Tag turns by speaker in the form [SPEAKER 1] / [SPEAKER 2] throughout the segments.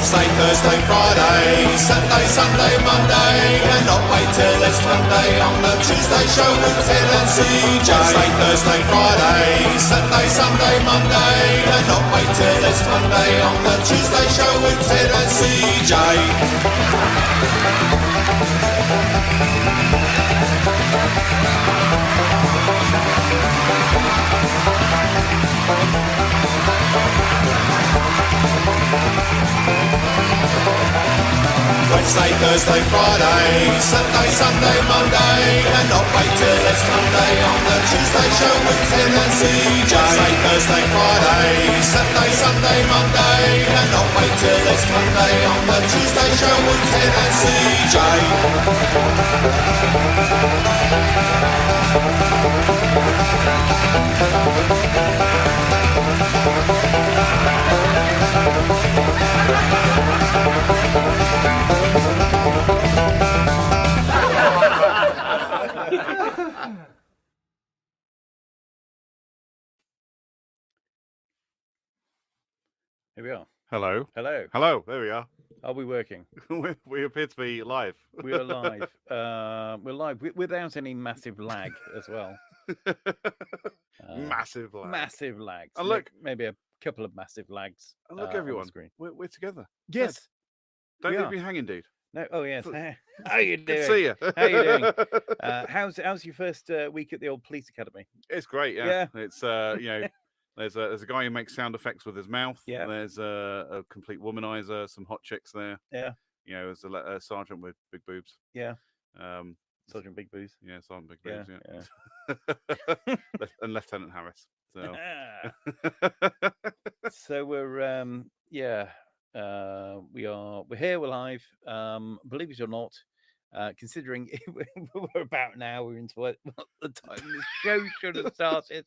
[SPEAKER 1] Wednesday, Thursday, Friday, Saturday, Sunday, Monday, and not wait till it's Monday on the Tuesday show with Ted and CJ. Wednesday, Thursday, Friday, Saturday, Sunday, Monday, and not wait till it's Monday on the Tuesday show with Ted and CJ. Wednesday, Thursday, Friday, Saturday, Sunday, Monday, and not wait till it's Monday on the Tuesday show with Ted and CJ. Wednesday, Thursday, Friday, Saturday, Sunday, Monday, and not wait till it's Monday on the Tuesday show with Ted and CJ.
[SPEAKER 2] Here we are.
[SPEAKER 3] Hello.
[SPEAKER 2] Hello.
[SPEAKER 3] Hello. There we are.
[SPEAKER 2] Are we working?
[SPEAKER 3] We appear to be live.
[SPEAKER 2] We are live. We're live without any massive lag as well.
[SPEAKER 3] Massive lag.
[SPEAKER 2] Massive lags.
[SPEAKER 3] And look,
[SPEAKER 2] maybe a couple of massive lags.
[SPEAKER 3] And look,
[SPEAKER 2] on the
[SPEAKER 3] everyone.
[SPEAKER 2] screen.
[SPEAKER 3] We're together.
[SPEAKER 2] Yes.
[SPEAKER 3] Don't
[SPEAKER 2] we
[SPEAKER 3] leave
[SPEAKER 2] are.
[SPEAKER 3] me hanging, dude.
[SPEAKER 2] No. Oh yes. How you doing?
[SPEAKER 3] Good to see you.
[SPEAKER 2] How you doing? How's your first week at the old police academy?
[SPEAKER 3] It's great. Yeah. It's There's a guy who makes sound effects with his mouth.
[SPEAKER 2] Yeah.
[SPEAKER 3] There's a complete womanizer, some hot chicks there.
[SPEAKER 2] Yeah.
[SPEAKER 3] There's a sergeant with big boobs.
[SPEAKER 2] Yeah. Sergeant Big Boobs.
[SPEAKER 3] Yeah, Sergeant Big Boobs.
[SPEAKER 2] Yeah.
[SPEAKER 3] And Lieutenant Harris. So.
[SPEAKER 2] So we're we're here, we're live. Believe it or not, considering we're about an hour into what the time the show should have started.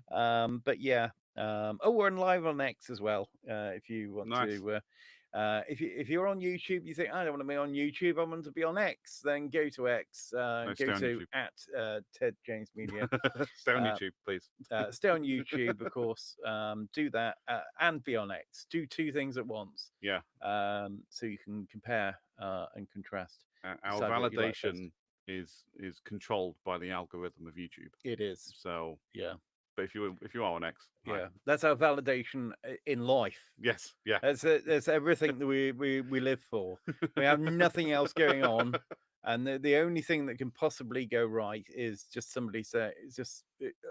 [SPEAKER 2] But yeah, we're live on X as well. If you want to, if you're on YouTube, you think I don't want to be on YouTube, I want to be on X, then go to X, go to at Ted James Media.
[SPEAKER 3] Stay on YouTube, please.
[SPEAKER 2] Stay on YouTube, of course. Do that and be on X. Do two things at once.
[SPEAKER 3] Yeah.
[SPEAKER 2] So you can compare and contrast.
[SPEAKER 3] Our validation is controlled by the algorithm of YouTube.
[SPEAKER 2] It is.
[SPEAKER 3] So
[SPEAKER 2] yeah.
[SPEAKER 3] But if you are on X,
[SPEAKER 2] yeah, that's our validation in life.
[SPEAKER 3] Yes, yeah.
[SPEAKER 2] That's everything that we live for. We have nothing else going on, and the only thing that can possibly go right is just somebody say it's just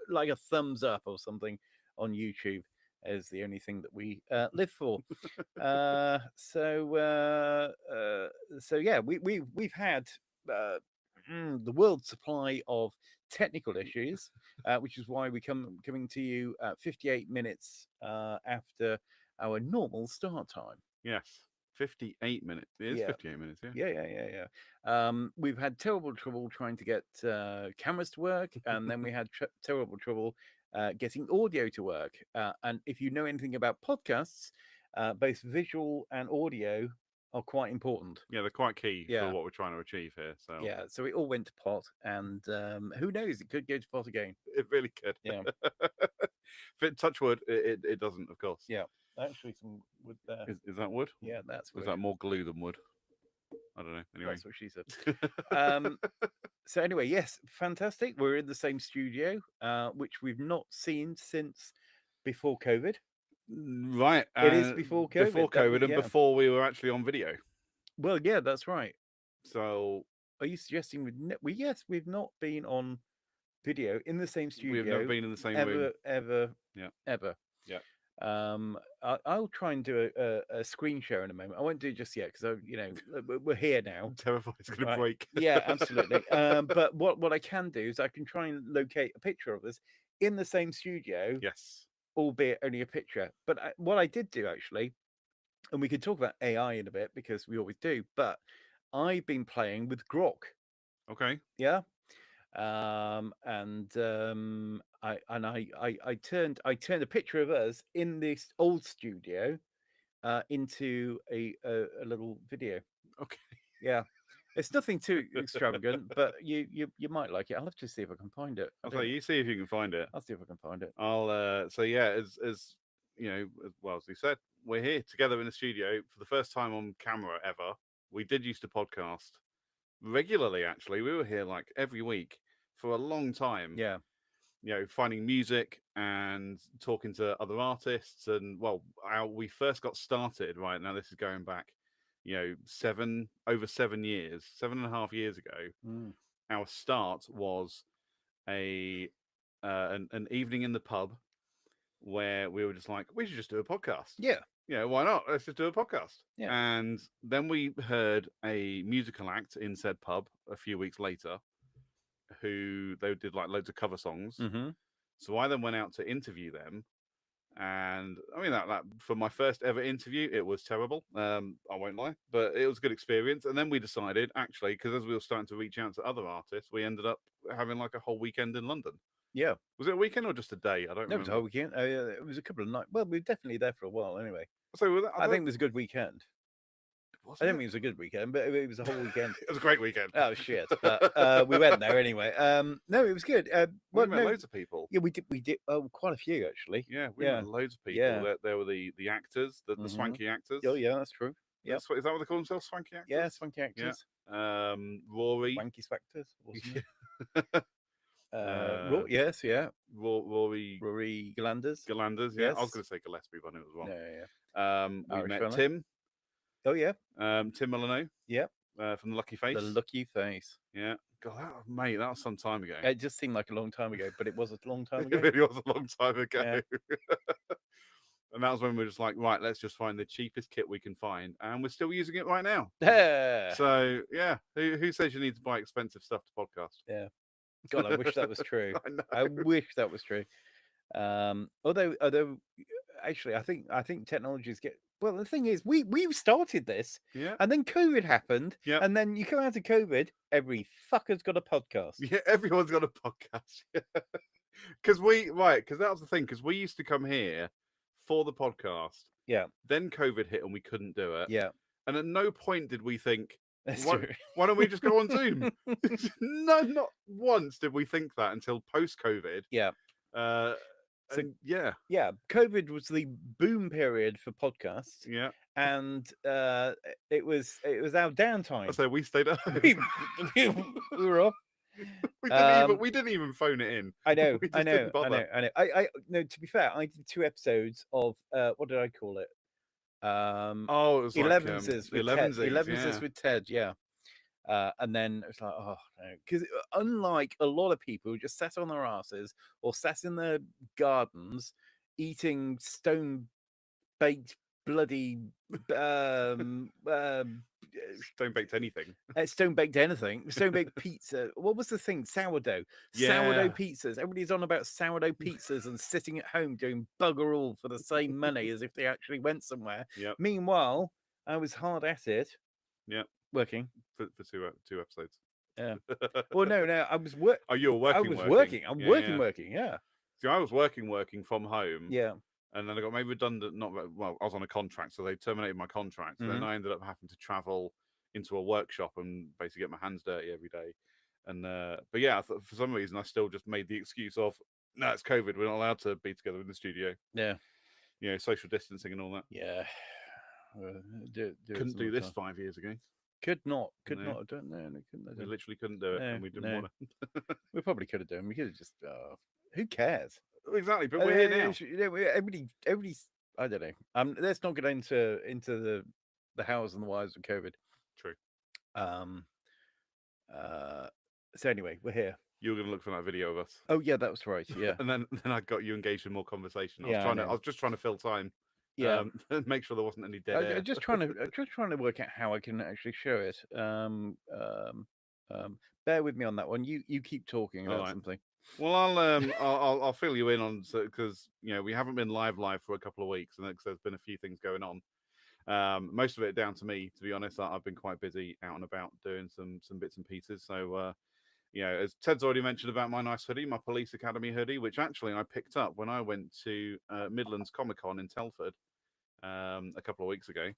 [SPEAKER 2] like a thumbs up or something on YouTube is the only thing that we live for. So yeah, we've had the world's supply of technical issues, which is why we're coming to you 58 minutes after our normal start time.
[SPEAKER 3] Yes, 58 minutes. It is 58 minutes.
[SPEAKER 2] Yeah. We've had terrible trouble trying to get cameras to work, and then we had terrible trouble getting audio to work. And if you know anything about podcasts, both visual and audio are quite important.
[SPEAKER 3] Yeah, they're quite key for what we're trying to achieve here. So
[SPEAKER 2] yeah, so it all went to pot, and who knows, it could go to pot again.
[SPEAKER 3] It really could.
[SPEAKER 2] Yeah.
[SPEAKER 3] If it touch wood, it doesn't, of course.
[SPEAKER 2] Yeah, actually, some wood there.
[SPEAKER 3] Is that wood?
[SPEAKER 2] Yeah, that's wood.
[SPEAKER 3] Is that more glue than wood? I don't know. Anyway,
[SPEAKER 2] that's what she said. So anyway, yes, fantastic. We're in the same studio, which we've not seen since before COVID.
[SPEAKER 3] Right,
[SPEAKER 2] it is before COVID.
[SPEAKER 3] Before COVID, and before we were actually on video.
[SPEAKER 2] Well, yeah, that's right.
[SPEAKER 3] So,
[SPEAKER 2] are you suggesting yes, we've not been on video in the same studio.
[SPEAKER 3] We've never been in the same room
[SPEAKER 2] ever.
[SPEAKER 3] Yeah.
[SPEAKER 2] I'll try and do a screen share in a moment. I won't do it just yet because we're here now.
[SPEAKER 3] I'm terrified it's going to break.
[SPEAKER 2] Yeah, absolutely. But what I can do is I can try and locate a picture of us in the same studio.
[SPEAKER 3] Yes.
[SPEAKER 2] Albeit only a picture. But what I did do actually, and we could talk about AI in a bit because we always do, but I've been playing with Grok.
[SPEAKER 3] Okay.
[SPEAKER 2] Yeah. I turned a picture of us in this old studio into a little video.
[SPEAKER 3] Okay.
[SPEAKER 2] Yeah. It's nothing too extravagant, but you might like it. I'll have to see if I can find it.
[SPEAKER 3] You see if you can find it.
[SPEAKER 2] I'll see if I can find it.
[SPEAKER 3] I'll so yeah, as as we said, we're here together in the studio for the first time on camera ever. We did used to podcast regularly. Actually, we were here like every week for a long time.
[SPEAKER 2] Yeah.
[SPEAKER 3] Finding music and talking to other artists. And we first got started, right now, this is going back, over 7 years, 7.5 years ago.
[SPEAKER 2] Mm.
[SPEAKER 3] Our start was an evening in the pub where we were just like, we should just do a podcast.
[SPEAKER 2] Yeah.
[SPEAKER 3] Why not? Let's just do a podcast.
[SPEAKER 2] Yeah.
[SPEAKER 3] And then we heard a musical act in said pub a few weeks later, who they did like loads of cover songs.
[SPEAKER 2] Mm-hmm.
[SPEAKER 3] So I then went out to interview them, and I mean that for my first ever interview, it was terrible. I won't lie, but it was a good experience. And then we decided, actually, because as we were starting to reach out to other artists, we ended up having like a whole weekend in London.
[SPEAKER 2] Yeah.
[SPEAKER 3] Was it a weekend or just a day? I don't remember.
[SPEAKER 2] It was a whole weekend. It was a couple of nights. Well, we were definitely there for a while anyway.
[SPEAKER 3] So
[SPEAKER 2] I think it was a good weekend. I don't
[SPEAKER 3] it?
[SPEAKER 2] think it was a good weekend, but it was a whole weekend.
[SPEAKER 3] It was a great weekend.
[SPEAKER 2] Oh shit! But we went there anyway. No, it was good.
[SPEAKER 3] We met loads of people.
[SPEAKER 2] Yeah, we did. We did. Quite a few actually.
[SPEAKER 3] Yeah, we met loads of people.
[SPEAKER 2] Yeah.
[SPEAKER 3] There were the actors, the swanky actors.
[SPEAKER 2] Oh yeah, that's true. Yeah,
[SPEAKER 3] is that what they call themselves? Swanky actors.
[SPEAKER 2] Yeah, swanky actors.
[SPEAKER 3] Yeah. Rory.
[SPEAKER 2] Swanky specters, wasn't it? Yes, yeah.
[SPEAKER 3] Rory
[SPEAKER 2] Galanders.
[SPEAKER 3] Galanders. Yeah,
[SPEAKER 2] Yes.
[SPEAKER 3] I was going to say Gillespie, but it was wrong.
[SPEAKER 2] Yeah.
[SPEAKER 3] We
[SPEAKER 2] Irish
[SPEAKER 3] met
[SPEAKER 2] fella.
[SPEAKER 3] Tim.
[SPEAKER 2] Oh yeah.
[SPEAKER 3] Tim Molyneux.
[SPEAKER 2] Yeah.
[SPEAKER 3] From the Lucky Face.
[SPEAKER 2] The Lucky Face.
[SPEAKER 3] Yeah. God, mate, that was some time ago.
[SPEAKER 2] It just seemed like a long time ago, but it was a long time ago.
[SPEAKER 3] It really was a long time ago. Yeah. And that was when we were just like, right, let's just find the cheapest kit we can find, and we're still using it right now.
[SPEAKER 2] Yeah.
[SPEAKER 3] So yeah, who says you need to buy expensive stuff to podcast?
[SPEAKER 2] Yeah. God, I wish that was true.
[SPEAKER 3] I know.
[SPEAKER 2] I wish that was true. Although actually, I think technologies get. Well, the thing is, we started this,
[SPEAKER 3] Yeah.
[SPEAKER 2] and then COVID happened,
[SPEAKER 3] Yeah.
[SPEAKER 2] and then you come out of COVID, every fucker's got a podcast.
[SPEAKER 3] Yeah, everyone's got a podcast. Because that was the thing. Because we used to come here for the podcast.
[SPEAKER 2] Yeah.
[SPEAKER 3] Then COVID hit and we couldn't do it.
[SPEAKER 2] Yeah.
[SPEAKER 3] And at no point did we think,
[SPEAKER 2] That's
[SPEAKER 3] why,
[SPEAKER 2] true.
[SPEAKER 3] why don't we just go on Zoom? No, not once did we think that until post-COVID.
[SPEAKER 2] Yeah.
[SPEAKER 3] So yeah.
[SPEAKER 2] Yeah. COVID was the boom period for podcasts.
[SPEAKER 3] Yeah.
[SPEAKER 2] And it was our downtime.
[SPEAKER 3] So we stayed at home.
[SPEAKER 2] we were off.
[SPEAKER 3] We didn't even phone it in.
[SPEAKER 2] I know.
[SPEAKER 3] We just
[SPEAKER 2] I
[SPEAKER 3] didn't
[SPEAKER 2] know.
[SPEAKER 3] bother.
[SPEAKER 2] I no. To be fair, I did 2 episodes of what did I call it?
[SPEAKER 3] It was
[SPEAKER 2] Elevenses
[SPEAKER 3] like,
[SPEAKER 2] with Ted.
[SPEAKER 3] Elevenses,
[SPEAKER 2] Elevenses with Ted. Yeah. And then it's like, oh no, because unlike a lot of people who just sat on their asses or sat in their gardens eating stone baked bloody
[SPEAKER 3] Don't bake anything.
[SPEAKER 2] stone baked anything, stone baked pizza. What was the thing? Sourdough. Sourdough pizzas. Everybody's on about sourdough pizzas and sitting at home doing bugger all for the same money as if they actually went somewhere.
[SPEAKER 3] Yep.
[SPEAKER 2] Meanwhile, I was hard at it.
[SPEAKER 3] Yeah.
[SPEAKER 2] Working.
[SPEAKER 3] For two episodes.
[SPEAKER 2] Yeah. Well, no, I was working.
[SPEAKER 3] Oh, you were working.
[SPEAKER 2] I was working. I'm working. Yeah.
[SPEAKER 3] See, I was working from home.
[SPEAKER 2] Yeah.
[SPEAKER 3] And then I got made redundant. I was on a contract, so they terminated my contract.
[SPEAKER 2] Mm-hmm.
[SPEAKER 3] Then I ended up having to travel into a workshop and basically get my hands dirty every day. And but yeah, for some reason, I still just made the excuse of, no, it's COVID. We're not allowed to be together in the studio.
[SPEAKER 2] Yeah.
[SPEAKER 3] Social distancing and all that.
[SPEAKER 2] Yeah.
[SPEAKER 3] Couldn't do this 5 years ago.
[SPEAKER 2] Could not. I don't know.
[SPEAKER 3] We literally couldn't do it, and we didn't want to.
[SPEAKER 2] We probably could have done. We could have just. Who cares?
[SPEAKER 3] Exactly, but we're here now.
[SPEAKER 2] Everybody's. I don't know. Let's not get into the hows and the whys of COVID.
[SPEAKER 3] True.
[SPEAKER 2] So anyway, we're here.
[SPEAKER 3] You were going to look for that video of us.
[SPEAKER 2] Oh yeah, that was right. Yeah.
[SPEAKER 3] And then I got you engaged in more conversation. I was just trying to fill time.
[SPEAKER 2] Yeah.
[SPEAKER 3] Make sure there wasn't any dead air.
[SPEAKER 2] Just trying to work out how I can actually show it. Bear with me on that one. You keep talking about something.
[SPEAKER 3] Well, I'll fill you in on, because we haven't been live for a couple of weeks, and there's been a few things going on. Most of it down to me, to be honest. I've been quite busy out and about doing some bits and pieces. So as Ted's already mentioned about my nice hoodie, my Police Academy hoodie, which actually I picked up when I went to Midlands Comic Con in Telford a couple of weeks ago.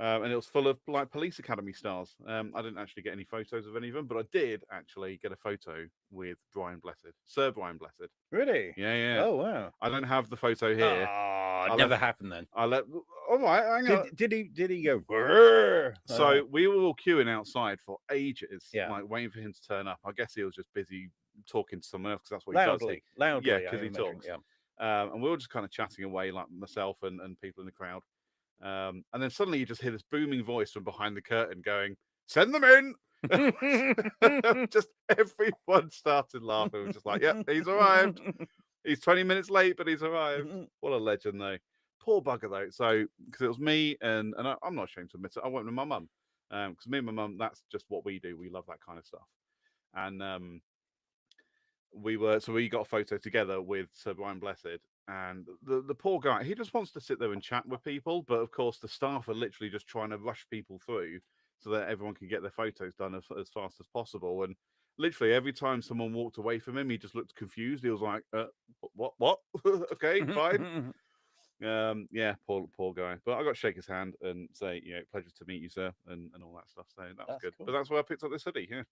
[SPEAKER 3] And it was full of like police academy stars. I didn't actually get any photos of any of them, but I did actually get a photo with Brian Blessed, Sir Brian Blessed.
[SPEAKER 2] Really?
[SPEAKER 3] Yeah.
[SPEAKER 2] Oh wow.
[SPEAKER 3] I don't have the photo here.
[SPEAKER 2] Oh,
[SPEAKER 3] I
[SPEAKER 2] never
[SPEAKER 3] left-
[SPEAKER 2] happened then.
[SPEAKER 3] I let. All right, hang on.
[SPEAKER 2] Did he go? "Grrr," like
[SPEAKER 3] So
[SPEAKER 2] that?
[SPEAKER 3] we were all queuing outside for ages,
[SPEAKER 2] Yeah.
[SPEAKER 3] like waiting for him to turn up. I guess he was just busy talking to someone else because that's what he does.
[SPEAKER 2] Loudly.
[SPEAKER 3] Yeah,
[SPEAKER 2] I
[SPEAKER 3] because he
[SPEAKER 2] imagine,
[SPEAKER 3] talks.
[SPEAKER 2] Yeah.
[SPEAKER 3] And we were just kind of chatting away, like myself and people in the crowd. And then suddenly you just hear this booming voice from behind the curtain going, "Send them in!" Just everyone started laughing. We're just like, "Yep, he's arrived. He's 20 minutes late, but he's arrived." What a legend, though. Poor bugger, though. So, because it was me, and I'm not ashamed to admit it, I went with my mum. Because me and my mum, that's just what we do. We love that kind of stuff. And we got a photo together with Sir Brian Blessed, and the poor guy, he just wants to sit there and chat with people, but of course the staff are literally just trying to rush people through so that everyone can get their photos done as fast as possible. And literally every time someone walked away from him, he just looked confused. He was like, what? Okay, fine. Yeah, poor guy. But I got to shake his hand and say, pleasure to meet you, sir, and all that stuff. So that was good.
[SPEAKER 2] Cool.
[SPEAKER 3] But that's where I picked up this hoodie. Yeah.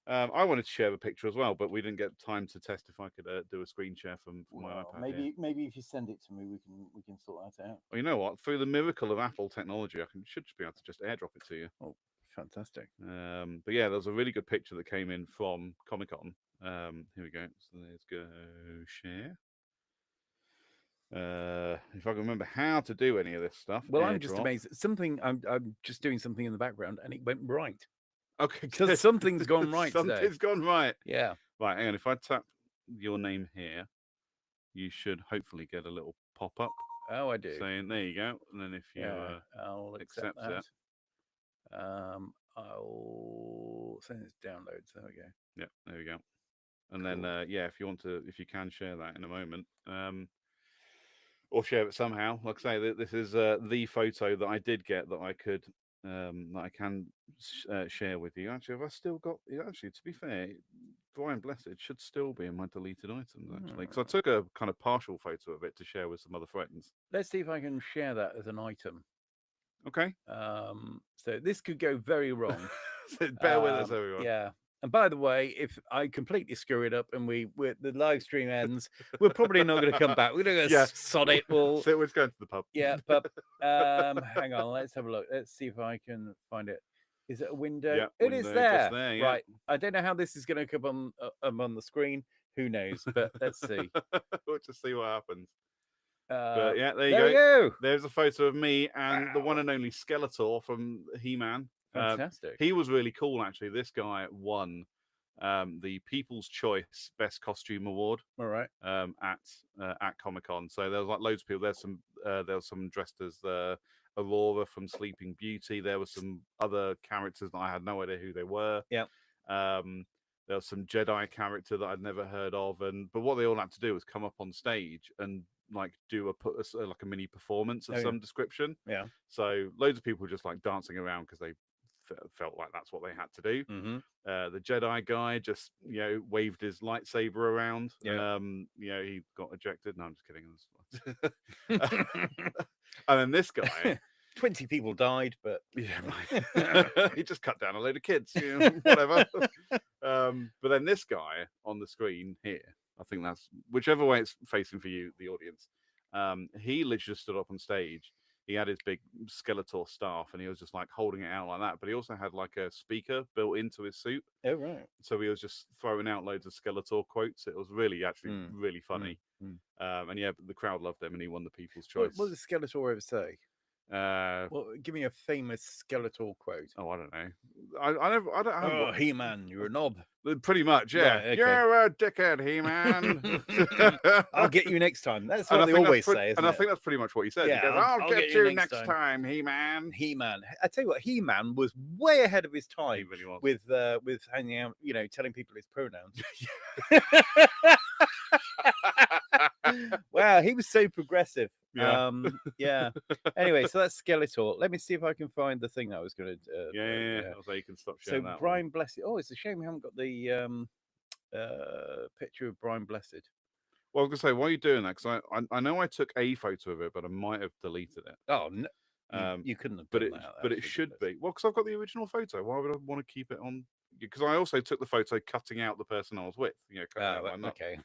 [SPEAKER 3] I wanted to share a picture as well, but we didn't get time to test if I could do a screen share from my iPad.
[SPEAKER 2] Maybe if you send it to me, we can sort that out.
[SPEAKER 3] Well, you know what? Through the miracle of Apple technology, should be able to just airdrop it to you.
[SPEAKER 2] Oh, fantastic!
[SPEAKER 3] But yeah, there was a really good picture that came in from Comic-Con. Here we go. So let's go share. If I can remember how to do any of this stuff.
[SPEAKER 2] Well, I'm just amazed. I'm just doing something in the background, and it went right.
[SPEAKER 3] Okay,
[SPEAKER 2] because something's gone right today.
[SPEAKER 3] Something's gone right.
[SPEAKER 2] Yeah.
[SPEAKER 3] Right, hang on. If I tap your name here, you should hopefully get a little pop-up.
[SPEAKER 2] Oh, I do.
[SPEAKER 3] Saying, there you go. And then if you
[SPEAKER 2] I'll accept that. I'll send it to downloads. There we go.
[SPEAKER 3] Yep, there we go. And then, if you can share that in a moment. Or share it somehow. Like I say, this is the photo that I did get that I could... that I can share with you. Actually, have I still got? Actually, to be fair, Brian Blessed should still be in my deleted items. Actually, because I took a kind of partial photo of it to share with some other friends.
[SPEAKER 2] Let's see if I can share that as an item.
[SPEAKER 3] Okay.
[SPEAKER 2] So this could go very wrong.
[SPEAKER 3] So bear with us, everyone.
[SPEAKER 2] Yeah. And by the way, if I completely screw it up and the live stream ends, we're probably not going to come back. We're going to sod it.
[SPEAKER 3] So we're going to the pub.
[SPEAKER 2] Yeah, but hang on. Let's have a look. Let's see if I can find it. Is it a window?
[SPEAKER 3] Yeah,
[SPEAKER 2] it is there.
[SPEAKER 3] Yeah.
[SPEAKER 2] Right. I don't know how this is going to come on the screen. Who knows? But let's see.
[SPEAKER 3] We'll just see what happens.
[SPEAKER 2] But
[SPEAKER 3] yeah, there you go. There's a photo of me and the one and only Skeletor from He-Man.
[SPEAKER 2] Fantastic.
[SPEAKER 3] He was really cool, actually. This guy won the People's Choice Best Costume Award.
[SPEAKER 2] All right.
[SPEAKER 3] At Comic-Con. So there was like loads of people. There was some dressed as Aurora from Sleeping Beauty. There were some other characters that I had no idea who they were.
[SPEAKER 2] Yeah.
[SPEAKER 3] There was some Jedi character that I'd never heard of, but what they all had to do was come up on stage and like do like a mini performance of some description.
[SPEAKER 2] Yeah.
[SPEAKER 3] So loads of people were just like dancing around because they felt like that's what they had to do.
[SPEAKER 2] Mm-hmm.
[SPEAKER 3] The Jedi guy just waved his lightsaber around.
[SPEAKER 2] Yeah.
[SPEAKER 3] He got ejected. No, I'm just kidding. And then this guy.
[SPEAKER 2] 20 people died, but
[SPEAKER 3] he just cut down a load of kids, whatever. But then this guy on the screen here, I think that's whichever way it's facing for you, the audience. He literally just stood up on stage. He had his big Skeletor staff, and he was just like holding it out like that. But he also had like a speaker built into his suit.
[SPEAKER 2] Oh right.
[SPEAKER 3] So he was just throwing out loads of Skeletor quotes. It was really really funny. And yeah, the crowd loved him, and he won the People's Choice.
[SPEAKER 2] What does Skeletor ever say? Well, give me a famous Skeletor quote.
[SPEAKER 3] Oh, I don't know. I don't.
[SPEAKER 2] Oh, He-Man, you're a knob.
[SPEAKER 3] Pretty much, yeah.
[SPEAKER 2] Right, okay.
[SPEAKER 3] You're a dickhead, He-Man.
[SPEAKER 2] I'll get you next time. That's what they always say, isn't
[SPEAKER 3] and
[SPEAKER 2] it?
[SPEAKER 3] I think that's pretty much what he said.
[SPEAKER 2] Yeah,
[SPEAKER 3] he goes, I'll get you next time, He-Man.
[SPEAKER 2] He-Man. I tell you what, He-Man was way ahead of his time.
[SPEAKER 3] He really was.
[SPEAKER 2] With hanging out, telling people his pronouns. Wow, he was so progressive.
[SPEAKER 3] Yeah.
[SPEAKER 2] Anyway, so that's Skeletor. Let me see if I can find the thing that I was going to.
[SPEAKER 3] Yeah. So you can stop sharing that.
[SPEAKER 2] Brian Blessed. Oh, it's a shame we haven't got the picture of Brian Blessed.
[SPEAKER 3] Well, I was going to say, why are you doing that? Because I know I took a photo of it, but I might have deleted it.
[SPEAKER 2] Oh, no. You couldn't have
[SPEAKER 3] but
[SPEAKER 2] done
[SPEAKER 3] it
[SPEAKER 2] that.
[SPEAKER 3] but
[SPEAKER 2] That's
[SPEAKER 3] it should
[SPEAKER 2] ridiculous.
[SPEAKER 3] be. Well, because I've got the original photo. Why would I want to keep it on? Because I also took the photo cutting out the person I was with. Cutting out my nuts.
[SPEAKER 2] Okay.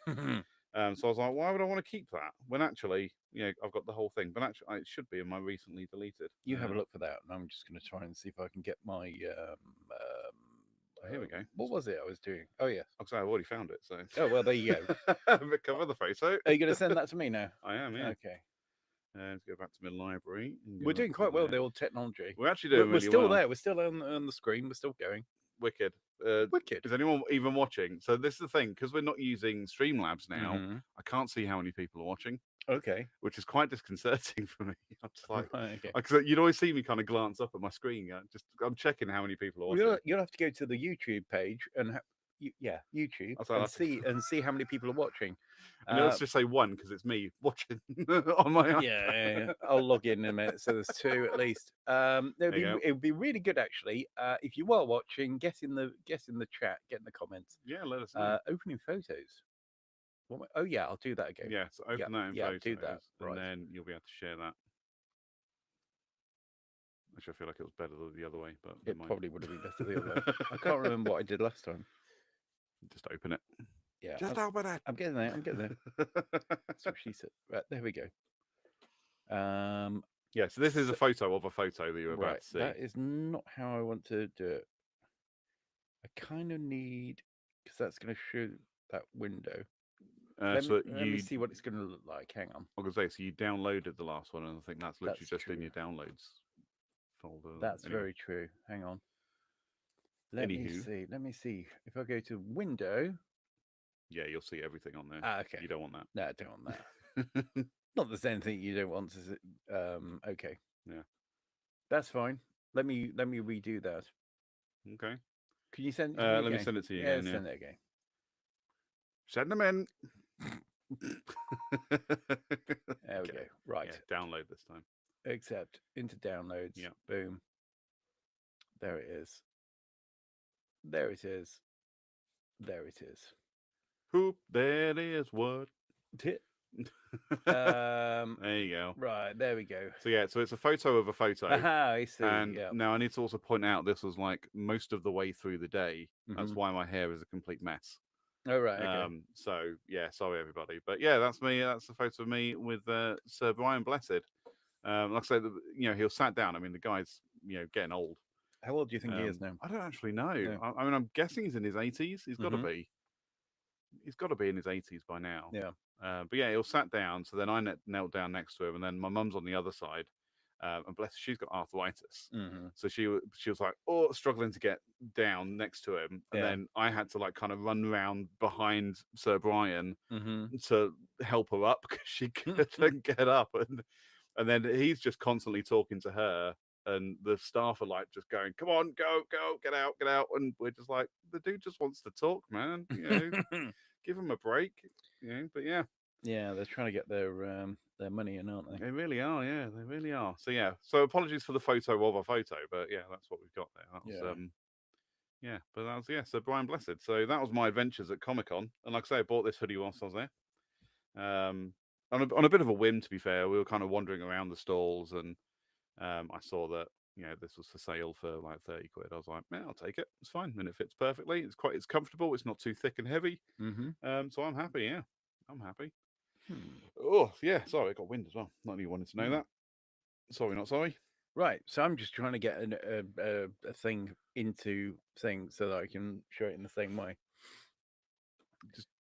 [SPEAKER 3] So I was like, why would I want to keep that when actually, I've got the whole thing. But actually, it should be in my recently deleted.
[SPEAKER 2] You have a look for that, and I'm just going to try and see if I can get my.
[SPEAKER 3] Here we go.
[SPEAKER 2] What was it I was doing? Oh yeah.
[SPEAKER 3] I've already found it. So.
[SPEAKER 2] Oh well, there you go.
[SPEAKER 3] Recover the photo.
[SPEAKER 2] Are you going to send that to me now?
[SPEAKER 3] I am. Yeah.
[SPEAKER 2] Okay.
[SPEAKER 3] Let's go back to my library.
[SPEAKER 2] We're doing quite well with the old technology.
[SPEAKER 3] We're actually doing
[SPEAKER 2] We're
[SPEAKER 3] really
[SPEAKER 2] still
[SPEAKER 3] well.
[SPEAKER 2] there. We're still on the screen. We're still going.
[SPEAKER 3] Wicked.
[SPEAKER 2] Wicked.
[SPEAKER 3] Is anyone even watching? So this is the thing, because we're not using Streamlabs now.
[SPEAKER 2] Mhm.
[SPEAKER 3] I can't see how many people are watching,
[SPEAKER 2] Okay.
[SPEAKER 3] which is quite disconcerting for me. I'm just like,
[SPEAKER 2] Right, okay.
[SPEAKER 3] because you'd always see me kind of glance up at my screen. I'm checking how many people are watching.
[SPEAKER 2] You'll have to go to the YouTube page and YouTube
[SPEAKER 3] That's all right.
[SPEAKER 2] and see how many people are watching.
[SPEAKER 3] Let's just say one because it's me watching on my iPad.
[SPEAKER 2] Yeah, I'll log in a minute. So there's two at least. It would be really good actually if you are watching. Get in the chat, get in the comments.
[SPEAKER 3] Yeah, let us know.
[SPEAKER 2] Opening photos. Oh yeah, I'll do that again.
[SPEAKER 3] Yeah, so open that in
[SPEAKER 2] yeah,
[SPEAKER 3] photos,
[SPEAKER 2] do that.
[SPEAKER 3] and
[SPEAKER 2] Right.
[SPEAKER 3] then you'll be able to share that. Actually, I feel like it was better the other way, but
[SPEAKER 2] it probably would have been better the other way. I can't remember what I did last time.
[SPEAKER 3] Just open it.
[SPEAKER 2] Yeah,
[SPEAKER 3] just open it.
[SPEAKER 2] I'm getting there. That's what she said. Right, there we go.
[SPEAKER 3] Yeah, so this is a photo of a photo that you're about to see.
[SPEAKER 2] That is not how I want to do it. I kind of need, because that's going to show that window. Let me see what it's going to look like. Hang on.
[SPEAKER 3] I was going to say, so you downloaded the last one, and I think that's literally just in your downloads folder.
[SPEAKER 2] That's very true. Hang on. Let me see. If I go to window.
[SPEAKER 3] Yeah, you'll see everything on there.
[SPEAKER 2] Okay.
[SPEAKER 3] You don't want that.
[SPEAKER 2] No, I don't want that. Not the same thing you don't want to. Okay.
[SPEAKER 3] Yeah.
[SPEAKER 2] That's fine. Let me redo that.
[SPEAKER 3] Okay.
[SPEAKER 2] Can you send it to me
[SPEAKER 3] let me send it to you
[SPEAKER 2] again?
[SPEAKER 3] again.
[SPEAKER 2] Send it again.
[SPEAKER 3] Send them in.
[SPEAKER 2] There we go. Right.
[SPEAKER 3] Yeah, download this time.
[SPEAKER 2] Accept into downloads.
[SPEAKER 3] Yeah.
[SPEAKER 2] Boom. There it is. There it is. There it is.
[SPEAKER 3] Hoop, that is what. There you go.
[SPEAKER 2] Right, there we go.
[SPEAKER 3] So yeah, so it's a photo of a photo.
[SPEAKER 2] Aha, I see.
[SPEAKER 3] And now I need to also point out this was like most of the way through the day. That's why my hair is a complete mess.
[SPEAKER 2] Oh right. Okay.
[SPEAKER 3] So yeah, sorry everybody, but yeah, that's me. That's a photo of me with Sir Brian Blessed. Like I said, he sat down. I mean, the guy's getting old.
[SPEAKER 2] How old do you think he is now?
[SPEAKER 3] I don't actually know.
[SPEAKER 2] No.
[SPEAKER 3] I mean, I'm guessing he's in his 80s. He's got to be. He's got to be in his 80s by now.
[SPEAKER 2] Yeah.
[SPEAKER 3] But yeah, he sat down. So then I knelt down next to him, and then my mum's on the other side. And bless her, she's got arthritis. So she was like, struggling to get down next to him. And then I had to like kind of run around behind Sir Brian to help her up because she couldn't get up. And then he's just constantly talking to her. And the staff are like just going, come on, go, get out. And we're just like, the dude just wants to talk, man. Give him a break. But yeah.
[SPEAKER 2] Yeah, they're trying to get their money in, aren't they?
[SPEAKER 3] They really are, yeah. They really are. So yeah. So apologies for the photo of a photo, but yeah, that's what we've got there. That was, but that was so Brian Blessed. So that was my adventures at Comic-Con. And like I say, I bought this hoodie whilst I was there. On a bit of a whim, to be fair. We were kind of wandering around the stalls and I saw that this was for sale for like 30 quid. I was like, man, I'll take it. It's fine, and it fits perfectly. It's comfortable. It's not too thick and heavy. So I'm happy. Yeah, I'm happy. Oh yeah, sorry, I got wind as well. Not that you wanted to know that. Sorry, not sorry.
[SPEAKER 2] Right. So I'm just trying to get a thing into things so that I can show it in the same way.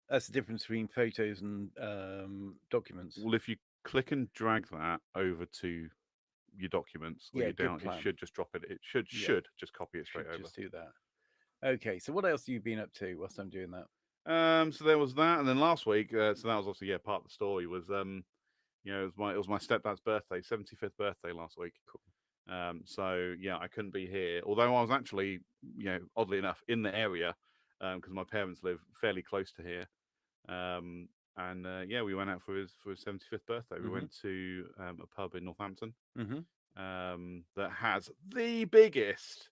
[SPEAKER 2] That's the difference between photos and documents.
[SPEAKER 3] Well, if you click and drag that over to your documents, or it should just drop it. It should just copy it straight over.
[SPEAKER 2] Just do that. Okay. So what else have you been up to whilst I'm doing that?
[SPEAKER 3] So there was that, and then last week, so that was also part of the story was it was my stepdad's birthday, 75th birthday last week. Cool. So yeah, I couldn't be here, although I was actually oddly enough in the area because my parents live fairly close to here. And we went out for his 75th birthday. We went to a pub in Northampton that has the biggest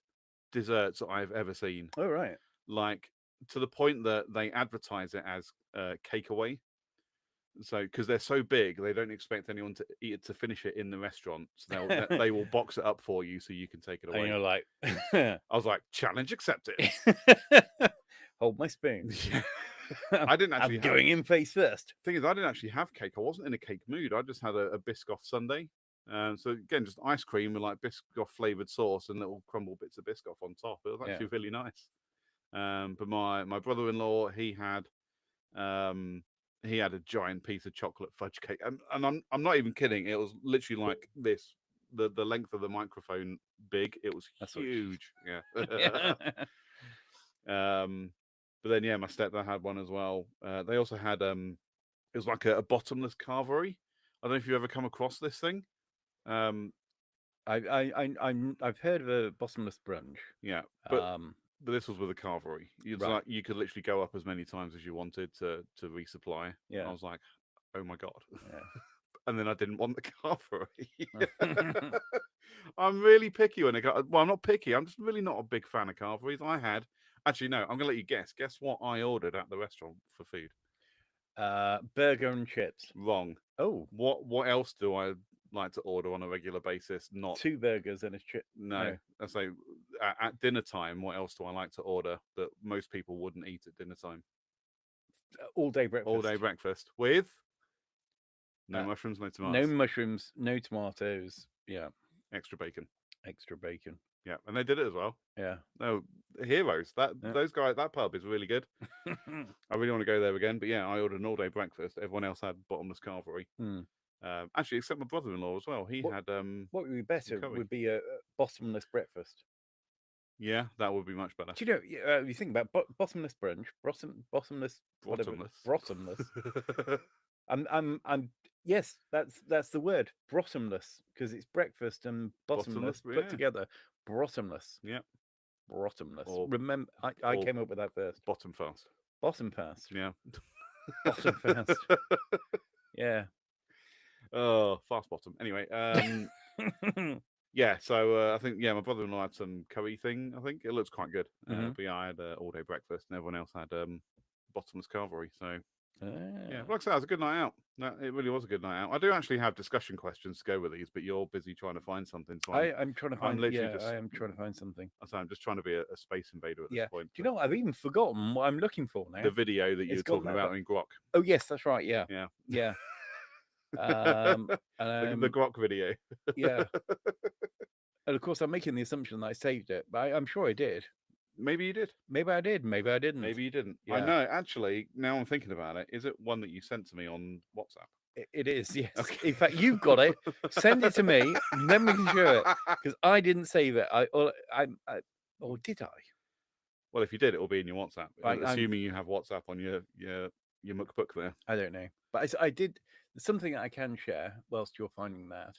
[SPEAKER 3] desserts I've ever seen.
[SPEAKER 2] Oh right,
[SPEAKER 3] like to the point that they advertise it as cake away. So because they're so big, they don't expect anyone to eat it to finish it in the restaurant. So they will box it up for you so you can take it
[SPEAKER 2] And
[SPEAKER 3] away.
[SPEAKER 2] you're like,
[SPEAKER 3] I was like, challenge accepted.
[SPEAKER 2] hold my spoon.
[SPEAKER 3] Yeah. I didn't actually
[SPEAKER 2] I'm going in face first.
[SPEAKER 3] Thing is, I didn't actually have cake. I wasn't in a cake mood. I just had a Biscoff sundae. So again, just ice cream with like Biscoff flavored sauce and little crumble bits of Biscoff on top. It was actually really nice. But my brother-in-law, he had a giant piece of chocolate fudge cake, and I'm not even kidding. It was literally like this, the length of the microphone big. It was huge. Yeah. But then yeah, my stepdad had one as well. They also had it was like a bottomless carvery. I don't know if you ever come across this thing.
[SPEAKER 2] I've heard of a bottomless brunch.
[SPEAKER 3] Yeah, but this was with a carvery. It's
[SPEAKER 2] Right.
[SPEAKER 3] like you could literally go up as many times as you wanted to resupply.
[SPEAKER 2] Yeah.
[SPEAKER 3] I was like, oh my god.
[SPEAKER 2] Yeah.
[SPEAKER 3] And then I didn't want the carvery. I'm really picky when it got. Well, I'm not picky. I'm just really not a big fan of carveries. Actually no. I'm gonna let you guess. Guess what I ordered at the restaurant for food.
[SPEAKER 2] Burger and chips.
[SPEAKER 3] Wrong.
[SPEAKER 2] Oh,
[SPEAKER 3] What else do I like to order on a regular basis? Not
[SPEAKER 2] 2 burgers and a chip.
[SPEAKER 3] no. I say at dinner time. What else do I like to order that most people wouldn't eat at dinner time?
[SPEAKER 2] All day breakfast.
[SPEAKER 3] All day breakfast with no mushrooms, no tomatoes,
[SPEAKER 2] no mushrooms, no tomatoes. Yeah,
[SPEAKER 3] extra bacon.
[SPEAKER 2] extra bacon.
[SPEAKER 3] Yeah, and they did it as well.
[SPEAKER 2] Yeah.
[SPEAKER 3] No, heroes. Those guys. That pub is really good. I really want to go there again. But yeah, I ordered an all-day breakfast. Everyone else had bottomless carvery. Actually, except my brother-in-law as well. He had
[SPEAKER 2] What would be better
[SPEAKER 3] curry.
[SPEAKER 2] would be a bottomless breakfast.
[SPEAKER 3] Yeah, that would be much better.
[SPEAKER 2] Do you know? You think about bottomless brunch, bottomless, whatever, bottomless. I'm. Yes, that's the word, bottomless, because it's breakfast and bottomless put together. Bottomless.
[SPEAKER 3] Yeah.
[SPEAKER 2] Bottomless. Remember, I came up with that first.
[SPEAKER 3] Bottom fast.
[SPEAKER 2] Bottom fast.
[SPEAKER 3] Yeah.
[SPEAKER 2] Bottom fast. Yeah.
[SPEAKER 3] Oh, fast bottom. Anyway, yeah. So I think my brother-in-law had some curry thing. I think it looks quite good. But yeah, I had all-day breakfast, and everyone else had bottomless carvery. So yeah, like I said, it was a good night out. No, it really was a good night out. I do actually have discussion questions to go with these, but you're busy trying to find something. So
[SPEAKER 2] I'm trying to find. I am trying to find something.
[SPEAKER 3] So I'm just trying to be a space invader at this point.
[SPEAKER 2] Do you know what? I've even forgotten what I'm looking for now.
[SPEAKER 3] The video that you were talking about in Grok.
[SPEAKER 2] Oh yes, that's right. Yeah.
[SPEAKER 3] Yeah.
[SPEAKER 2] Yeah.
[SPEAKER 3] The Grok video.
[SPEAKER 2] Yeah. And of course, I'm making the assumption that I saved it, but I'm sure I did.
[SPEAKER 3] Maybe you did.
[SPEAKER 2] Maybe I did. Maybe I didn't.
[SPEAKER 3] Maybe you didn't.
[SPEAKER 2] Yeah.
[SPEAKER 3] I know. Actually, now I'm thinking about it. Is it one that you sent to me on WhatsApp?
[SPEAKER 2] It is. Yes.
[SPEAKER 3] Okay.
[SPEAKER 2] In fact, you've got it. Send it to me, and then we can share it. Because I didn't save it. Or did I?
[SPEAKER 3] Well, if you did, it will be in your WhatsApp. Assuming you have WhatsApp on your MacBook there.
[SPEAKER 2] I don't know, but I did something that I can share whilst you're finding that.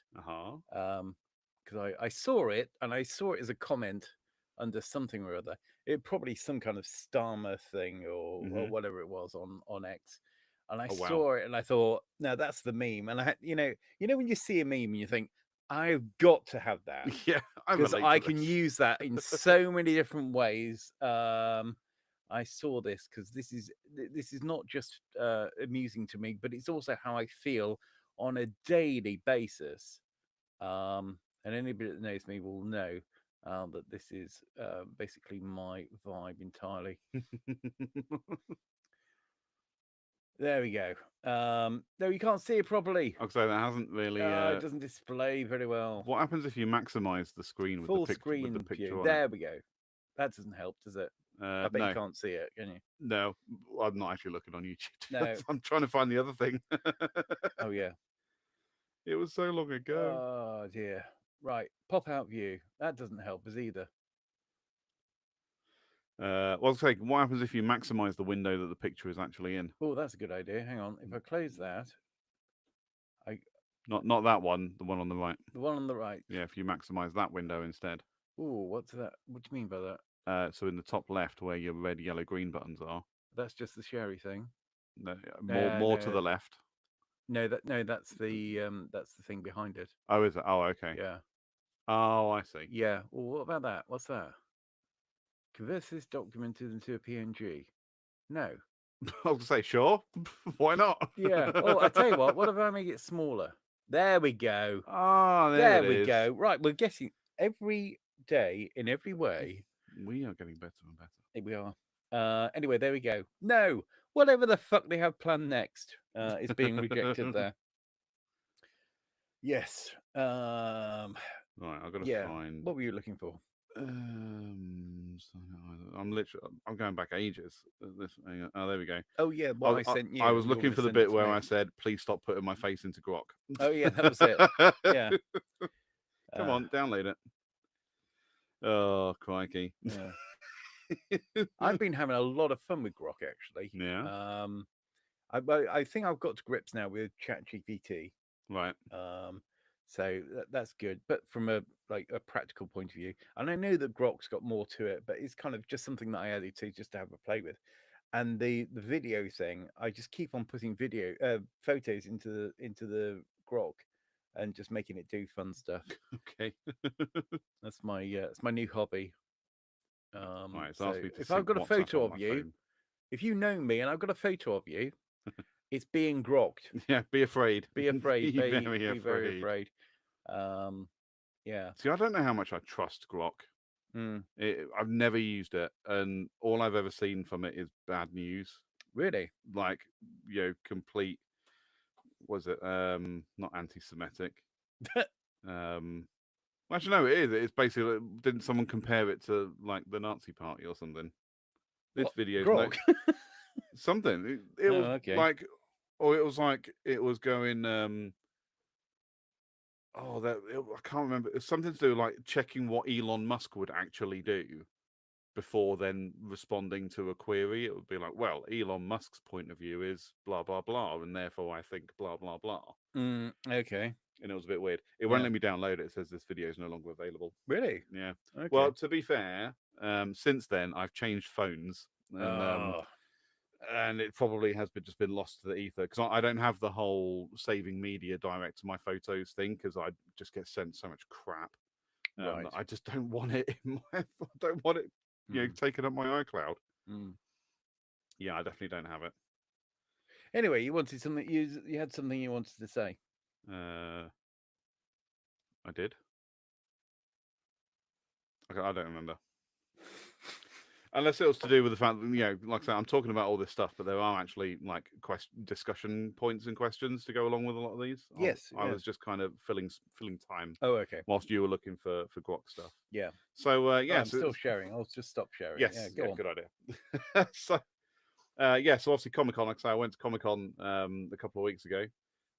[SPEAKER 2] Because I saw it, and I saw it as a comment under something or other. It probably some kind of Starmer thing or whatever it was on X. And I saw it, and I thought, no, that's the meme. And I had, you know when you see a meme and you think, I've got to have that.
[SPEAKER 3] Yeah,
[SPEAKER 2] because I can use that in so many different ways. I saw this because this is not just amusing to me, but it's also how I feel on a daily basis. And anybody that knows me will know that this is basically my vibe entirely. There we go. No, you can't see it properly.
[SPEAKER 3] Okay, that hasn't really.
[SPEAKER 2] It doesn't display very well.
[SPEAKER 3] What happens if you maximize the screen with
[SPEAKER 2] full
[SPEAKER 3] the picture?
[SPEAKER 2] screen
[SPEAKER 3] with the picture
[SPEAKER 2] view?
[SPEAKER 3] on
[SPEAKER 2] There we go. That doesn't help, does it? I bet
[SPEAKER 3] no.
[SPEAKER 2] you can't see it, can you?
[SPEAKER 3] No, I'm not actually looking on YouTube.
[SPEAKER 2] No.
[SPEAKER 3] I'm trying to find the other thing.
[SPEAKER 2] Oh yeah.
[SPEAKER 3] It was so long ago.
[SPEAKER 2] Oh dear. Right, pop out view. That doesn't help us either.
[SPEAKER 3] Well, it's like, what happens if you maximize the window that the picture is actually in?
[SPEAKER 2] Oh, that's a good idea. Hang on. If I close that,
[SPEAKER 3] not that one, the one on the right.
[SPEAKER 2] The one on the right.
[SPEAKER 3] Yeah, if you maximize that window instead.
[SPEAKER 2] Oh, what's that? What do you mean by that?
[SPEAKER 3] So in the top left, where your red, yellow, green buttons are.
[SPEAKER 2] That's just the sherry thing.
[SPEAKER 3] No, more to the left.
[SPEAKER 2] No, that's the thing behind it.
[SPEAKER 3] Oh, is it? Oh, okay.
[SPEAKER 2] Yeah.
[SPEAKER 3] Oh, I see.
[SPEAKER 2] Yeah. Well, what about that? What's that? Convert this document into a PNG. No.
[SPEAKER 3] I was gonna say, sure, why not?
[SPEAKER 2] Yeah. Oh, I tell you what if I make it smaller? There we go.
[SPEAKER 3] Ah,
[SPEAKER 2] There
[SPEAKER 3] it
[SPEAKER 2] we
[SPEAKER 3] is.
[SPEAKER 2] go. Right, we're getting every day in every way.
[SPEAKER 3] We are getting better and better.
[SPEAKER 2] Here we are. Anyway, there we go. No, whatever the fuck they have planned next is being rejected there. Yes.
[SPEAKER 3] Right, I've got to
[SPEAKER 2] Yeah.
[SPEAKER 3] find.
[SPEAKER 2] What were you looking for?
[SPEAKER 3] I'm going back ages. Hang on. Oh, there we go.
[SPEAKER 2] Oh yeah, what I sent you.
[SPEAKER 3] I was
[SPEAKER 2] and you're
[SPEAKER 3] looking
[SPEAKER 2] gonna
[SPEAKER 3] for the
[SPEAKER 2] send it
[SPEAKER 3] bit
[SPEAKER 2] to
[SPEAKER 3] where
[SPEAKER 2] me.
[SPEAKER 3] I said, "Please stop putting my face into grok."
[SPEAKER 2] Oh yeah, that was it. Yeah.
[SPEAKER 3] Come on, download it. Oh, crikey.
[SPEAKER 2] Yeah. I've been having a lot of fun with grok actually.
[SPEAKER 3] Yeah.
[SPEAKER 2] I think I've got to grips now with ChatGPT.
[SPEAKER 3] Right.
[SPEAKER 2] So that's good. But from a practical point of view, and I know that grok's got more to it, but it's kind of just something that I added to just to have a play with. And the video thing, I just keep on putting photos into the grok and just making it do fun stuff.
[SPEAKER 3] Okay.
[SPEAKER 2] That's my new hobby.
[SPEAKER 3] Right, it's
[SPEAKER 2] So
[SPEAKER 3] asked me to
[SPEAKER 2] if I've
[SPEAKER 3] sync
[SPEAKER 2] got a
[SPEAKER 3] WhatsApp
[SPEAKER 2] photo
[SPEAKER 3] on
[SPEAKER 2] of
[SPEAKER 3] my
[SPEAKER 2] you,
[SPEAKER 3] phone.
[SPEAKER 2] if you know me and I've got a photo of you, it's being grokked.
[SPEAKER 3] Yeah, be afraid.
[SPEAKER 2] Be afraid.
[SPEAKER 3] Be
[SPEAKER 2] Be very afraid. Yeah.
[SPEAKER 3] See, I don't know how much I trust grok. I've never used it, and all I've ever seen from it is bad news.
[SPEAKER 2] Really?
[SPEAKER 3] Like, complete. Was it not anti-Semitic? Actually, no, it is. It's basically, didn't someone compare it to like the Nazi Party or something? This video's no
[SPEAKER 2] grok?
[SPEAKER 3] something. It was
[SPEAKER 2] okay.
[SPEAKER 3] like, or it was like it was going. I can't remember. It's something to do like checking what Elon Musk would actually do before then responding to a query. It would be like, well, Elon Musk's point of view is blah blah blah, and therefore I think blah blah blah.
[SPEAKER 2] Okay.
[SPEAKER 3] And it was a bit weird. It won't let me download it. It says this video is no longer available.
[SPEAKER 2] Really?
[SPEAKER 3] Yeah.
[SPEAKER 2] Okay.
[SPEAKER 3] Well, to be fair, since then I've changed phones, and it probably has just been lost to the ether because I don't have the whole saving media direct to my photos thing because I just get sent so much crap.
[SPEAKER 2] Right.
[SPEAKER 3] I just don't want it in my. I don't want it, taking up my iCloud. Yeah, I definitely don't have it.
[SPEAKER 2] Anyway, you wanted something. You had something you wanted to say.
[SPEAKER 3] I did. Okay, I don't remember. Unless it was to do with the fact that, like I said, I'm talking about all this stuff, but there are actually like discussion points and questions to go along with a lot of these.
[SPEAKER 2] Yes.
[SPEAKER 3] I was just kind of filling time.
[SPEAKER 2] Oh, okay.
[SPEAKER 3] Whilst you were looking for grok stuff.
[SPEAKER 2] Yeah.
[SPEAKER 3] So
[SPEAKER 2] I'm still sharing. I'll just stop sharing.
[SPEAKER 3] Yes.
[SPEAKER 2] Yeah, go on.
[SPEAKER 3] Good idea. So obviously Comic-Con. Like I say, I went to Comic-Con a couple of weeks ago.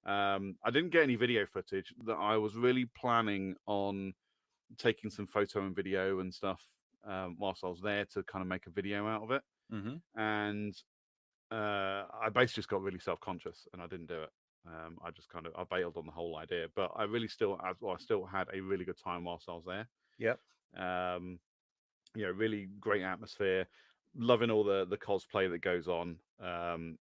[SPEAKER 3] I didn't get any video footage. That I was really planning on taking some photo and video and stuff whilst I was there to kind of make a video out of it. And I basically just got really self-conscious and I didn't do it. I bailed on the whole idea, but I really still had a really good time whilst I was there.
[SPEAKER 2] Yep.
[SPEAKER 3] Really great atmosphere, loving all the cosplay that goes on. And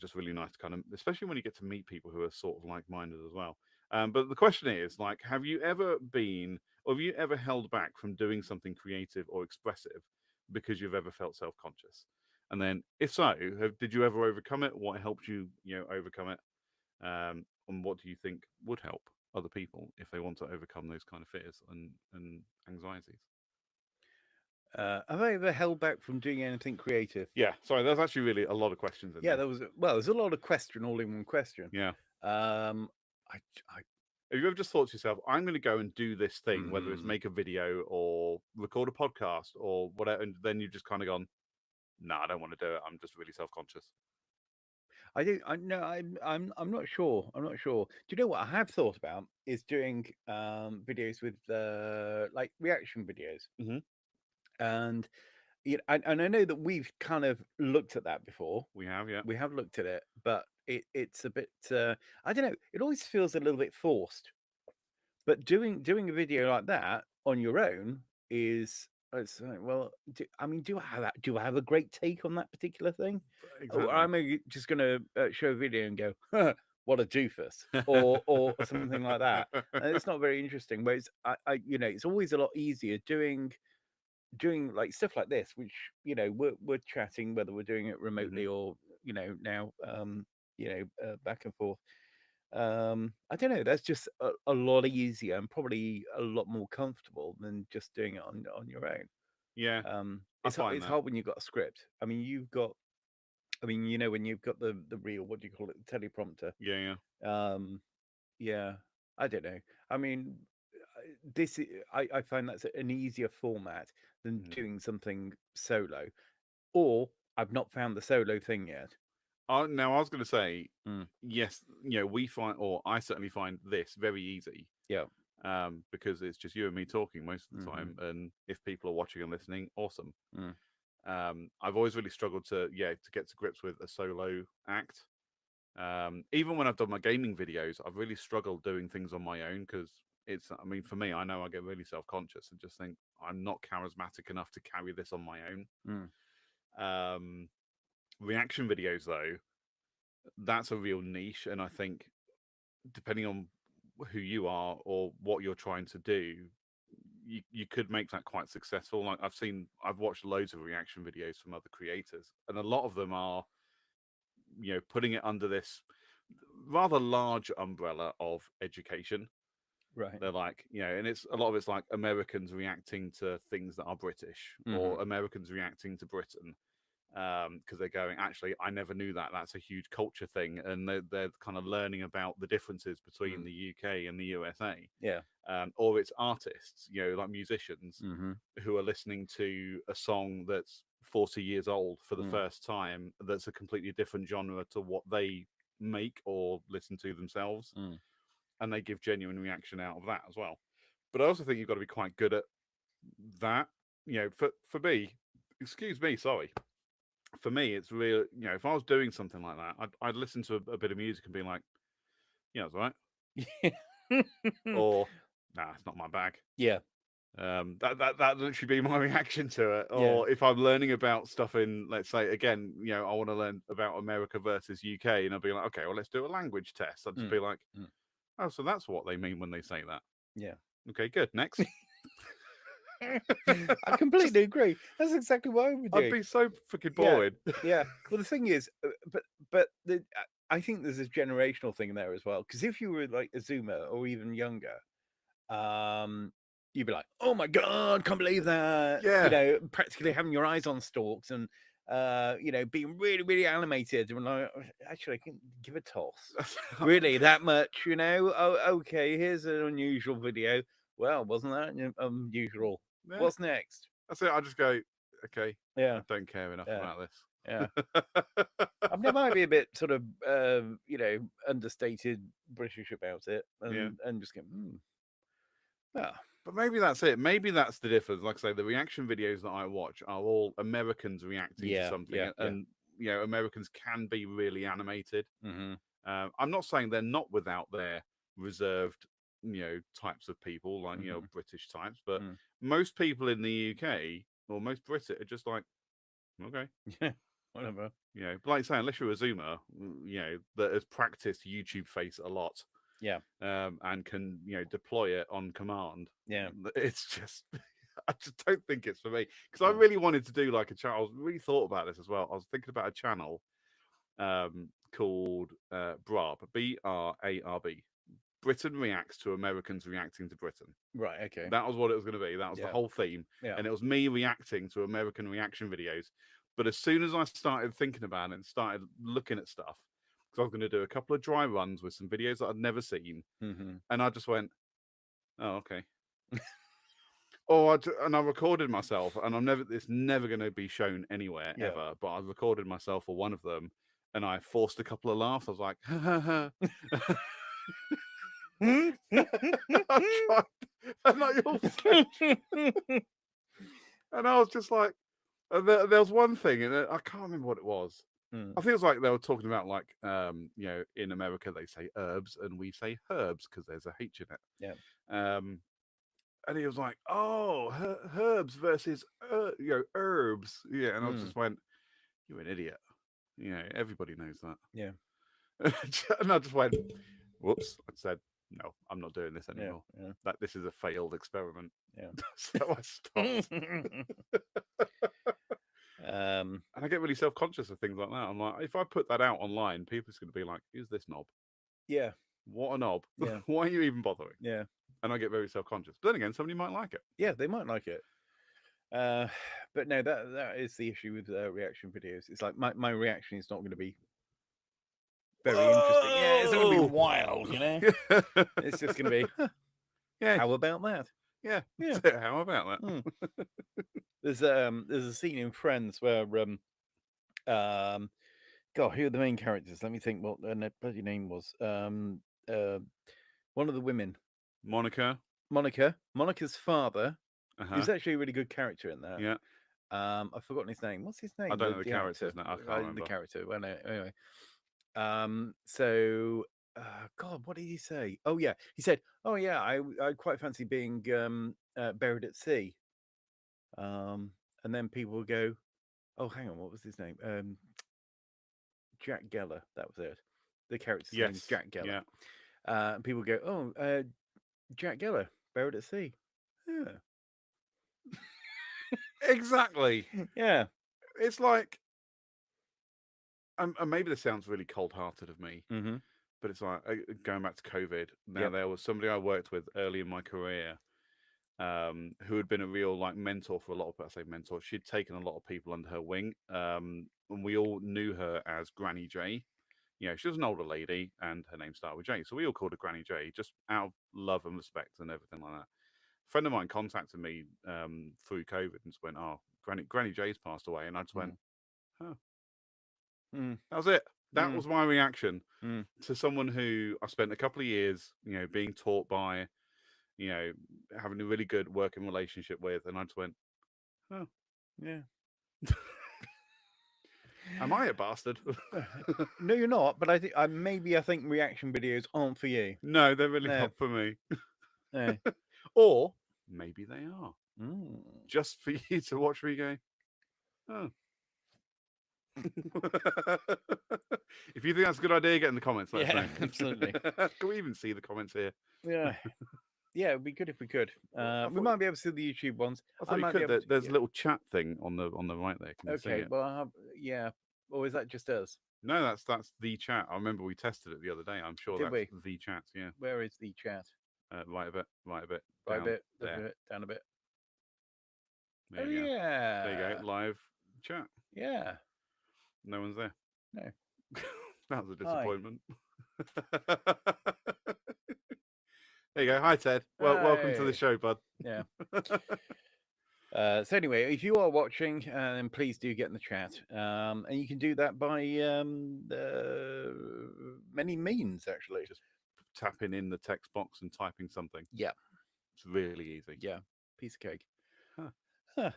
[SPEAKER 3] just really nice to kind of, especially when you get to meet people who are sort of like-minded as well. But the question is, like, have you ever held back from doing something creative or expressive because you've ever felt self-conscious? And then, if so, did you ever overcome it? What helped you, overcome it? And what do you think would help other people if they want to overcome those kind of fears and anxieties?
[SPEAKER 2] Have I ever held back from doing anything creative?
[SPEAKER 3] Yeah, sorry, there's actually really a lot of questions in there.
[SPEAKER 2] There's a lot of question all in one question.
[SPEAKER 3] Yeah.
[SPEAKER 2] Have
[SPEAKER 3] you ever just thought to yourself, I'm going to go and do this thing, whether it's make a video or record a podcast or whatever, and then you've just kind of gone, no, I don't want to do it. I'm just really self-conscious.
[SPEAKER 2] I'm not sure. I'm not sure. Do you know what I have thought about is doing videos with like reaction videos. And I know that we've kind of looked at that before.
[SPEAKER 3] We have, yeah.
[SPEAKER 2] We have looked at it, but it's a bit. I don't know. It always feels a little bit forced. But doing a video like that on your own is. It's like, well, do I have a great take on that particular thing?
[SPEAKER 3] Exactly.
[SPEAKER 2] Or am I just going to show a video and go, what a doofus, or something like that? And it's not very interesting. But it's always a lot easier doing like stuff like this, which we're chatting, whether we're doing it remotely or now, back and forth. I don't know. That's just a lot easier and probably a lot more comfortable than just doing it on your own.
[SPEAKER 3] Yeah, I find
[SPEAKER 2] It's
[SPEAKER 3] that.
[SPEAKER 2] hard when you've got a script. I mean, when you've got the real, what do you call it, the teleprompter.
[SPEAKER 3] Yeah,
[SPEAKER 2] Um, yeah, I don't know. I mean, I find that's an easier format than
[SPEAKER 3] yeah.
[SPEAKER 2] doing something solo, or I've not found the solo thing yet.
[SPEAKER 3] Now I was going to say,
[SPEAKER 2] Mm,
[SPEAKER 3] yes, we find, or I certainly find this very easy,
[SPEAKER 2] yeah.
[SPEAKER 3] because it's just you and me talking most of the
[SPEAKER 2] Hmm.
[SPEAKER 3] time, and if people are watching and listening, awesome.
[SPEAKER 2] Mm,
[SPEAKER 3] I've always really struggled to get to grips with a solo act. Even when I've done my gaming videos, I've really struggled doing things on my own because I mean, for me, I know I get really self conscious and just think I'm not charismatic enough to carry this on my own.
[SPEAKER 2] mm,
[SPEAKER 3] Um, Reaction videos, though, that's a real niche, and I think depending on who you are or what you're trying to do, you could make that quite successful. Like I've watched loads of reaction videos from other creators, and a lot of them are putting it under this rather large umbrella of education.
[SPEAKER 2] right.
[SPEAKER 3] They're like, and it's a lot of it's like Americans reacting to things that are British
[SPEAKER 2] Hmm.
[SPEAKER 3] or Americans reacting to Britain, because they're going, actually, I never knew that. That's a huge culture thing, and they're kind of learning about the differences between
[SPEAKER 2] Mm,
[SPEAKER 3] the UK and the USA.
[SPEAKER 2] yeah.
[SPEAKER 3] Or it's artists, like musicians
[SPEAKER 2] Hmm.
[SPEAKER 3] who are listening to a song that's 40 years old for the
[SPEAKER 2] Mm,
[SPEAKER 3] first time, that's a completely different genre to what they make or listen to themselves,
[SPEAKER 2] mm.
[SPEAKER 3] and they give genuine reaction out of that as well. But I also think you've got to be quite good at that. For me, excuse me, sorry. For me, it's real. If I was doing something like that, I'd listen to a bit of music and be like, it's all right, or nah, it's not my bag.
[SPEAKER 2] Yeah.
[SPEAKER 3] That literally be my reaction to it.
[SPEAKER 2] Yeah.
[SPEAKER 3] Or if I'm learning about stuff in, let's say, again, I want to learn about America versus UK, and I'll be like, okay, well, let's do a language test. I'll just
[SPEAKER 2] Mm,
[SPEAKER 3] be like,
[SPEAKER 2] mm.
[SPEAKER 3] oh, so that's what they mean when they say that.
[SPEAKER 2] Yeah.
[SPEAKER 3] Okay, good. Next.
[SPEAKER 2] I completely agree. That's exactly what I would
[SPEAKER 3] I'd
[SPEAKER 2] do.
[SPEAKER 3] be so freaking
[SPEAKER 2] Yeah,
[SPEAKER 3] bored.
[SPEAKER 2] yeah. Well, the thing is, I think there's this generational thing there as well. Because if you were like a Zoomer or even younger, um, you'd be like, "Oh my god, can't believe that!"
[SPEAKER 3] Yeah.
[SPEAKER 2] Practically having your eyes on stalks and being really, really animated. And like, actually, I can give a toss. Really, that much? Oh, okay. Here's an unusual video. Well, wasn't that unusual?
[SPEAKER 3] Yeah.
[SPEAKER 2] What's next?
[SPEAKER 3] That's it. I just go, okay,
[SPEAKER 2] Yeah,
[SPEAKER 3] I don't care enough
[SPEAKER 2] yeah,
[SPEAKER 3] about
[SPEAKER 2] yeah.
[SPEAKER 3] this.
[SPEAKER 2] I mean, it might be a bit sort of, understated British about it,
[SPEAKER 3] Yeah.
[SPEAKER 2] and just go, ah,
[SPEAKER 3] But maybe that's it. Maybe that's the difference. Like I say, the reaction videos that I watch are all Americans reacting to
[SPEAKER 2] yeah,
[SPEAKER 3] something,
[SPEAKER 2] yeah, yeah.
[SPEAKER 3] and Americans can be really animated.
[SPEAKER 2] Mm-hmm.
[SPEAKER 3] I'm not saying they're not without their reserved, types of people, like
[SPEAKER 2] Mm-hmm.
[SPEAKER 3] British types, but
[SPEAKER 2] Mm.
[SPEAKER 3] most people in the UK or most Brits are just like, okay,
[SPEAKER 2] Yeah, whatever.
[SPEAKER 3] but like I say, unless you're a Zoomer, that has practiced YouTube face a lot,
[SPEAKER 2] Yeah,
[SPEAKER 3] and can deploy it on command.
[SPEAKER 2] yeah.
[SPEAKER 3] It's just I just don't think it's for me, because I
[SPEAKER 2] Mm.
[SPEAKER 3] really wanted to do like a channel. I was really thought about this as well. I was thinking about a channel called Brab, Brarb. Britain reacts to Americans reacting to Britain.
[SPEAKER 2] Right. Okay.
[SPEAKER 3] That was what it was going to be. That was the
[SPEAKER 2] Yeah.
[SPEAKER 3] whole theme,
[SPEAKER 2] Yeah.
[SPEAKER 3] and it was me reacting to American reaction videos. But as soon as I started thinking about it and started looking at stuff, because I was going to do a couple of dry runs with some videos that I'd never seen,
[SPEAKER 2] Mm-hmm.
[SPEAKER 3] and I just went, "Oh, okay." And I recorded myself, and it's never going to be shown anywhere
[SPEAKER 2] Yeah.
[SPEAKER 3] ever. But I recorded myself for one of them, and I forced a couple of laughs. I was like, ha, ha, ha. I tried, and I also, and I was just like, there was one thing, and I can't remember what it was.
[SPEAKER 2] Mm.
[SPEAKER 3] I think it was like they were talking about like, in America they say herbs and we say herbs because there's a H in it.
[SPEAKER 2] Yeah.
[SPEAKER 3] And he was like, "Oh, herbs versus herbs." Yeah, and I
[SPEAKER 2] Mm.
[SPEAKER 3] just went, "You're an idiot." Everybody knows that.
[SPEAKER 2] Yeah.
[SPEAKER 3] And I just went, "Whoops!" I said, "No, I'm not doing this
[SPEAKER 2] Yeah.
[SPEAKER 3] anymore.
[SPEAKER 2] Yeah.
[SPEAKER 3] That this is a failed experiment."
[SPEAKER 2] Yeah.
[SPEAKER 3] So I stopped.
[SPEAKER 2] Um,
[SPEAKER 3] And I get really self-conscious of things like that. I'm like, if I put that out online, people's going to be like, "Who's this knob?
[SPEAKER 2] yeah,
[SPEAKER 3] What a knob!
[SPEAKER 2] yeah,
[SPEAKER 3] Why are you even bothering?"
[SPEAKER 2] yeah,
[SPEAKER 3] And I get very self-conscious. But then again, somebody might like it.
[SPEAKER 2] yeah. They might like it. Uh, but no, that is the issue with reaction videos. It's like my reaction is not going to be very interesting. Yeah, it's not going to be wild, you know. It's just going to be, huh,
[SPEAKER 3] yeah,
[SPEAKER 2] how about that?
[SPEAKER 3] yeah.
[SPEAKER 2] Yeah.
[SPEAKER 3] So how about that?
[SPEAKER 2] There's a scene in Friends where God, who are the main characters? Let me think what their bloody name was. One of the women,
[SPEAKER 3] Monica.
[SPEAKER 2] Monica. Monica's father, who's
[SPEAKER 3] Uh-huh.
[SPEAKER 2] actually a really good character in that.
[SPEAKER 3] Yeah.
[SPEAKER 2] I've forgotten his name. What's his name?
[SPEAKER 3] I don't know the
[SPEAKER 2] actor.
[SPEAKER 3] characters now. I can't
[SPEAKER 2] The
[SPEAKER 3] remember.
[SPEAKER 2] character. Well, no, anyway. So, God, what did he say? Oh yeah, he said, "Oh yeah, I quite fancy being buried at sea." And then people will go, "Oh, hang on, what was his name? Jack Geller. That was it. The character's name is
[SPEAKER 3] Yes.
[SPEAKER 2] Jack Geller."
[SPEAKER 3] Yeah.
[SPEAKER 2] And people go, "Oh, Jack Geller, buried at sea." Yeah,
[SPEAKER 3] Exactly.
[SPEAKER 2] yeah,
[SPEAKER 3] It's like, and maybe this sounds really cold-hearted of me,
[SPEAKER 2] mm-hmm.
[SPEAKER 3] but it's like going back to COVID. Now
[SPEAKER 2] Yep.
[SPEAKER 3] there was somebody I worked with early in my career, who had been a real like mentor for a lot of. I say mentor. She'd taken a lot of people under her wing, and we all knew her as Granny J. You know, she was an older lady, and her name started with J, so we all called her Granny J, just out of love and respect and everything like that. A friend of mine contacted me through COVID and just went, "Oh, Granny J's passed away," and I just went, "Huh."
[SPEAKER 2] Mm.
[SPEAKER 3] That was it. That
[SPEAKER 2] Mm.
[SPEAKER 3] was my reaction
[SPEAKER 2] Mm.
[SPEAKER 3] to someone who I spent a couple of years, being taught by, having a really good working relationship with, and I just went, "Oh,
[SPEAKER 2] Yeah.
[SPEAKER 3] am I a bastard?"
[SPEAKER 2] No, you're not. But I think I think reaction videos aren't for you.
[SPEAKER 3] No, they're really
[SPEAKER 2] No.
[SPEAKER 3] not for me.
[SPEAKER 2] No.
[SPEAKER 3] Or maybe they are,
[SPEAKER 2] Mm.
[SPEAKER 3] just for you to watch me go, "Oh." If you think that's a good idea, get in the comments. Let us
[SPEAKER 2] Yeah,
[SPEAKER 3] know.
[SPEAKER 2] absolutely.
[SPEAKER 3] Can we even see the comments here?
[SPEAKER 2] Yeah. Yeah, it'd be good if we could. We might be able to see the YouTube ones.
[SPEAKER 3] I thought you
[SPEAKER 2] might be
[SPEAKER 3] could.
[SPEAKER 2] able to,
[SPEAKER 3] There's
[SPEAKER 2] yeah.
[SPEAKER 3] a little chat thing on the right there. Can you see
[SPEAKER 2] Okay,
[SPEAKER 3] it?
[SPEAKER 2] well, yeah. Or is that just us?
[SPEAKER 3] No, that's the chat. I remember we tested it the other day. I'm sure
[SPEAKER 2] Did
[SPEAKER 3] that's
[SPEAKER 2] we?
[SPEAKER 3] the chat. Yeah.
[SPEAKER 2] Where is the chat?
[SPEAKER 3] Right a bit.
[SPEAKER 2] Right a
[SPEAKER 3] Down
[SPEAKER 2] bit,
[SPEAKER 3] there.
[SPEAKER 2] down a bit.
[SPEAKER 3] There
[SPEAKER 2] Oh
[SPEAKER 3] you go.
[SPEAKER 2] yeah.
[SPEAKER 3] There you go. Live chat.
[SPEAKER 2] Yeah.
[SPEAKER 3] No one's there.
[SPEAKER 2] No.
[SPEAKER 3] That was a
[SPEAKER 2] Hi.
[SPEAKER 3] disappointment. There you go. Hi, Ted. Well, welcome to the
[SPEAKER 2] Hey.
[SPEAKER 3] show, bud.
[SPEAKER 2] Yeah. So anyway, if you are watching, then please do get in the chat, and you can do that by many means actually.
[SPEAKER 3] Just tapping in the text box and typing something.
[SPEAKER 2] Yeah,
[SPEAKER 3] It's really easy.
[SPEAKER 2] yeah, piece of cake.
[SPEAKER 3] Huh.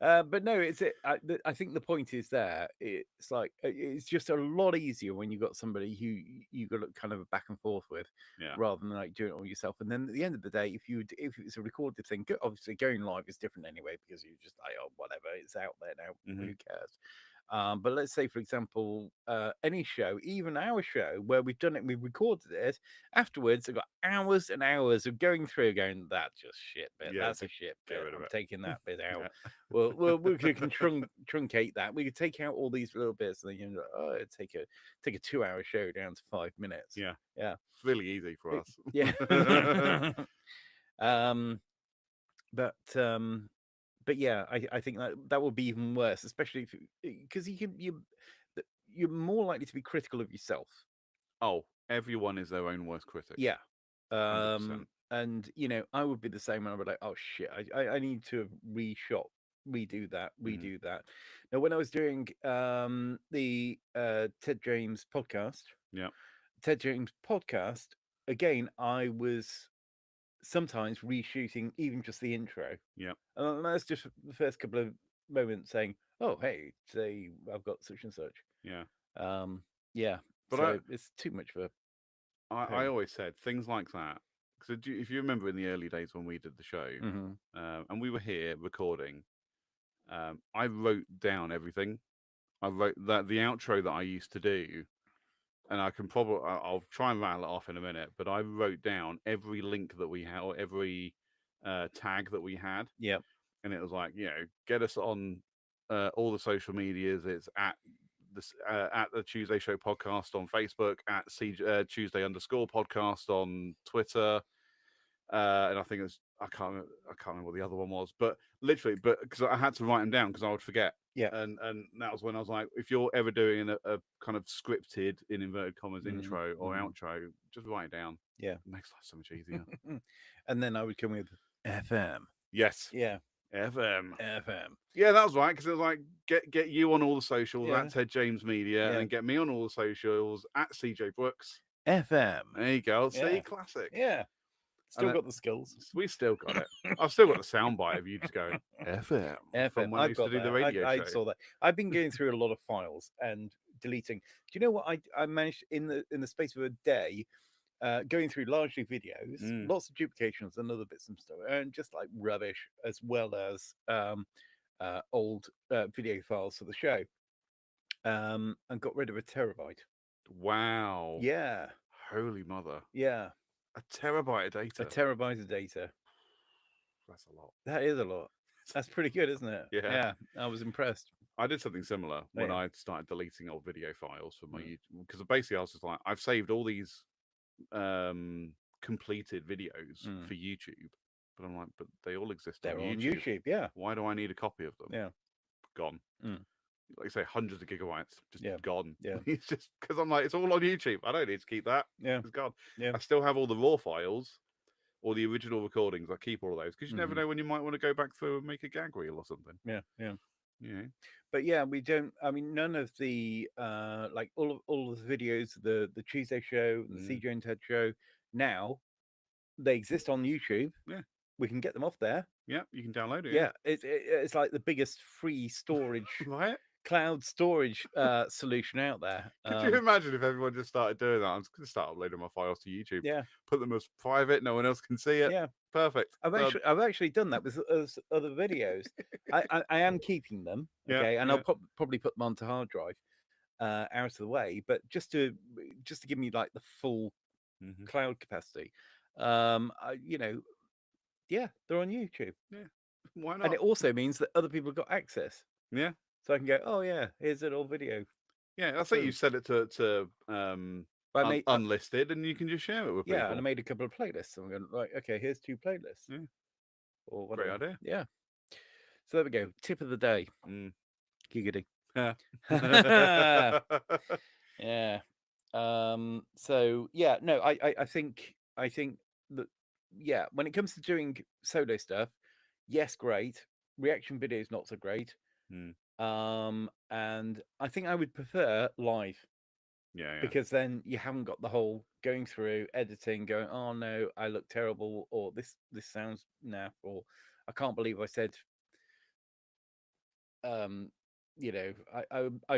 [SPEAKER 2] But no, I think the point is there. It's like it's just a lot easier when you've got somebody who you got kind of a back and forth with,
[SPEAKER 3] Yeah.
[SPEAKER 2] rather than like doing it all yourself. And then at the end of the day, if it's a recorded thing, obviously going live is different anyway because you just like, oh, whatever, it's out there now.
[SPEAKER 3] Mhm.
[SPEAKER 2] Who cares? But let's say, for example, any show, even our show, where we've done it, we've recorded it. Afterwards, I've got hours and hours of going through, going, "That's just shit bit.
[SPEAKER 3] Yeah,
[SPEAKER 2] That's a shit
[SPEAKER 3] get
[SPEAKER 2] bit.
[SPEAKER 3] rid of
[SPEAKER 2] I'm
[SPEAKER 3] it."
[SPEAKER 2] taking that bit out."
[SPEAKER 3] Yeah.
[SPEAKER 2] Well, we can truncate that. We could take out all these little bits, and then take a 2-hour show down to 5 minutes.
[SPEAKER 3] Yeah.
[SPEAKER 2] Yeah.
[SPEAKER 3] It's really easy for us.
[SPEAKER 2] Yeah. But yeah, I think that will be even worse, especially because you're more likely to be critical of yourself.
[SPEAKER 3] Oh, everyone is their own worst critic.
[SPEAKER 2] Yeah.
[SPEAKER 3] 100%.
[SPEAKER 2] And I would be the same. I would be like, oh shit, I need to redo that. Now, when I was doing the Ted James podcast, again, I was sometimes reshooting even just the intro.
[SPEAKER 3] Yeah.
[SPEAKER 2] And that's just the first couple of moments saying, "Oh, hey, today I've got such and such."
[SPEAKER 3] Yeah.
[SPEAKER 2] Yeah.
[SPEAKER 3] But
[SPEAKER 2] So it's too much for.
[SPEAKER 3] I always said things like that because if you remember in the early days when we did the show, and we were here recording, I wrote down everything. I wrote that the outro that I used to do, and I'll try and rattle it off in a minute, but I wrote down every link that we had or every tag that we had.
[SPEAKER 2] Yeah.
[SPEAKER 3] and it was like, get us on all the social medias. It's at the Tuesday Show podcast on Facebook, at Tuesday _ podcast on Twitter, and I think it was I can't remember what the other one was, but literally, because I had to write them down because I would forget.
[SPEAKER 2] Yeah.
[SPEAKER 3] And that was when I was like, if you're ever doing a kind of scripted, in inverted commas, intro or outro, just write it down.
[SPEAKER 2] Yeah.
[SPEAKER 3] It makes life so much easier.
[SPEAKER 2] And then I would come with FM.
[SPEAKER 3] Yes.
[SPEAKER 2] Yeah.
[SPEAKER 3] FM.
[SPEAKER 2] Yeah,
[SPEAKER 3] that was right, because it was like, get you on all the socials
[SPEAKER 2] Yeah.
[SPEAKER 3] at Ted James Media,
[SPEAKER 2] Yeah.
[SPEAKER 3] and get me on all the socials at CJ Brooks.
[SPEAKER 2] FM.
[SPEAKER 3] There you go. See,
[SPEAKER 2] Yeah.
[SPEAKER 3] classic.
[SPEAKER 2] Yeah. Still got the skills.
[SPEAKER 3] We still got it. I've still got the soundbite of you just going FM. From when I used to do the radio
[SPEAKER 2] I
[SPEAKER 3] show.
[SPEAKER 2] saw that. I've been going through a lot of files and deleting. Do you know what I managed in the space of a day? Going through largely videos, lots of duplications and other bits and stuff, and just like rubbish, as well as old video files for the show, and got rid of a terabyte.
[SPEAKER 3] Wow.
[SPEAKER 2] Yeah.
[SPEAKER 3] Holy mother.
[SPEAKER 2] Yeah.
[SPEAKER 3] A terabyte of data.
[SPEAKER 2] A terabyte of data.
[SPEAKER 3] That's a lot.
[SPEAKER 2] That is a lot. That's pretty good, isn't it?
[SPEAKER 3] Yeah.
[SPEAKER 2] Yeah. I was impressed.
[SPEAKER 3] I did something similar when I started deleting old video files from my YouTube, because basically I was just like, I've saved all these completed videos for YouTube, but I'm like, but they all exist.
[SPEAKER 2] They're
[SPEAKER 3] on
[SPEAKER 2] YouTube. Yeah.
[SPEAKER 3] Why do I need a copy of them?
[SPEAKER 2] Yeah.
[SPEAKER 3] Gone. Like I say, hundreds of gigabytes just gone.
[SPEAKER 2] Yeah.
[SPEAKER 3] It's just because I'm like, it's all on YouTube. I don't need to keep that.
[SPEAKER 2] Yeah.
[SPEAKER 3] It's gone.
[SPEAKER 2] Yeah.
[SPEAKER 3] I still have all the raw files or the original recordings. I keep all of those because you never know when you might want to go back through and make a gag reel or something.
[SPEAKER 2] Yeah. Yeah.
[SPEAKER 3] Yeah.
[SPEAKER 2] But yeah, we don't. I mean, none of the like all of the videos, the Tuesday show, the CJ and Ted show. Now they exist on YouTube.
[SPEAKER 3] Yeah.
[SPEAKER 2] We can get them off there.
[SPEAKER 3] Yeah, you can download it.
[SPEAKER 2] Yeah, it's like the biggest free storage,
[SPEAKER 3] right?
[SPEAKER 2] Cloud storage solution out there.
[SPEAKER 3] Could you imagine if everyone just started doing that? I'm just going to start uploading my files to YouTube.
[SPEAKER 2] Yeah.
[SPEAKER 3] Put them as private. No one else can see it.
[SPEAKER 2] Yeah.
[SPEAKER 3] Perfect.
[SPEAKER 2] I've actually done that with other videos. I am keeping them. Okay. And I'll probably put them onto hard drive out of the way. But just to give me like the full cloud capacity, yeah, they're on YouTube.
[SPEAKER 3] Yeah. Why not?
[SPEAKER 2] And it also means that other people have got access.
[SPEAKER 3] Yeah.
[SPEAKER 2] So I can go, oh yeah, here's an old video.
[SPEAKER 3] Yeah, I think you set it to unlisted, and you can just share it with people.
[SPEAKER 2] Yeah, and I made a couple of playlists. So I'm going like, okay, here's 2 playlists.
[SPEAKER 3] Yeah.
[SPEAKER 2] Or whatever.
[SPEAKER 3] Great idea.
[SPEAKER 2] Yeah. So there we go. Tip of the day. Giggity.
[SPEAKER 3] Yeah.
[SPEAKER 2] Yeah. So yeah, no, I think that when it comes to doing solo stuff, yes, great. Reaction videos not so great. And I think I would prefer live.
[SPEAKER 3] Yeah.
[SPEAKER 2] Because then you haven't got the whole going through editing, going, oh no, I look terrible, or this sounds naff, or I can't believe I said I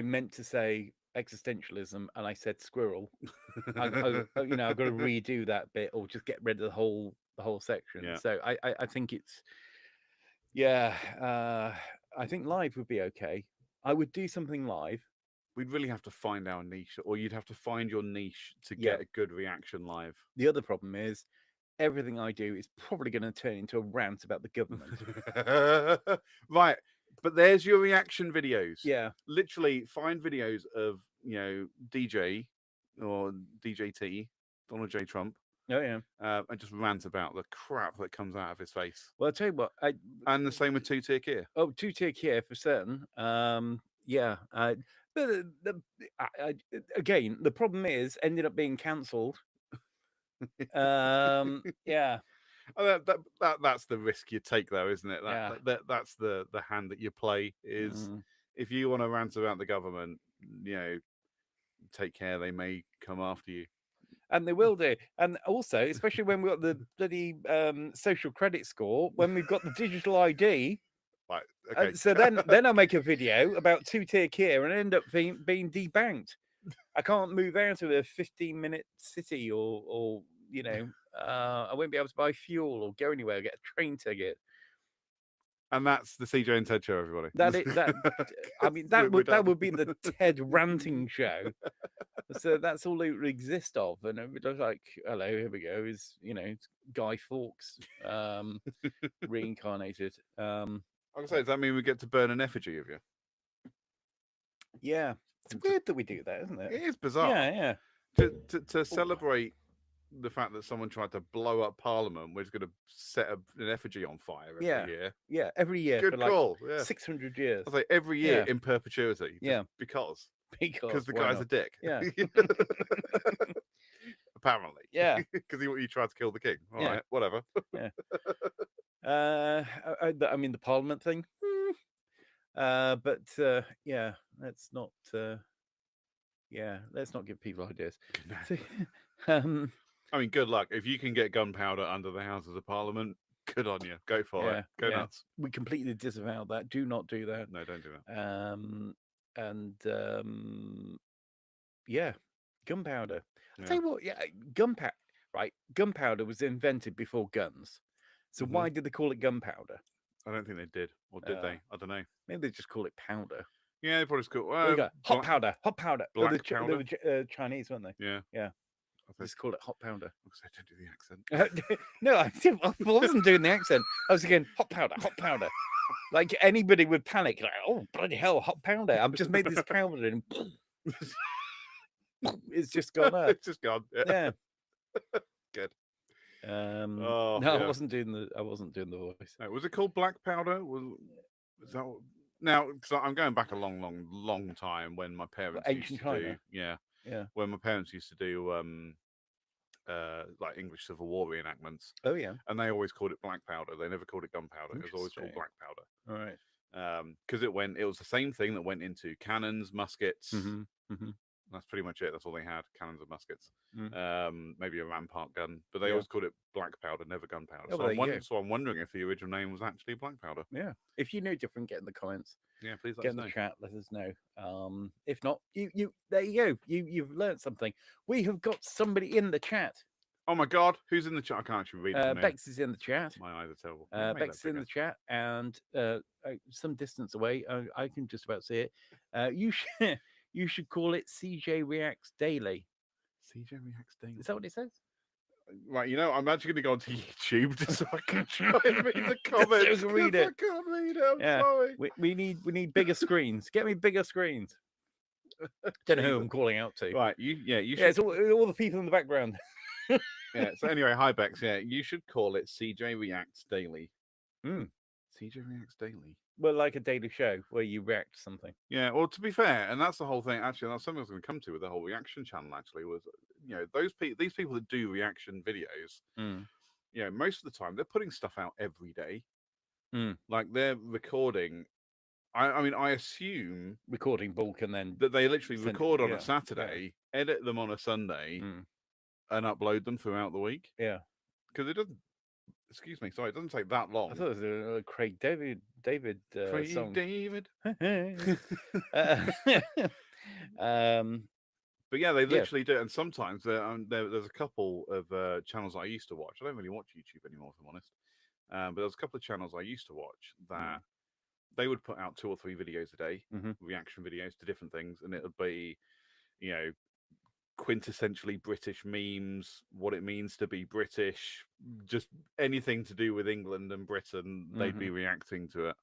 [SPEAKER 2] meant to say existentialism and I said squirrel. I've got to redo that bit, or just get rid of the whole section.
[SPEAKER 3] Yeah.
[SPEAKER 2] So I think it's I think live would be okay. I would do something live.
[SPEAKER 3] We'd really have to find our niche, or you'd have to find your niche to get a good reaction live.
[SPEAKER 2] The other problem is everything I do is probably going to turn into a rant about the government.
[SPEAKER 3] Right. But there's your reaction videos.
[SPEAKER 2] Yeah.
[SPEAKER 3] Literally find videos of, DJ or DJT, Donald J. Trump.
[SPEAKER 2] Oh, yeah.
[SPEAKER 3] And just rant about the crap that comes out of his face.
[SPEAKER 2] Well, I'll tell you what.
[SPEAKER 3] And the same with two-tier Kia.
[SPEAKER 2] Oh, two-tier Kia for certain. Yeah. But again, the problem is ended up being cancelled. Yeah.
[SPEAKER 3] That's the risk you take, though, isn't it? That's the hand that you play. Is if you want to rant about the government, take care. They may come after you.
[SPEAKER 2] And they will do. And also, especially when we've got the bloody social credit score, when we've got the digital ID.
[SPEAKER 3] Right. Okay.
[SPEAKER 2] So then I'll make a video about two-tier Kia and end up being debanked. I can't move out of a 15-minute city, or I won't be able to buy fuel or go anywhere, get a train ticket.
[SPEAKER 3] And that's the CJ and Ted show, everybody.
[SPEAKER 2] That would be the Ted ranting show. So that's all it would exist of. And it was like, hello, here we go. Is Guy Fawkes reincarnated.
[SPEAKER 3] I was say, does that mean we get to burn an effigy of you?
[SPEAKER 2] Yeah, it's weird that we do that, isn't it?
[SPEAKER 3] It is bizarre.
[SPEAKER 2] Yeah.
[SPEAKER 3] To celebrate the fact that someone tried to blow up Parliament, we're just going to set an effigy on fire every year.
[SPEAKER 2] Yeah, every year
[SPEAKER 3] Good
[SPEAKER 2] for like
[SPEAKER 3] call. Yeah.
[SPEAKER 2] 600 years.
[SPEAKER 3] I was like every year
[SPEAKER 2] Yeah.
[SPEAKER 3] in perpetuity.
[SPEAKER 2] Yeah.
[SPEAKER 3] Because
[SPEAKER 2] Because
[SPEAKER 3] the
[SPEAKER 2] why
[SPEAKER 3] guy's
[SPEAKER 2] not?
[SPEAKER 3] a dick.
[SPEAKER 2] Yeah.
[SPEAKER 3] Apparently.
[SPEAKER 2] Yeah.
[SPEAKER 3] Because he tried to kill the king. All
[SPEAKER 2] Yeah.
[SPEAKER 3] right, whatever.
[SPEAKER 2] Yeah. I mean the Parliament thing. But yeah, let's not. Yeah, let's not give people ideas.
[SPEAKER 3] I mean, good luck if you can get gunpowder under the Houses of Parliament. Good on you. Go for it. Go nuts.
[SPEAKER 2] We completely disavow that. Do not do that.
[SPEAKER 3] No, don't do that.
[SPEAKER 2] Yeah, gunpowder.
[SPEAKER 3] Yeah.
[SPEAKER 2] I'll tell you what. Yeah, gunpowder. Right, gunpowder was invented before guns. So why did they call it gunpowder?
[SPEAKER 3] I don't think they did, or did they? I don't know.
[SPEAKER 2] Maybe they just call it powder.
[SPEAKER 3] Yeah, they probably just call
[SPEAKER 2] There you go. Hot powder.
[SPEAKER 3] Black
[SPEAKER 2] They
[SPEAKER 3] powder.
[SPEAKER 2] were Chinese, weren't they?
[SPEAKER 3] Yeah.
[SPEAKER 2] Yeah. Just call it hot powder.
[SPEAKER 3] Because I don't do the accent.
[SPEAKER 2] No, I wasn't doing the accent. I was again hot powder, hot powder. Like anybody would panic, like, oh bloody hell, hot powder! I've just made this powder and it's just gone up.
[SPEAKER 3] It's just gone.
[SPEAKER 2] Yeah.
[SPEAKER 3] Good.
[SPEAKER 2] No,
[SPEAKER 3] yeah.
[SPEAKER 2] I wasn't doing the voice.
[SPEAKER 3] No, was it called black powder? Was that now? Because I'm going back a long time when my parents
[SPEAKER 2] Ancient
[SPEAKER 3] used to
[SPEAKER 2] China?
[SPEAKER 3] do, when my parents used to do like English Civil War reenactments.
[SPEAKER 2] Oh yeah.
[SPEAKER 3] And they always called it black powder. They never called it gunpowder. It was always called black powder.
[SPEAKER 2] All right.
[SPEAKER 3] Because it was the same thing that went into cannons, muskets. That's pretty much it. That's all they had: cannons and muskets. Maybe a rampart gun, but they always called it black powder, never gunpowder.
[SPEAKER 2] Oh,
[SPEAKER 3] So I'm wondering if the original name was actually black powder.
[SPEAKER 2] Yeah. If you know different, get in the comments.
[SPEAKER 3] Yeah, please let
[SPEAKER 2] Get
[SPEAKER 3] us
[SPEAKER 2] in
[SPEAKER 3] know.
[SPEAKER 2] the chat. Let us know. If not, you there you go. You've learned something. We have got somebody in the chat.
[SPEAKER 3] Oh my God, who's in the chat? I can't actually read it.
[SPEAKER 2] Bex is in the chat.
[SPEAKER 3] My eyes are terrible.
[SPEAKER 2] Bex is in the chat, and some distance away, I can just about see it. You should call it CJ Reacts Daily.
[SPEAKER 3] CJ Reacts Daily.
[SPEAKER 2] Is that what it says?
[SPEAKER 3] Right, I'm actually going to go onto YouTube just so I can try and read the comments.
[SPEAKER 2] So read it.
[SPEAKER 3] I can't read it. I'm sorry.
[SPEAKER 2] We need bigger screens. Get me bigger screens. Don't know who I'm calling out to.
[SPEAKER 3] Right, you should.
[SPEAKER 2] Yeah, it's all the people in the background.
[SPEAKER 3] Yeah. So anyway, hi Bex. Yeah, you should call it CJ Reacts Daily. CJ Reacts Daily.
[SPEAKER 2] Well, like a daily show where you react to something.
[SPEAKER 3] Yeah. Well, to be fair, and that's the whole thing. Actually, that's something I was going to come to with the whole reaction channel. Actually, was these people that do reaction videos. Most of the time they're putting stuff out every day. Like they're recording. I mean, I assume
[SPEAKER 2] recording bulk and then
[SPEAKER 3] that they literally record on a Saturday, edit them on a Sunday, and upload them throughout the week.
[SPEAKER 2] Yeah,
[SPEAKER 3] because it doesn't. Excuse me, sorry, it doesn't take that long.
[SPEAKER 2] I thought it was a Craig David
[SPEAKER 3] Craig
[SPEAKER 2] song.
[SPEAKER 3] David. But yeah, they literally do it. And sometimes there's a couple of channels I used to watch. I don't really watch YouTube anymore, if I'm honest. But there's a couple of channels I used to watch that they would put out 2 or 3 videos a day, reaction videos to different things, and it would be, quintessentially British memes, what it means to be British, just anything to do with England and Britain, they'd be reacting to it.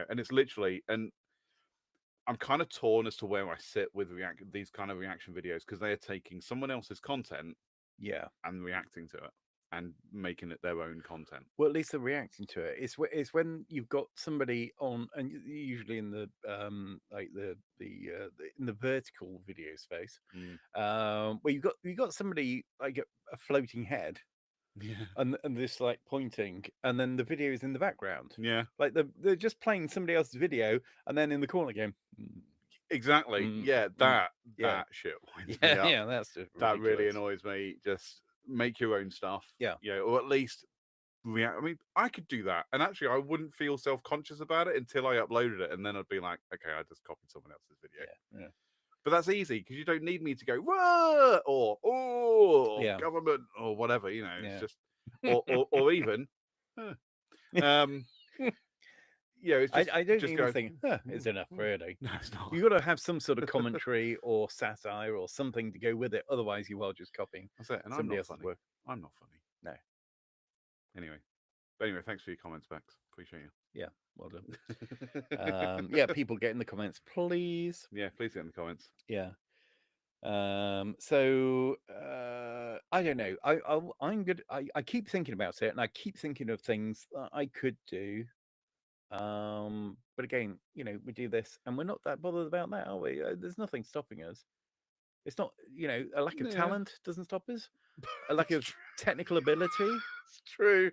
[SPEAKER 3] And it's literally, and I'm kind of torn as to where I sit with these kind of reaction videos, because they are taking someone else's content and reacting to it and making it their own content.
[SPEAKER 2] Well, at least they're reacting to it. It's when you've got somebody on, and usually in the like the in the vertical video space, where you've got somebody like a floating head, and this like pointing, and then the video is in the background. Like they're just playing somebody else's video, and then in the corner game.
[SPEAKER 3] Exactly. That shit. That really annoys me. Just make your own stuff. Or at least react. I mean, I could do that, and actually, I wouldn't feel self-conscious about it until I uploaded it, and then I'd be like, okay, I just copied someone else's video. But that's easy because you don't need me to go whoa or government or whatever. It's just or even. It's just,
[SPEAKER 2] I don't even think it's enough, really.
[SPEAKER 3] No, it's not.
[SPEAKER 2] You've got to have some sort of commentary or satire or something to go with it. Otherwise, you are just copying.
[SPEAKER 3] That's it. And
[SPEAKER 2] somebody
[SPEAKER 3] I'm not
[SPEAKER 2] else's
[SPEAKER 3] funny.
[SPEAKER 2] work.
[SPEAKER 3] I'm not funny.
[SPEAKER 2] No.
[SPEAKER 3] Anyway, But anyway, thanks for your comments, Bex. Appreciate you.
[SPEAKER 2] Yeah, well done. Yeah, people get in the comments, please.
[SPEAKER 3] Yeah, please get in the comments.
[SPEAKER 2] Yeah. So I don't know. I'm good. I keep thinking about it, and I keep thinking of things that I could do. But again, we do this, and we're not that bothered about that, are we? There's nothing stopping us. It's not, a lack of
[SPEAKER 3] Yeah,
[SPEAKER 2] talent doesn't stop us. A lack
[SPEAKER 3] it's
[SPEAKER 2] of technical ability,
[SPEAKER 3] it's true.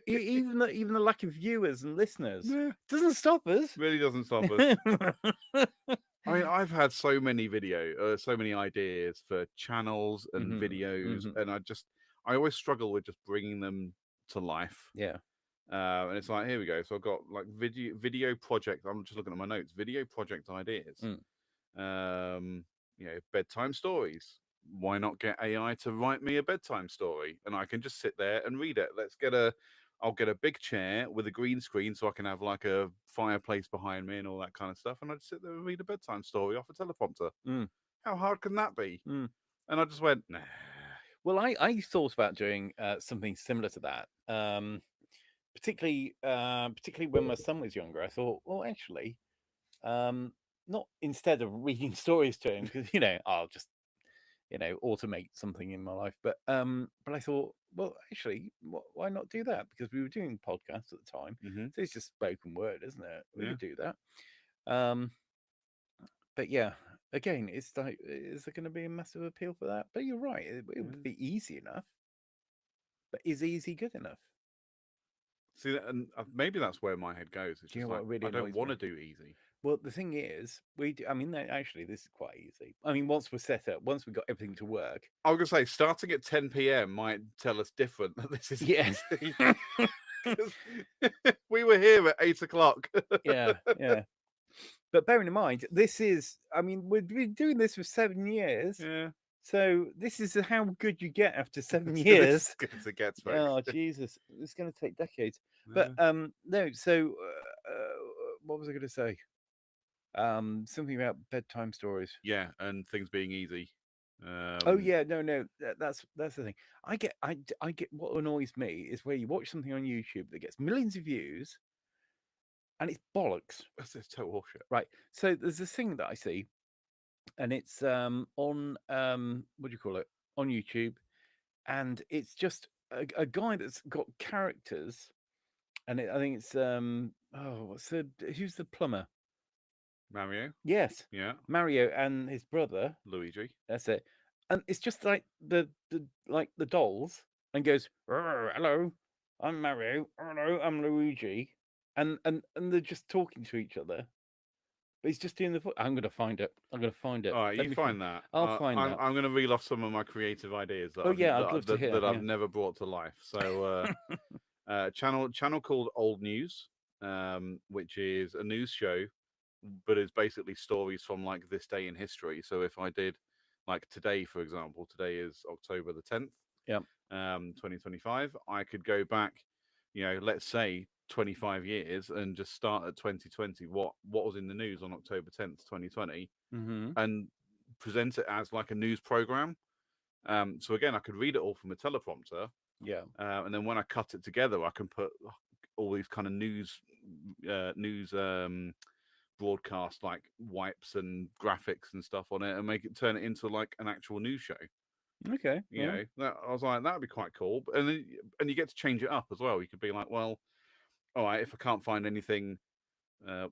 [SPEAKER 2] even the lack of viewers and listeners
[SPEAKER 3] Yeah,
[SPEAKER 2] doesn't stop us.
[SPEAKER 3] really doesn't stop us. I mean, I've had so many so many ideas for channels and videos, and I always struggle with just bringing them to life.
[SPEAKER 2] Yeah.
[SPEAKER 3] And it's like, here we go. So I've got like video project. I'm just looking at my notes. Video project ideas. Bedtime stories. Why not get AI to write me a bedtime story, and I can just sit there and read it. I'll get a big chair with a green screen so I can have like a fireplace behind me and all that kind of stuff, and I just sit there and read a bedtime story off a teleprompter. How hard can that be? And I just went, nah.
[SPEAKER 2] Well, I thought about doing something similar to that. Particularly when my son was younger. I thought, well, actually, not instead of reading stories to him, because I'll just automate something in my life. But I thought, well, actually, why not do that? Because we were doing podcasts at the time, so it's just spoken word, isn't it? We could do that. But yeah, again, it's like, is there going to be a massive appeal for that? But you're right, it would be easy enough. But is easy good enough?
[SPEAKER 3] See, and maybe that's where my head goes. It's
[SPEAKER 2] Do you
[SPEAKER 3] just
[SPEAKER 2] know
[SPEAKER 3] like,
[SPEAKER 2] what really
[SPEAKER 3] I don't
[SPEAKER 2] annoys
[SPEAKER 3] want
[SPEAKER 2] me?
[SPEAKER 3] to do easy.
[SPEAKER 2] Well, the thing is, I mean, actually, this is quite easy. I mean, once we're set up, once we've got everything to work.
[SPEAKER 3] I was gonna say, starting at 10 p.m. might tell us different that this is easy. We were here at 8 o'clock.
[SPEAKER 2] Yeah. But bearing in mind, this is, I mean, we've been doing this for 7 years.
[SPEAKER 3] Yeah.
[SPEAKER 2] So this is how good you get after 7 years.
[SPEAKER 3] As good as it gets, folks.
[SPEAKER 2] Oh, Jesus. It's going to take decades. But no, so what was I going to say? Something about bedtime stories.
[SPEAKER 3] Yeah, and things being easy.
[SPEAKER 2] Oh yeah, no, that's the thing. I get what annoys me is where you watch something on YouTube that gets millions of views, and it's bollocks.
[SPEAKER 3] That's total horseshit.
[SPEAKER 2] Right. So there's this thing that I see, and it's on what do you call it, on YouTube, and it's just a guy that's got characters, and I think it's who's the plumber?
[SPEAKER 3] Mario.
[SPEAKER 2] Yes.
[SPEAKER 3] Yeah.
[SPEAKER 2] Mario and his brother
[SPEAKER 3] Luigi.
[SPEAKER 2] That's it. And it's just like the dolls, and goes, "Hello, I'm Mario. Hello, I'm Luigi," and they're just talking to each other. But he's just doing the. I'm gonna find it.
[SPEAKER 3] All right, you find that.
[SPEAKER 2] I'll find that.
[SPEAKER 3] I'm gonna reel off some of my creative ideas that
[SPEAKER 2] I'd love to hear.
[SPEAKER 3] that I've never brought to life. So, channel called Old News, which is a news show, but it's basically stories from like this day in history. So if I did like today, for example, today is October the 10th, 2025, I could go back, let's say 25 years and just start at 2020. What was in the news on October 10th, 2020, and present it as like a news program. So again, I could read it all from a teleprompter.
[SPEAKER 2] Yeah.
[SPEAKER 3] And then when I cut it together, I can put all these kind of news broadcast like wipes and graphics and stuff on it, and turn it into like an actual news show.
[SPEAKER 2] Okay.
[SPEAKER 3] I was like, that'd be quite cool. And you get to change it up as well. You could be like, well, all right, if I can't find anything,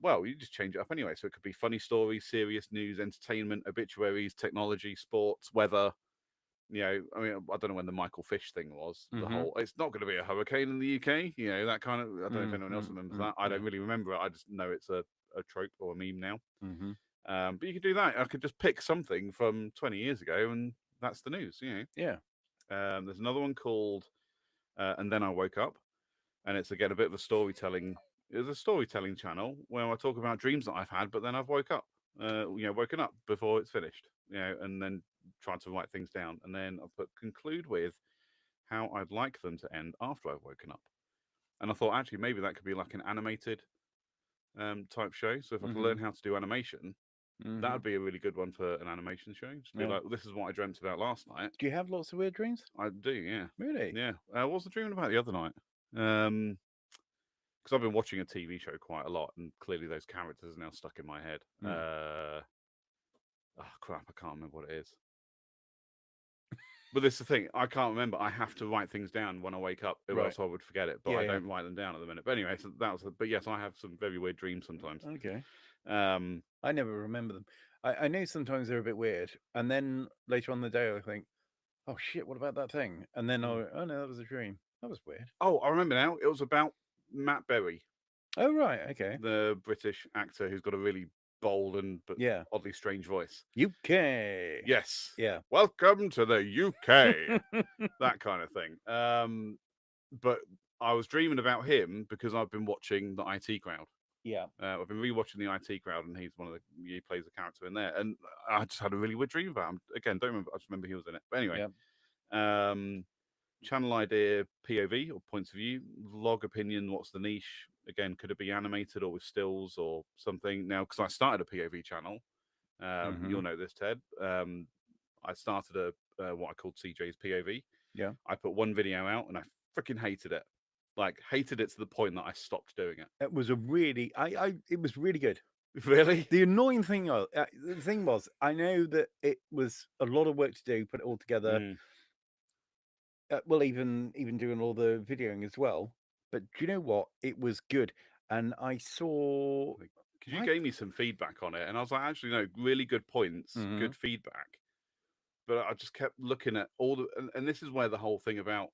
[SPEAKER 3] well, you just change it up anyway. So it could be funny stories, serious news, entertainment, obituaries, technology, sports, weather. I mean, I don't know when the Michael Fish thing was. The whole, it's not going to be a hurricane in the UK. That kind of. I don't know if anyone else remembers that. I don't really remember it. I just know it's a trope or a meme now. But you could do that. I could just pick something from 20 years ago, and that's the news.
[SPEAKER 2] Yeah.
[SPEAKER 3] There's another one called "And Then I Woke Up," and it's again a bit of a storytelling. It's a storytelling channel where I talk about dreams that I've had, but then I've woken up before it's finished. And then trying to write things down, and then I'll conclude with how I'd like them to end after I've woken up. And I thought actually maybe that could be like an animated type show. So if I can learn how to do animation, that would be a really good one for an animation show. Just be like, well, this is what I dreamt about last night.
[SPEAKER 2] Do you have lots of weird dreams?
[SPEAKER 3] I do, yeah.
[SPEAKER 2] Really?
[SPEAKER 3] Yeah. What was I dreaming about the other night? Because I've been watching a TV show quite a lot, and clearly those characters are now stuck in my head. Oh crap, I can't remember what it is. But this is the thing, I can't remember. I have to write things down when I wake up, or else I would forget it. But
[SPEAKER 2] Yeah,
[SPEAKER 3] I
[SPEAKER 2] yeah.
[SPEAKER 3] don't write them down at the minute. But anyway, so that was. But yes, I have some very weird dreams sometimes.
[SPEAKER 2] Okay.
[SPEAKER 3] Um,
[SPEAKER 2] I never remember them. I know sometimes they're a bit weird, and then later on in the day I think, oh shit, what about that thing? And then oh no, that was a dream. That was weird.
[SPEAKER 3] oh, I remember now. It was about Matt Berry,
[SPEAKER 2] Oh right, okay.
[SPEAKER 3] the British actor who's got a really bold and but
[SPEAKER 2] Yeah.
[SPEAKER 3] oddly strange voice.
[SPEAKER 2] UK.
[SPEAKER 3] Yes.
[SPEAKER 2] Yeah.
[SPEAKER 3] Welcome to the UK. That kind of thing. But I was dreaming about him because I've been watching the IT Crowd.
[SPEAKER 2] Yeah.
[SPEAKER 3] I've been rewatching the IT Crowd, and he's one of the he plays a character in there. And I just had a really weird dream about him. Again, don't remember. I just remember he was in it. But anyway, channel idea, POV or points of view, vlog opinion. What's the niche? Again, could it be animated or with stills or something? Now, because I started a POV channel, you'll know this, Ted. I started a what I called CJ's POV.
[SPEAKER 2] Yeah.
[SPEAKER 3] I put one video out, and I freaking hated it. Like hated it to the point that I stopped doing it.
[SPEAKER 2] It was a really, it was really good.
[SPEAKER 3] Really?
[SPEAKER 2] The annoying thing, the thing was, I know that it was a lot of work to do, put it all together. Well, even doing all the videoing as well. But do you know what? It was good, and I saw
[SPEAKER 3] because you gave me some feedback on it, and I was like, actually, no, really good points, good feedback. But I just kept looking at all the, and this is where the whole thing about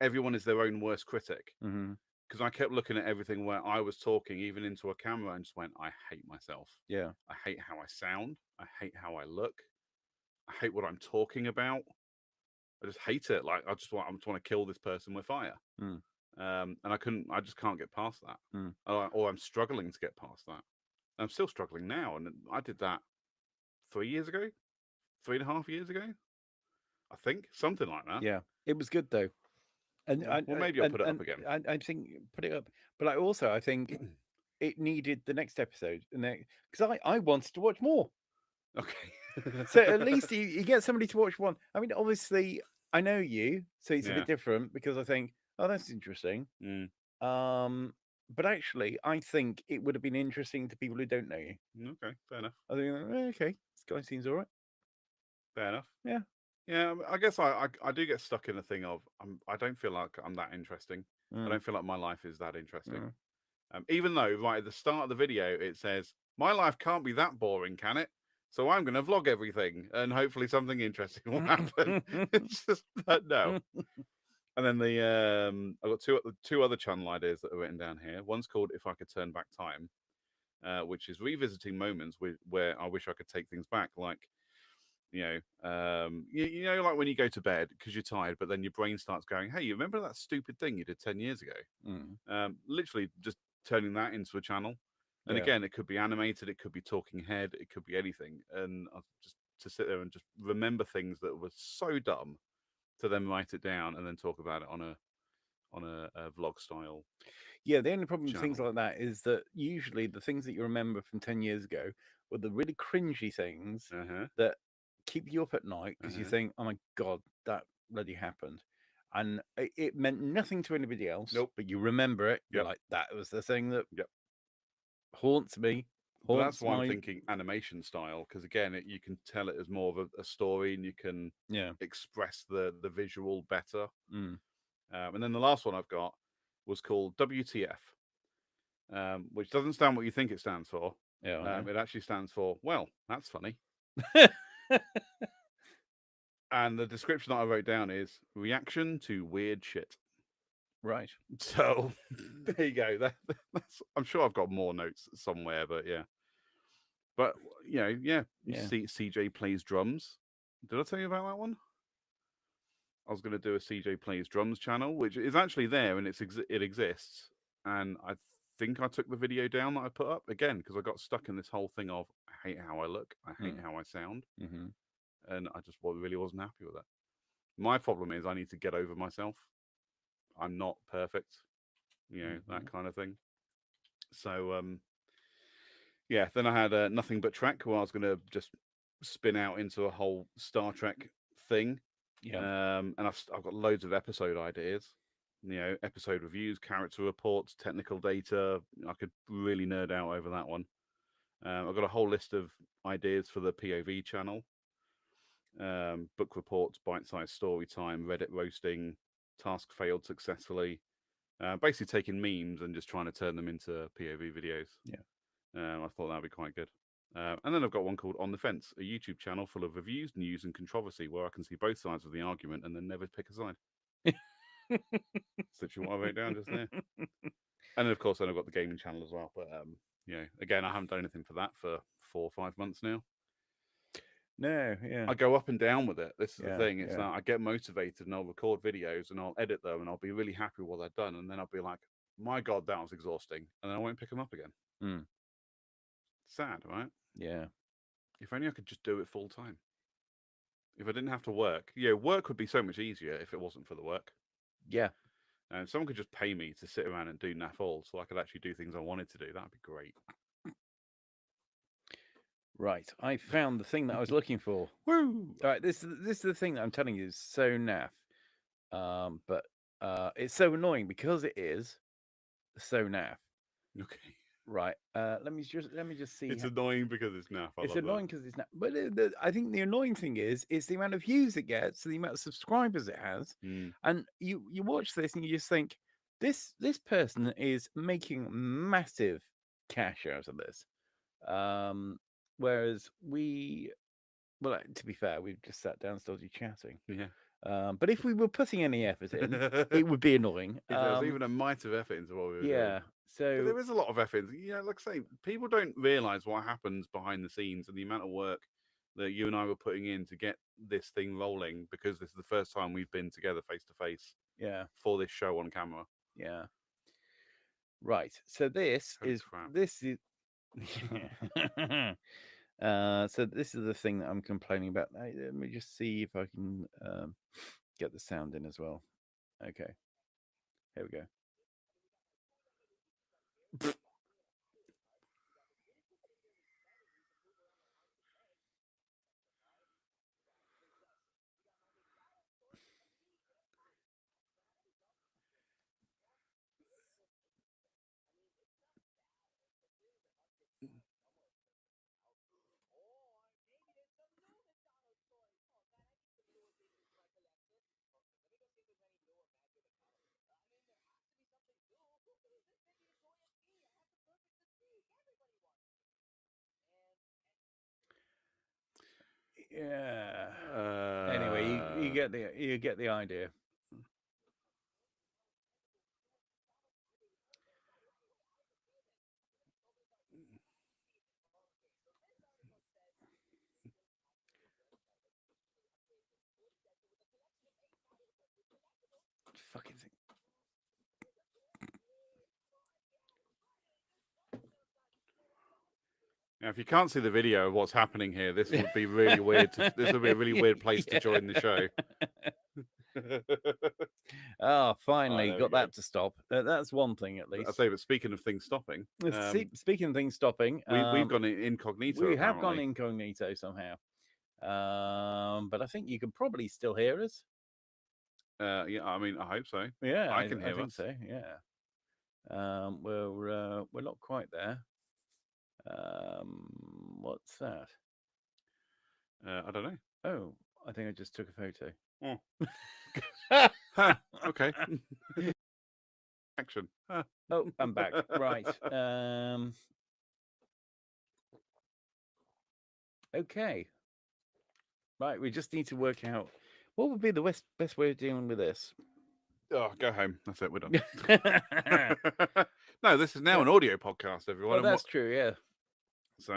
[SPEAKER 3] everyone is their own worst critic. Because I kept looking at everything where I was talking, even into a camera, and just went, I hate myself.
[SPEAKER 2] Yeah.
[SPEAKER 3] I hate how I sound. I hate how I look. I hate what I'm talking about. I just hate it. Like I just want to kill this person with fire. And I just can't get past that. Or I'm struggling to get past that. I'm still struggling now. And I did that 3 years ago, 3.5 years ago, I think, something like that.
[SPEAKER 2] Yeah. It was good though. And
[SPEAKER 3] well, maybe I'll put it up again.
[SPEAKER 2] I think put it up, but I think it needed the next episode, and because I wanted to watch more.
[SPEAKER 3] Okay.
[SPEAKER 2] So at least you get somebody to watch one. I mean, obviously, I know you, so it's a bit different because I think, oh, that's interesting. But actually, I think it would have been interesting to people who don't know you.
[SPEAKER 3] Okay, fair enough.
[SPEAKER 2] I think, okay, this guy seems all right.
[SPEAKER 3] Fair enough.
[SPEAKER 2] Yeah.
[SPEAKER 3] Yeah, I guess I do get stuck in the thing of I don't feel like I'm that interesting. I don't feel like my life is that interesting. Even though right at the start of the video it says my life can't be that boring, can it? So I'm going to vlog everything, and hopefully something interesting will happen. It's just no. And then I've got two other channel ideas that are written down here. One's called "If I Could Turn Back Time," which is revisiting moments where I wish I could take things back, like. You know, like when you go to bed because you're tired, but then your brain starts going, "Hey, you remember that stupid thing you did 10 years ago?" Literally just turning that into a channel. And again, it could be animated, it could be talking head, it could be anything. And just to sit there and just remember things that were so dumb, to then write it down and then talk about it on a vlog style.
[SPEAKER 2] Yeah, the only problem with things like that is that usually the things that you remember from 10 years ago were the really cringy things that keep you up at night because you think, oh my God, that bloody happened. And it meant nothing to anybody else, but you remember it. You're like, that was the thing that haunts me.
[SPEAKER 3] But that's why I'm thinking animation style, because again, you can tell it as more of a story, and you can express the visual better. And then the last one I've got was called WTF, which doesn't stand what you think it stands for. It actually stands for, well, that's funny. And the description that I wrote down is reaction to weird shit.
[SPEAKER 2] Right.
[SPEAKER 3] So there you go. I'm sure I've got more notes somewhere, but yeah. But CJ plays drums. Did I tell you about that one? I was going to do a CJ plays drums channel, which is actually there and it exists. And I think I took the video down that I put up again because I got stuck in this whole thing of I hate how I look, I hate how I sound, and I just really wasn't happy with it. My problem is I need to get over myself. I'm not perfect, that kind of thing. So then I had Nothing But Trek, where I was going to just spin out into a whole Star Trek thing. And I've got loads of episode ideas. episode reviews, character reports, technical data. I could really nerd out over that one. I've got a whole list of ideas for the POV channel. Book reports, bite-sized story time, Reddit roasting, task failed successfully. Basically taking memes and just trying to turn them into POV videos.
[SPEAKER 2] Yeah.
[SPEAKER 3] I thought that'd be quite good. And then I've got one called On the Fence, a YouTube channel full of reviews, news, and controversy where I can see both sides of the argument and then never pick a side. That's literally what I wrote down just there. And then, of course, I've got the gaming channel as well. But, again, I haven't done anything for that for 4 or 5 months now.
[SPEAKER 2] No, yeah.
[SPEAKER 3] I go up and down with it. This is
[SPEAKER 2] Yeah,
[SPEAKER 3] the thing. It's
[SPEAKER 2] yeah.
[SPEAKER 3] that I get motivated and I'll record videos and I'll edit them and I'll be really happy with what I've done. And then I'll be like, my God, that was exhausting. And then I won't pick them up again.
[SPEAKER 2] Mm.
[SPEAKER 3] Sad, right?
[SPEAKER 2] Yeah.
[SPEAKER 3] If only I could just do it full time. If I didn't have to work. Work would be so much easier if it wasn't for the work.
[SPEAKER 2] Yeah.
[SPEAKER 3] And someone could just pay me to sit around and do naff all so I could actually do things I wanted to do. That'd be great.
[SPEAKER 2] Right. I found the thing that I was looking for.
[SPEAKER 3] Woo!
[SPEAKER 2] All right. This is the thing that I'm telling you is so naff. But it's so annoying because it is so naff.
[SPEAKER 3] Okay.
[SPEAKER 2] Right. Let me just see.
[SPEAKER 3] It's annoying because it's naff.
[SPEAKER 2] It's annoying because it's naff. But I think the annoying thing is the amount of views it gets, the amount of subscribers it has, and you watch this and you just think this person is making massive cash out of this. Whereas to be fair, we've just sat down stodgy chatting.
[SPEAKER 3] Yeah.
[SPEAKER 2] But if we were putting any effort in, it would be annoying.
[SPEAKER 3] If there was even a mite of effort into what we were doing.
[SPEAKER 2] Yeah. So
[SPEAKER 3] but there is a lot of effort. Like I say, people don't realise what happens behind the scenes and the amount of work that you and I were putting in to get this thing rolling because this is the first time we've been together face to face.
[SPEAKER 2] Yeah.
[SPEAKER 3] For this show on camera.
[SPEAKER 2] Yeah. Right. So this is. So this is the thing that I'm complaining about. Let me just see if I can get the sound in as well. Okay. Here we go. Yeah. Anyway, you get the idea. Fucking thing.
[SPEAKER 3] Now, if you can't see the video of what's happening here, this would be really weird. This would be a really weird place to join the show.
[SPEAKER 2] Finally got that to stop. That's one thing at least.
[SPEAKER 3] I say, but speaking of things stopping,
[SPEAKER 2] speaking of things stopping,
[SPEAKER 3] we've gone incognito.
[SPEAKER 2] We have gone incognito somehow, but I think you can probably still hear us.
[SPEAKER 3] Yeah, I mean, I hope so.
[SPEAKER 2] Yeah,
[SPEAKER 3] I can hear
[SPEAKER 2] think
[SPEAKER 3] us.
[SPEAKER 2] so. Yeah. We're not quite there. What's that?
[SPEAKER 3] I don't know.
[SPEAKER 2] Oh, I think I just took a photo.
[SPEAKER 3] Oh. Okay. Action.
[SPEAKER 2] Oh, I'm back. Right. Okay. Right. We just need to work out what would be the best way of dealing with this.
[SPEAKER 3] Oh, go home. That's it. We're done. No, this is now an audio podcast, everyone.
[SPEAKER 2] Oh, that's true. Yeah.
[SPEAKER 3] So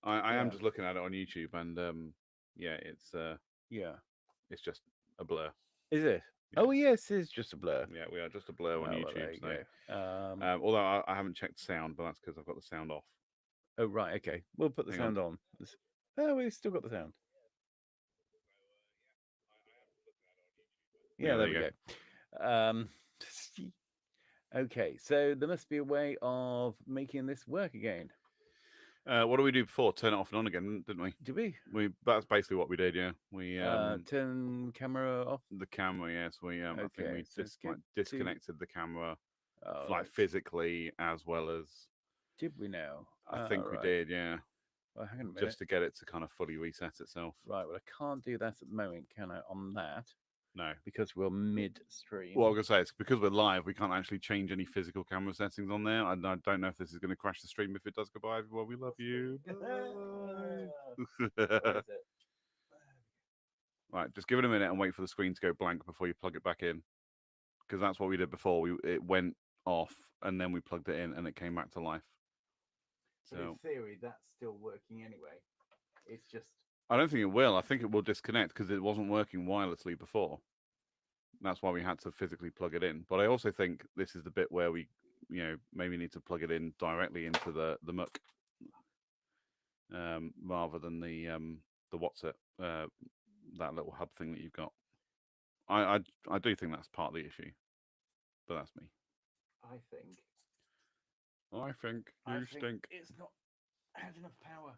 [SPEAKER 3] I am just looking at it on YouTube, and it's just a blur.
[SPEAKER 2] Is it? Yeah. Oh yes, it is just a blur.
[SPEAKER 3] Yeah, we are just a blur on YouTube. Although I haven't checked sound, but that's because I've got the sound off.
[SPEAKER 2] Oh right, okay. We'll put the sound on. Oh, we've still got the sound. Yeah, there we go. Okay, so there must be a way of making this work again.
[SPEAKER 3] What did we do before? Turn it off and on again, didn't we?
[SPEAKER 2] Did we?
[SPEAKER 3] That's basically what we did. Yeah, we
[SPEAKER 2] Turn camera off.
[SPEAKER 3] the camera. Yes, I think
[SPEAKER 2] Okay,
[SPEAKER 3] we
[SPEAKER 2] so
[SPEAKER 3] just
[SPEAKER 2] skip to.
[SPEAKER 3] disconnected the camera,
[SPEAKER 2] Oh,
[SPEAKER 3] like
[SPEAKER 2] let's.
[SPEAKER 3] physically as well as.
[SPEAKER 2] Did we now?
[SPEAKER 3] I think we
[SPEAKER 2] Right.
[SPEAKER 3] did. Yeah,
[SPEAKER 2] Well, hang on a minute.
[SPEAKER 3] just to get it to kind of fully reset itself.
[SPEAKER 2] Right. Well, I can't do that at the moment, can I? On that,
[SPEAKER 3] No.
[SPEAKER 2] because we're midstream.
[SPEAKER 3] Well, I'm gonna say it's because we're live. We can't actually change any physical camera settings on there. I don't know if this is going to crash the stream if it does go by. Well, we love you.
[SPEAKER 2] Where is
[SPEAKER 3] Bye.
[SPEAKER 2] it?
[SPEAKER 3] Right, just give it a minute and wait for the screen to go blank before you plug it back in, because that's what we did before. It went off and then we plugged it in and it came back to life.
[SPEAKER 2] So in theory, that's still working anyway. It's just.
[SPEAKER 3] I don't think it will. I think it will disconnect because it wasn't working wirelessly before. That's why we had to physically plug it in. But I also think this is the bit where we, maybe need to plug it in directly into the muck, rather than the what's it, that little hub thing that you've got. I do think that's part of the issue, but that's me.
[SPEAKER 2] I think
[SPEAKER 3] You stink.
[SPEAKER 2] it's not had enough power.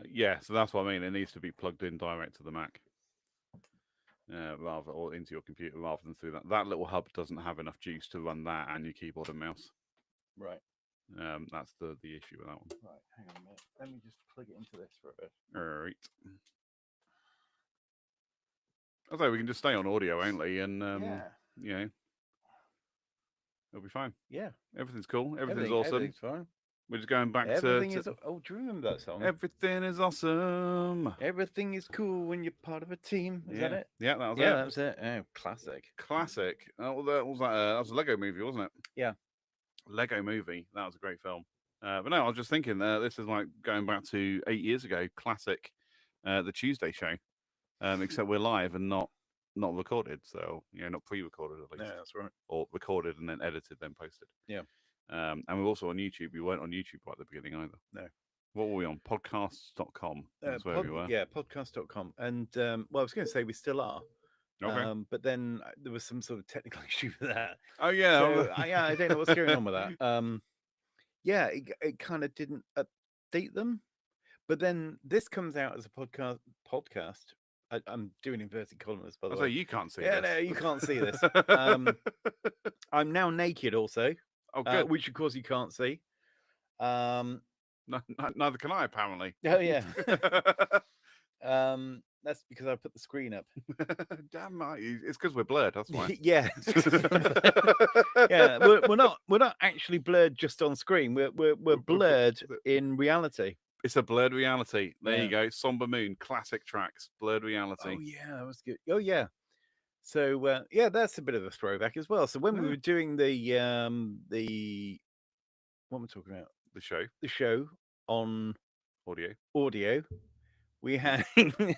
[SPEAKER 3] Yeah, so that's what I mean. It needs to be plugged in direct to the Mac, or into your computer rather than through that. That little hub doesn't have enough juice to run that and your keyboard and mouse.
[SPEAKER 2] Right.
[SPEAKER 3] That's the issue with that one.
[SPEAKER 2] Right. Hang on a minute. Let me just plug it into this for a bit.
[SPEAKER 3] All right. Although we can just stay on audio only, and
[SPEAKER 2] yeah.
[SPEAKER 3] It'll be fine.
[SPEAKER 2] Yeah.
[SPEAKER 3] Everything's cool. Everything's awesome.
[SPEAKER 2] Everything's fine.
[SPEAKER 3] We're just going back
[SPEAKER 2] Everything
[SPEAKER 3] to.
[SPEAKER 2] is. Oh, do you remember that song?
[SPEAKER 3] Everything is awesome.
[SPEAKER 2] Everything is cool when you're part of a team. Is that it?
[SPEAKER 3] Yeah, that was
[SPEAKER 2] Yeah,
[SPEAKER 3] it.
[SPEAKER 2] that was it. Oh, classic.
[SPEAKER 3] Classic. What was that? That was a Lego movie, wasn't it?
[SPEAKER 2] Yeah.
[SPEAKER 3] Lego movie. That was a great film. But no, I was just thinking, this is like going back to 8 years ago. Classic, the Tuesday show, except we're live and not recorded. So not pre-recorded at least.
[SPEAKER 2] Yeah, that's right.
[SPEAKER 3] Or recorded and then edited, then posted.
[SPEAKER 2] Yeah.
[SPEAKER 3] And we're also on YouTube. We weren't on YouTube right at the beginning either.
[SPEAKER 2] No.
[SPEAKER 3] What were we on? Podcasts.com. That's where we were.
[SPEAKER 2] Yeah, podcast.com. And well, I was going to say we still are.
[SPEAKER 3] Okay.
[SPEAKER 2] But then there was some sort of technical issue with that.
[SPEAKER 3] Oh yeah.
[SPEAKER 2] So, I don't know what's going on with that. Yeah, it kind of didn't update them. But then this comes out as a podcast. I'm doing inverted commas, by the way.
[SPEAKER 3] So you can't see
[SPEAKER 2] this.
[SPEAKER 3] this.
[SPEAKER 2] No, you can't see this. I'm now naked also.
[SPEAKER 3] Oh, good.
[SPEAKER 2] Which, of course, you can't see.
[SPEAKER 3] No, neither can I, apparently.
[SPEAKER 2] Oh, yeah. That's because I put the screen up.
[SPEAKER 3] Damn right. It's because we're blurred, that's why.
[SPEAKER 2] Yeah. Yeah, we're not actually blurred just on screen. We're blurred in reality.
[SPEAKER 3] It's a blurred reality. There you go. Somber Moon, classic tracks, blurred reality.
[SPEAKER 2] Oh yeah, that was good. Oh yeah. So yeah, that's a bit of a throwback as well. So when we were doing the what am I talking about? The show on audio, we had we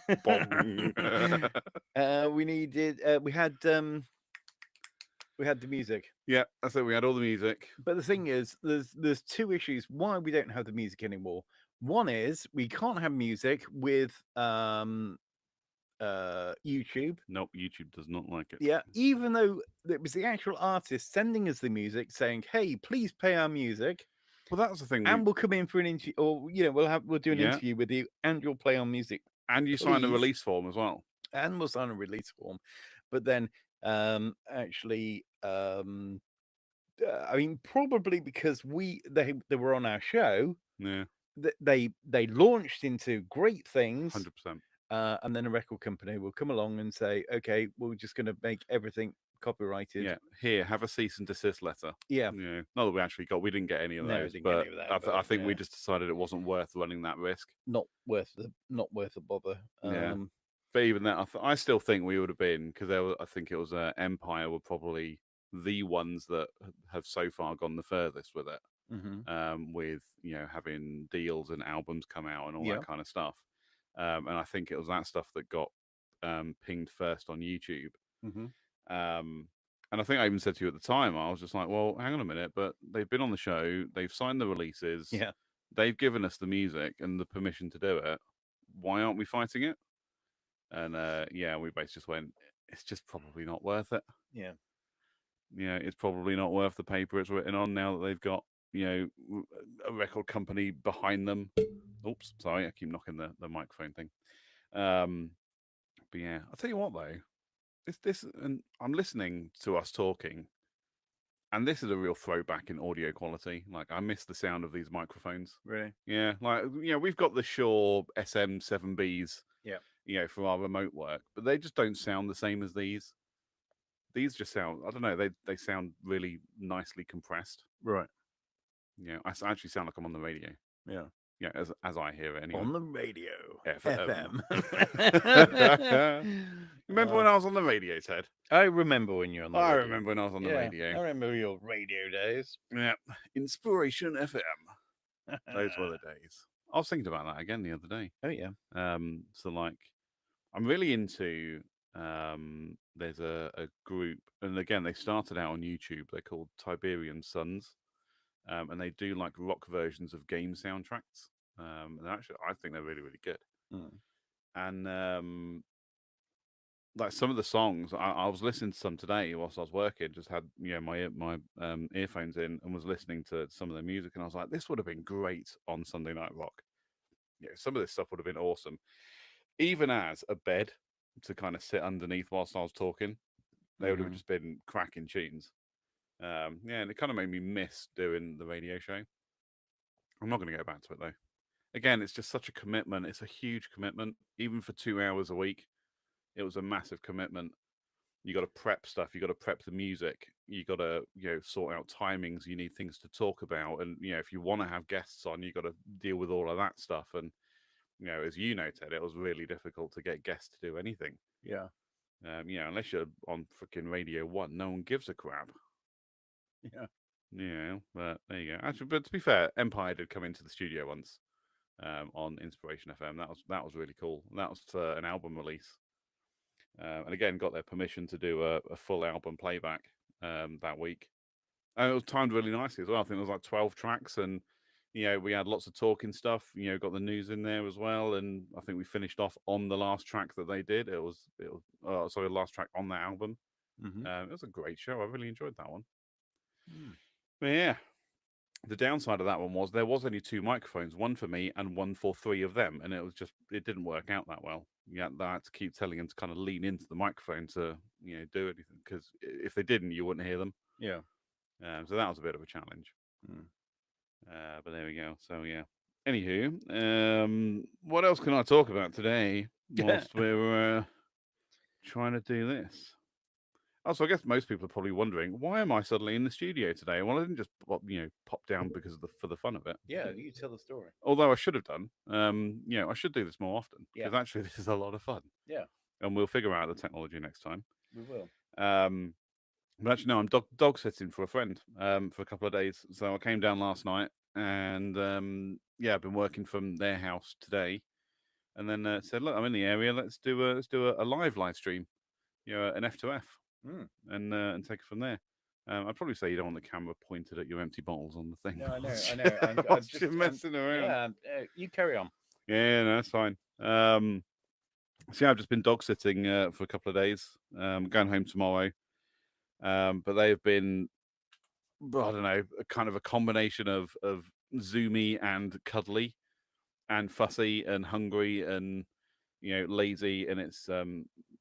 [SPEAKER 2] had the music.
[SPEAKER 3] Yeah, that's it. We had all the music.
[SPEAKER 2] But the thing is, there's two issues why we don't have the music anymore. One is we can't have music with YouTube.
[SPEAKER 3] Nope, YouTube does not like it.
[SPEAKER 2] Yeah, even though it was the actual artist sending us the music, saying, "Hey, please play our music."
[SPEAKER 3] Well, that was the thing,
[SPEAKER 2] and we'll come in for an interview, or we'll do an interview with you, and you'll play our music.
[SPEAKER 3] And you sign a release form as well.
[SPEAKER 2] And we'll sign a release form, but then actually, I mean, probably because they were on our show.
[SPEAKER 3] Yeah.
[SPEAKER 2] They launched into great things.
[SPEAKER 3] 100%.
[SPEAKER 2] And then a record company will come along and say, okay, we're just going to make everything copyrighted.
[SPEAKER 3] Yeah, here, have a cease and desist letter.
[SPEAKER 2] Yeah.
[SPEAKER 3] Not that we didn't get any of those, but I think we just decided it wasn't worth running that risk.
[SPEAKER 2] Not worth a bother.
[SPEAKER 3] Yeah. But even that, I still think we would have been, because I think it was Empire were probably the ones that have so far gone the furthest with it.
[SPEAKER 2] Mm-hmm.
[SPEAKER 3] With having deals and albums come out and all that kind of stuff. And I think it was that stuff that got pinged first on YouTube.
[SPEAKER 2] Mm-hmm.
[SPEAKER 3] And I think I even said to you at the time, I was just like, well, hang on a minute, but they've been on the show, they've signed the releases, they've given us the music and the permission to do it. Why aren't we fighting it? And we basically just went, it's just probably not worth it.
[SPEAKER 2] Yeah.
[SPEAKER 3] It's probably not worth the paper it's written on now that they've got, a record company behind them Oops, sorry, I keep knocking the microphone thing. But yeah, I'll tell you what though, this and I'm listening to us talking, and this is a real throwback in audio quality. Like I miss the sound of these microphones.
[SPEAKER 2] Really?
[SPEAKER 3] Yeah, like we've got the Shure SM7Bs,
[SPEAKER 2] Yeah.
[SPEAKER 3] for our remote work, but they just don't sound the same as these. These just sound, I don't know, they sound really nicely compressed.
[SPEAKER 2] Right.
[SPEAKER 3] Actually sound like I'm on the radio.
[SPEAKER 2] Yeah.
[SPEAKER 3] Yeah, as I hear it anyway.
[SPEAKER 2] On the radio.
[SPEAKER 3] FM.
[SPEAKER 2] FM.
[SPEAKER 3] Remember when I was on the radio, Ted?
[SPEAKER 2] I remember when you're on the
[SPEAKER 3] I
[SPEAKER 2] radio.
[SPEAKER 3] remember when I was on the
[SPEAKER 2] I
[SPEAKER 3] radio.
[SPEAKER 2] remember your radio days.
[SPEAKER 3] Yeah, Inspiration FM. Those were the days. I was thinking about that again the other day.
[SPEAKER 2] Oh, yeah.
[SPEAKER 3] So like, I'm really into. There's a group, and again, they started out on YouTube. They're called Tiberian Sons, and they do like rock versions of game soundtracks. And actually, I think they're really, really good.
[SPEAKER 2] Mm.
[SPEAKER 3] And like some of the songs, I was listening to some today whilst I was working. Just had my earphones in and was listening to some of the music, and I was like, this would have been great on Sunday Night Rock. Yeah, some of this stuff would have been awesome, even as a bed to kind of sit underneath whilst I was talking. They would have just been cracking tunes. And it kind of made me miss doing the radio show. I'm not going to go back to it though. Again, it's just such a commitment. It's a huge commitment, even for 2 hours a week. It was a massive commitment. You got to prep stuff. You got to prep the music. You got to sort out timings. You need things to talk about, and if you want to have guests on, you got to deal with all of that stuff. And as you know, Ted, it was really difficult to get guests to do anything.
[SPEAKER 2] Yeah.
[SPEAKER 3] Unless you're on freaking Radio 1, no one gives a crap.
[SPEAKER 2] Yeah.
[SPEAKER 3] Yeah, but there you go. Actually, but to be fair, Empire did come into the studio once on Inspiration FM. That was really cool. That was for an album release, and again got their permission to do a full album playback that week. And it was timed really nicely as well. I think it was like 12 tracks, and we had lots of talking stuff. Got the news in there as well, and I think we finished off on the last track that they did. It was the last track on that album. It was a great show. I really enjoyed that one. But yeah, the downside of that one was there was only 2 microphones, one for me and one for 3 of them, and it didn't work out that well. Yeah, I had to keep telling them to kind of lean into the microphone to do anything, because if they didn't, you wouldn't hear them.
[SPEAKER 2] Yeah.
[SPEAKER 3] So that was a bit of a challenge. But there we go. So yeah. Anywho, what else can I talk about today whilst we're trying to do this? So I guess most people are probably wondering, why am I suddenly in the studio today? Well, I didn't just pop down because of for the fun of it.
[SPEAKER 2] Yeah, you tell the story.
[SPEAKER 3] Although I should have done. I should do this more often, because
[SPEAKER 2] Yeah.
[SPEAKER 3] actually this is a lot of fun.
[SPEAKER 2] Yeah,
[SPEAKER 3] And we'll figure out the technology next time.
[SPEAKER 2] we will.
[SPEAKER 3] But actually, no, I'm dog sitting for a friend for a couple of days. So I came down last night, and I've been working from their house today, and then said, look, I'm in the area. Let's do a live stream, an F2F, and take it from there. I'd probably say you don't want the camera pointed at your empty bottles on the thing.
[SPEAKER 2] No, I know. I'm
[SPEAKER 3] just messing around.
[SPEAKER 2] Yeah, you carry on.
[SPEAKER 3] Yeah, no, that's fine. So I've just been dog sitting for a couple of days. Going home tomorrow. But they've been, I don't know, kind of a combination of zoomy and cuddly, and fussy and hungry and lazy, and it's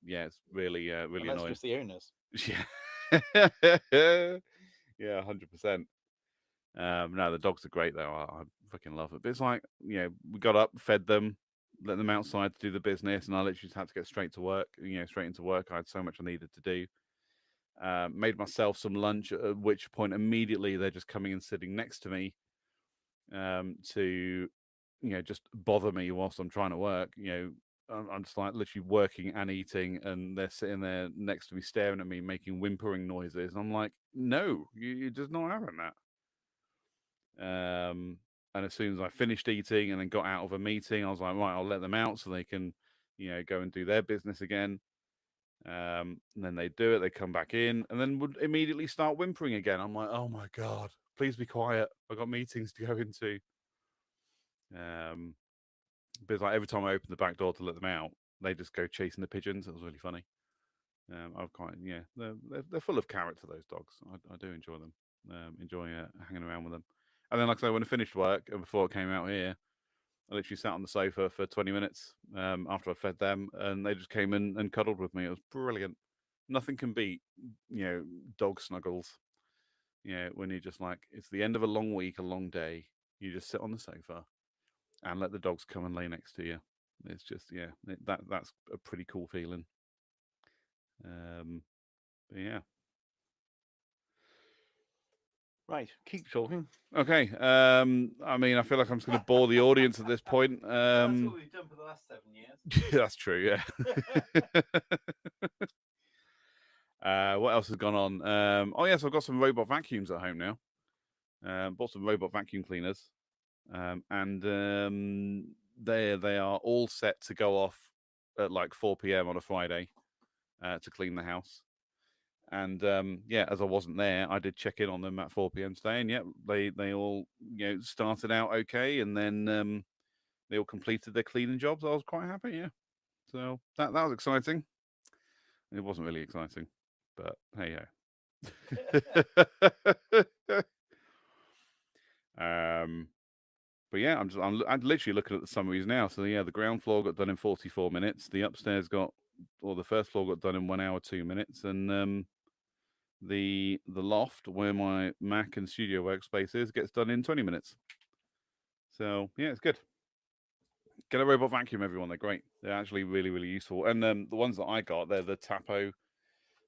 [SPEAKER 3] it's really really
[SPEAKER 2] That's
[SPEAKER 3] annoying.
[SPEAKER 2] just the owners.
[SPEAKER 3] Yeah, yeah, 100%. No, the dogs are great though. I freaking love it. But it's like we got up, fed them, let them outside to do the business, and I literally just had to get straight to work. Straight into work. I had so much I needed to do. Made myself some lunch, at which point immediately they're just coming and sitting next to me to just bother me whilst I'm trying to work. I'm just like literally working and eating, and they're sitting there next to me staring at me, making whimpering noises, and I'm like, no, you're just not having that. And as soon as I finished eating and then got out of a meeting, I was like, right, I'll let them out so they can go and do their business again. And then they do it, they come back in, and then would immediately start whimpering again. I'm like, oh my God, please be quiet. I've got meetings to go into. But it's like every time I open the back door to let them out, they just go chasing the pigeons. It was really funny. I've quite, they're full of character, those dogs. I do enjoy them. Enjoy hanging around with them. And then, like I say, when I finished work and before I came out here, I literally sat on the sofa for 20 minutes after I fed them, and they just came in and cuddled with me. It was brilliant. Nothing can beat, dog snuggles. When you're just like, it's the end of a long week, a long day. You just sit on the sofa and let the dogs come and lay next to you. It's just, that's a pretty cool feeling. But yeah.
[SPEAKER 2] Right, keep talking.
[SPEAKER 3] Okay. I mean, I feel like I'm just going to bore the audience at this point.
[SPEAKER 2] That's what we've done for the last 7 years.
[SPEAKER 3] That's true. Yeah. What else has gone on? Oh yes, I've got some robot vacuums at home now. Bought some robot vacuum cleaners, and they are all set to go off at like 4 p.m. on a Friday to clean the house. And as I wasn't there, I did check in on them at 4 p.m. today, and they all started out okay, and then they all completed their cleaning jobs. I was quite happy, yeah. So that was exciting. It wasn't really exciting, but hey But yeah, I'm literally looking at the summaries now. So yeah, the ground floor got done in 44 minutes. The upstairs the first floor got done in 1 hour 2 minutes, and the loft where my Mac and studio workspace is gets done in 20 minutes. So yeah, it's good. Get a robot vacuum, everyone. They're great. They're actually really, really useful. And the ones that I got, they're the Tapo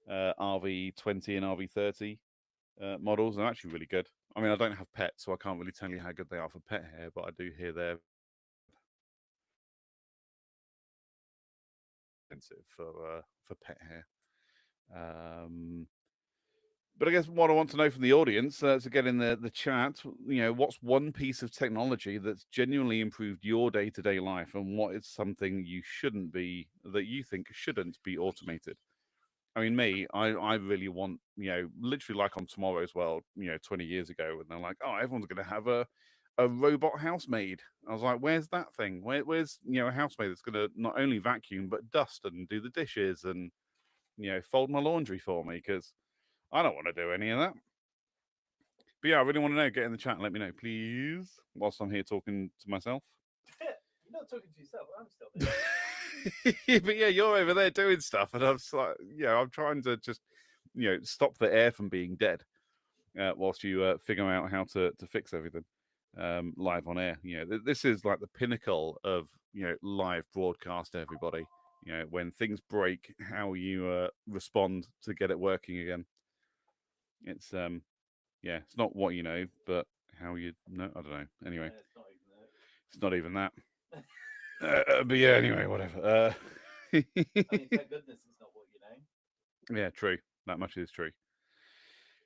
[SPEAKER 3] RV20 and RV30 models. They're actually really good. I mean, I don't have pets, so I can't really tell you how good they are for pet hair, but I do hear they're expensive for pet hair. But I guess what I want to know from the audience, to get in the chat, what's one piece of technology that's genuinely improved your day-to-day life, and what is something that you think shouldn't be automated? I mean, I really want, literally like on Tomorrow's World, 20 years ago, when they're like, oh, everyone's going to have a robot housemaid. I was like, where's that thing? Where's a housemaid that's going to not only vacuum but dust and do the dishes and fold my laundry for me, because I don't want to do any of that. But yeah, I really want to know. Get in the chat and let me know, please, whilst I'm here talking to myself.
[SPEAKER 2] You're not talking to yourself. I'm still there.
[SPEAKER 3] But yeah, you're over there doing stuff, and I'm like, I'm trying to just, stop the air from being dead, whilst you figure out how to fix everything live on air. This is like the pinnacle of live broadcast. Everybody, when things break, how you respond to get it working again. It's it's not what you know, but how you know. I don't know. Anyway, it's not even that. But yeah, anyway, whatever.
[SPEAKER 2] I mean, thank goodness it's not what you know.
[SPEAKER 3] Yeah, true. That much is true.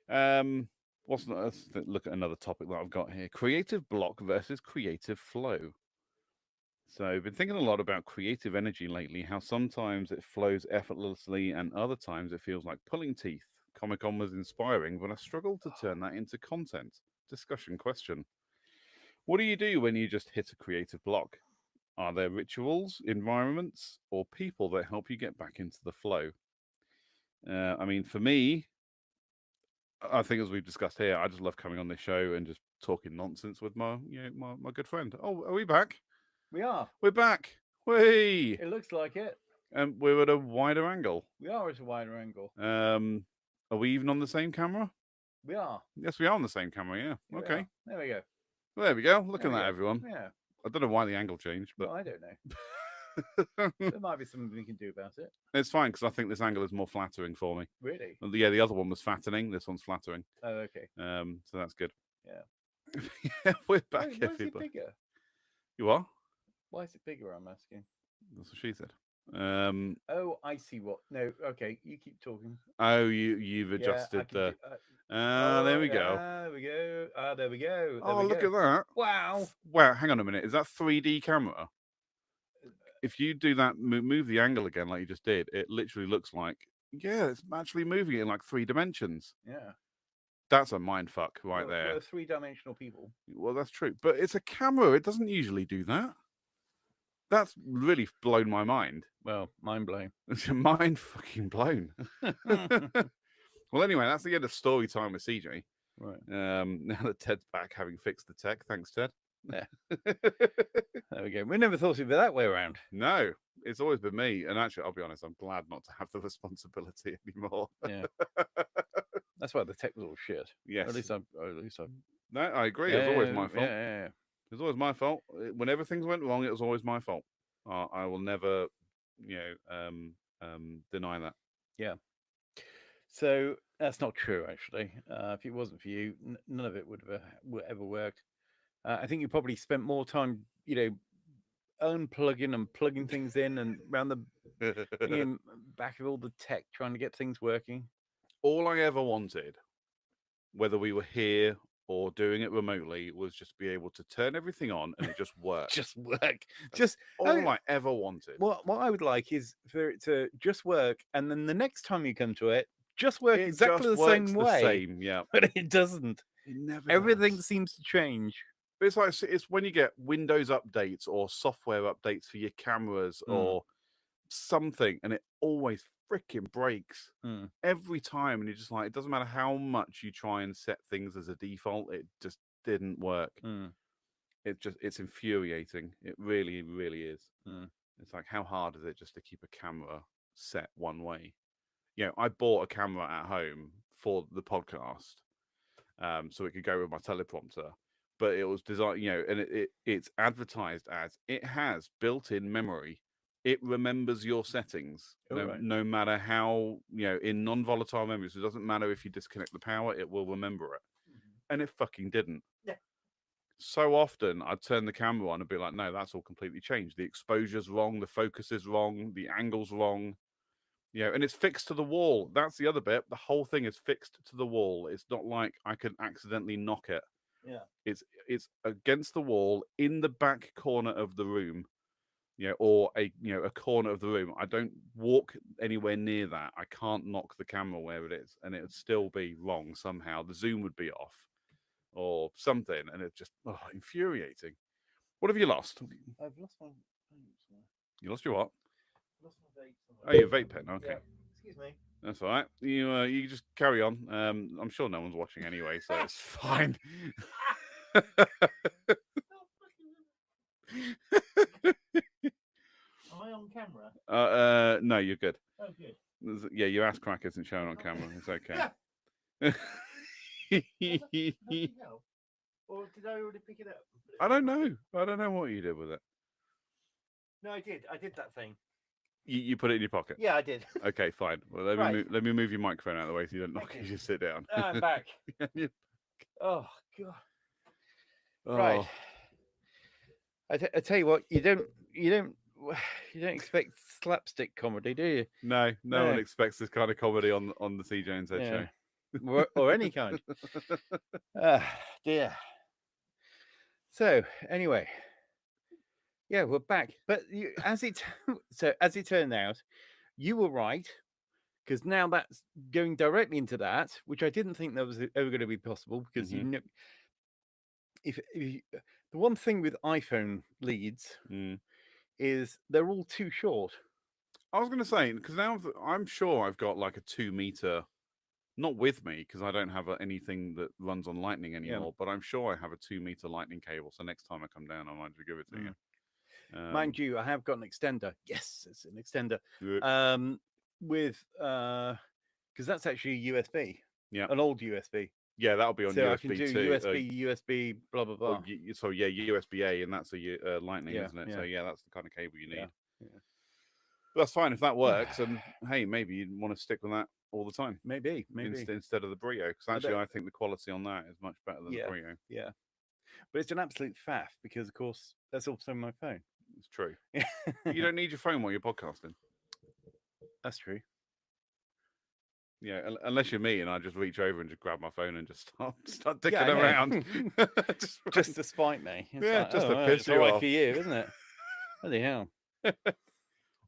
[SPEAKER 3] Let's look at another topic that I've got here: creative block versus creative flow. So I've been thinking a lot about creative energy lately. How sometimes it flows effortlessly, and other times it feels like pulling teeth. Comic-Con was inspiring, but I struggle to turn that into content. Discussion question: what do you do when you just hit a creative block? Are there rituals, environments, or people that help you get back into the flow? I mean, for me, I think, as we've discussed here, I just love coming on this show and just talking nonsense with my good friend. Oh, are we back?
[SPEAKER 2] We are.
[SPEAKER 3] We're back. Whee!
[SPEAKER 2] It looks like it.
[SPEAKER 3] And we're at a wider angle.
[SPEAKER 2] We are at a wider angle.
[SPEAKER 3] Are we even on the same camera?
[SPEAKER 2] We are.
[SPEAKER 3] Yes, we are on the same camera. Yeah. Okay.
[SPEAKER 2] There we go.
[SPEAKER 3] Well, there we go. Look at that, everyone.
[SPEAKER 2] Yeah.
[SPEAKER 3] I don't know why the angle changed, but
[SPEAKER 2] well, I don't know. There might be something we can do about it.
[SPEAKER 3] It's fine, because I think this angle is more flattering for me.
[SPEAKER 2] Really?
[SPEAKER 3] Yeah, the other one was fattening. This one's flattering.
[SPEAKER 2] Oh, okay.
[SPEAKER 3] So that's good.
[SPEAKER 2] Yeah.
[SPEAKER 3] Yeah, we're back.
[SPEAKER 2] Why is it bigger?
[SPEAKER 3] You are?
[SPEAKER 2] Why is it bigger? I'm asking.
[SPEAKER 3] That's what she said.
[SPEAKER 2] Oh, I see. What? No. Okay, you keep talking.
[SPEAKER 3] Oh, you've adjusted the. There we go.
[SPEAKER 2] There we go. There we go.
[SPEAKER 3] Oh, look at that!
[SPEAKER 2] Wow.
[SPEAKER 3] Wow. Hang on a minute. Is that 3D camera? If you do that, move the angle again like you just did, it literally looks like, it's actually moving it in like 3 dimensions.
[SPEAKER 2] Yeah.
[SPEAKER 3] That's a mind fuck right there.
[SPEAKER 2] We're 3-dimensional people.
[SPEAKER 3] Well, that's true. But it's a camera. It doesn't usually do that. That's really blown my mind.
[SPEAKER 2] Well, mind blown.
[SPEAKER 3] It's mind fucking blown. Well, anyway, that's the end of story time with CJ.
[SPEAKER 2] Right.
[SPEAKER 3] Now that Ted's back, having fixed the tech. Thanks, Ted.
[SPEAKER 2] Yeah. There we go. We never thought it'd be that way around.
[SPEAKER 3] No, it's always been me. And actually, I'll be honest, I'm glad not to have the responsibility anymore.
[SPEAKER 2] Yeah. That's why the tech was all shit.
[SPEAKER 3] Yes.
[SPEAKER 2] At least I.
[SPEAKER 3] No, I agree. It was always my fault.
[SPEAKER 2] Yeah.
[SPEAKER 3] It was always my fault. Whenever things went wrong, it was always my fault. I will never, deny that.
[SPEAKER 2] Yeah. So that's not true, actually. If it wasn't for you, none of it would have ever worked. I think you probably spent more time, unplugging and plugging things in and around the back of all the tech, trying to get things working.
[SPEAKER 3] All I ever wanted, whether we were here or doing it remotely, was just be able to turn everything on and it just work.
[SPEAKER 2] Just work. Just
[SPEAKER 3] all I ever wanted.
[SPEAKER 2] What I would like is for it to just work, and then the next time you come to it, just work exactly the same way.
[SPEAKER 3] Yeah,
[SPEAKER 2] but it doesn't.
[SPEAKER 3] It never.
[SPEAKER 2] Everything
[SPEAKER 3] does.
[SPEAKER 2] seems to change.
[SPEAKER 3] But it's when you get Windows updates or software updates for your cameras or something, and it always freaking breaks every time. And you're just like, it doesn't matter how much you try and set things as a default, it just didn't work. It's infuriating. It really, really is. It's like, how hard is it just to keep a camera set one way? I bought a camera at home for the podcast, so it could go with my teleprompter. But it was designed, and it's advertised as it has built-in memory. It remembers your settings, no matter how, in non-volatile memories. It doesn't matter if you disconnect the power, it will remember it. And it fucking didn't.
[SPEAKER 2] Yeah.
[SPEAKER 3] So often I'd turn the camera on and be like, no, that's all completely changed. The exposure's wrong, the focus is wrong, the angle's wrong. And it's fixed to the wall. That's the other bit. The whole thing is fixed to the wall. It's not like I can accidentally knock it.
[SPEAKER 2] Yeah.
[SPEAKER 3] It's against the wall in the back corner of the room, or a corner of the room. I don't walk anywhere near that. I can't knock the camera where it is, and it would still be wrong somehow. The zoom would be off, or something, and it's just infuriating. What have you lost?
[SPEAKER 2] I've lost my.
[SPEAKER 3] You lost your what?
[SPEAKER 2] Lost my vape.
[SPEAKER 3] Oh, your vape pen. Okay.
[SPEAKER 2] Yeah. Excuse me.
[SPEAKER 3] That's all right. You just carry on. I'm sure no one's watching anyway, so it's fine.
[SPEAKER 2] Am I on camera?
[SPEAKER 3] No, you're good.
[SPEAKER 2] Oh, good.
[SPEAKER 3] Yeah, your ass crack isn't shown on camera. It's okay.
[SPEAKER 2] Or did I already pick it up?
[SPEAKER 3] I don't know. I don't know what you did with it.
[SPEAKER 2] No, I did. I did that thing.
[SPEAKER 3] You put it in your pocket?
[SPEAKER 2] Yeah, I did.
[SPEAKER 3] Okay, fine. Well, let me move your microphone out of the way so you don't knock it. You just sit down.
[SPEAKER 2] I'm back. Oh, God.
[SPEAKER 3] Oh.
[SPEAKER 2] Right. I tell you what, you don't expect slapstick comedy, do you?
[SPEAKER 3] No one expects this kind of comedy on the CJ and Z show.
[SPEAKER 2] or any kind. Dear. So anyway, yeah, we're back. But as it turned out, you were right, because now that's going directly into that, which I didn't think that was ever going to be possible, because if the one thing with iPhone leads is they're all too short.
[SPEAKER 3] I was going to say, because now I'm sure I've got like a 2 meter, not with me because I don't have anything that runs on Lightning anymore, but I'm sure I have a 2 meter Lightning cable. So next time I come down, I might give it to you.
[SPEAKER 2] Mind you, I have got an extender. Yes, it's an extender. With because that's actually a USB.
[SPEAKER 3] Yeah,
[SPEAKER 2] an old USB.
[SPEAKER 3] Yeah, that'll be on
[SPEAKER 2] so
[SPEAKER 3] USB
[SPEAKER 2] I can do
[SPEAKER 3] too.
[SPEAKER 2] USB, blah blah blah.
[SPEAKER 3] So yeah, USB-A, and that's a Lightning, isn't it?
[SPEAKER 2] Yeah.
[SPEAKER 3] So yeah, that's the kind of cable you need.
[SPEAKER 2] Yeah.
[SPEAKER 3] But that's fine if that works. And hey, maybe you want to stick with that all the time.
[SPEAKER 2] Maybe
[SPEAKER 3] instead of the Brio, because actually I think the quality on that is much better than the Brio.
[SPEAKER 2] Yeah, but it's an absolute faff because, of course, that's also my phone.
[SPEAKER 3] It's true. You don't need your phone while you're podcasting.
[SPEAKER 2] That's true.
[SPEAKER 3] Yeah, unless you're me and I just reach over and just grab my phone and just start dicking around.
[SPEAKER 2] just to spite me. It's like,
[SPEAKER 3] just to piss you off.
[SPEAKER 2] For you, isn't it? Bloody hell.
[SPEAKER 3] Well,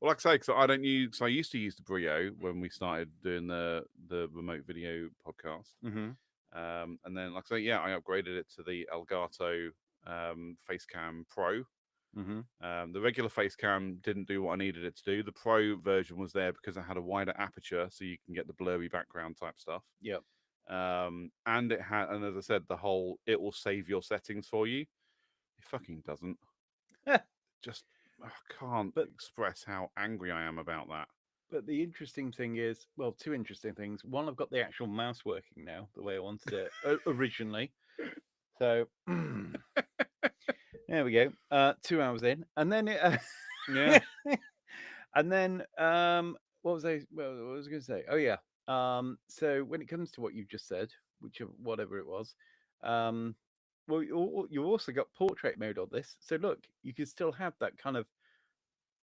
[SPEAKER 3] like I say, because I used to use the Brio when we started doing the remote video podcast. And then, like I say, I upgraded it to the Elgato Facecam Pro. The regular Facecam didn't do what I needed it to do. The Pro version was there because it had a wider aperture, so you can get the blurry background type stuff.
[SPEAKER 2] Yep.
[SPEAKER 3] And it had, and as I said, it will save your settings for you. He fucking doesn't.
[SPEAKER 2] Eh.
[SPEAKER 3] Just I can't
[SPEAKER 2] But-
[SPEAKER 3] express how angry I am about that.
[SPEAKER 2] But the interesting thing is, well, two interesting things. One, I've got the actual mouse working now the way I wanted it originally. So there we go. 2 hours in, and then it.
[SPEAKER 3] Yeah.
[SPEAKER 2] And then what was I? Well, what was I going to say? Oh yeah. So when it comes to what you just said, whatever it was, well, you also got portrait mode on this. So look, you can still have that kind of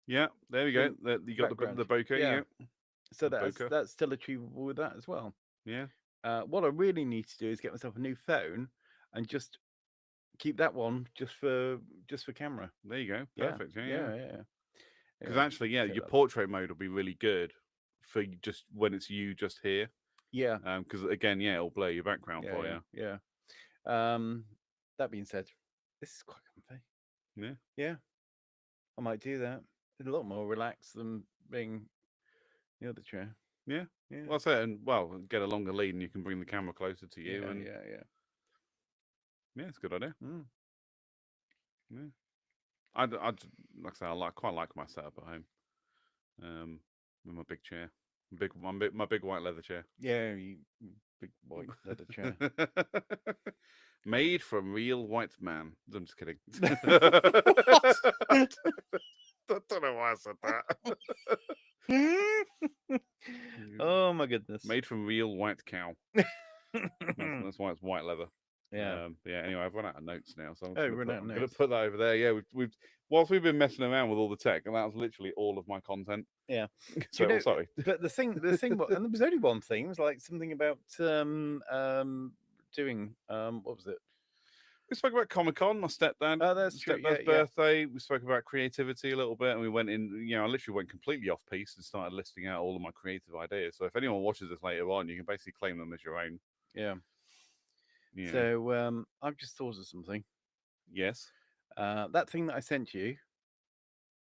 [SPEAKER 3] Yeah, there we go.
[SPEAKER 2] thing
[SPEAKER 3] You got the
[SPEAKER 2] background.
[SPEAKER 3] bokeh.
[SPEAKER 2] Yeah.
[SPEAKER 3] Yeah.
[SPEAKER 2] So
[SPEAKER 3] The
[SPEAKER 2] that's
[SPEAKER 3] bokeh.
[SPEAKER 2] still achievable with that as well.
[SPEAKER 3] Yeah.
[SPEAKER 2] What I really need to do is get myself a new phone and just keep that one just for camera.
[SPEAKER 3] There you go.
[SPEAKER 2] Yeah,
[SPEAKER 3] Perfect. Yeah.
[SPEAKER 2] yeah.
[SPEAKER 3] Because
[SPEAKER 2] Yeah,
[SPEAKER 3] actually, yeah,
[SPEAKER 2] so
[SPEAKER 3] your
[SPEAKER 2] that's-
[SPEAKER 3] portrait mode will be really good for just when it's you just here.
[SPEAKER 2] Yeah,
[SPEAKER 3] Because again, yeah, it'll blur your background for you.
[SPEAKER 2] yeah. That being said, this is quite comfy.
[SPEAKER 3] Yeah.
[SPEAKER 2] Yeah, I might do that. It's a lot more relaxed than being the other chair.
[SPEAKER 3] Yeah.
[SPEAKER 2] Yeah,
[SPEAKER 3] Well, that's it. And well, get a longer lead, and you can bring the camera closer to you. And
[SPEAKER 2] yeah.
[SPEAKER 3] yeah, it's a good idea.
[SPEAKER 2] Mm.
[SPEAKER 3] Yeah. I'd like I say, quite like my setup at home. With my big chair, my big white leather chair.
[SPEAKER 2] Yeah, you big white leather chair.
[SPEAKER 3] Made from real white man. I'm just kidding.
[SPEAKER 2] What?
[SPEAKER 3] I don't know why I said that.
[SPEAKER 2] Oh my goodness.
[SPEAKER 3] Made from real white cow. That's why it's white leather.
[SPEAKER 2] Yeah.
[SPEAKER 3] Yeah. Anyway, I've run out of notes now, so I'm
[SPEAKER 2] Run out of
[SPEAKER 3] going to
[SPEAKER 2] notes.
[SPEAKER 3] put that over there. Yeah, we've whilst we've been messing around with all the tech, and that was literally all of my content.
[SPEAKER 2] Yeah.
[SPEAKER 3] So
[SPEAKER 2] You know,
[SPEAKER 3] sorry.
[SPEAKER 2] But the thing, and there was only one thing. It was like something about doing what was it?
[SPEAKER 3] We spoke about Comic-Con, my stepdad.
[SPEAKER 2] Oh, that's true.
[SPEAKER 3] Stepdad's
[SPEAKER 2] Yeah.
[SPEAKER 3] birthday. We spoke about creativity a little bit, and we went in. I literally went completely off piece and started listing out all of my creative ideas. So if anyone watches this later on, you can basically claim them as your own.
[SPEAKER 2] Yeah.
[SPEAKER 3] Yeah.
[SPEAKER 2] So I've just thought of something.
[SPEAKER 3] Yes.
[SPEAKER 2] That thing that I sent you.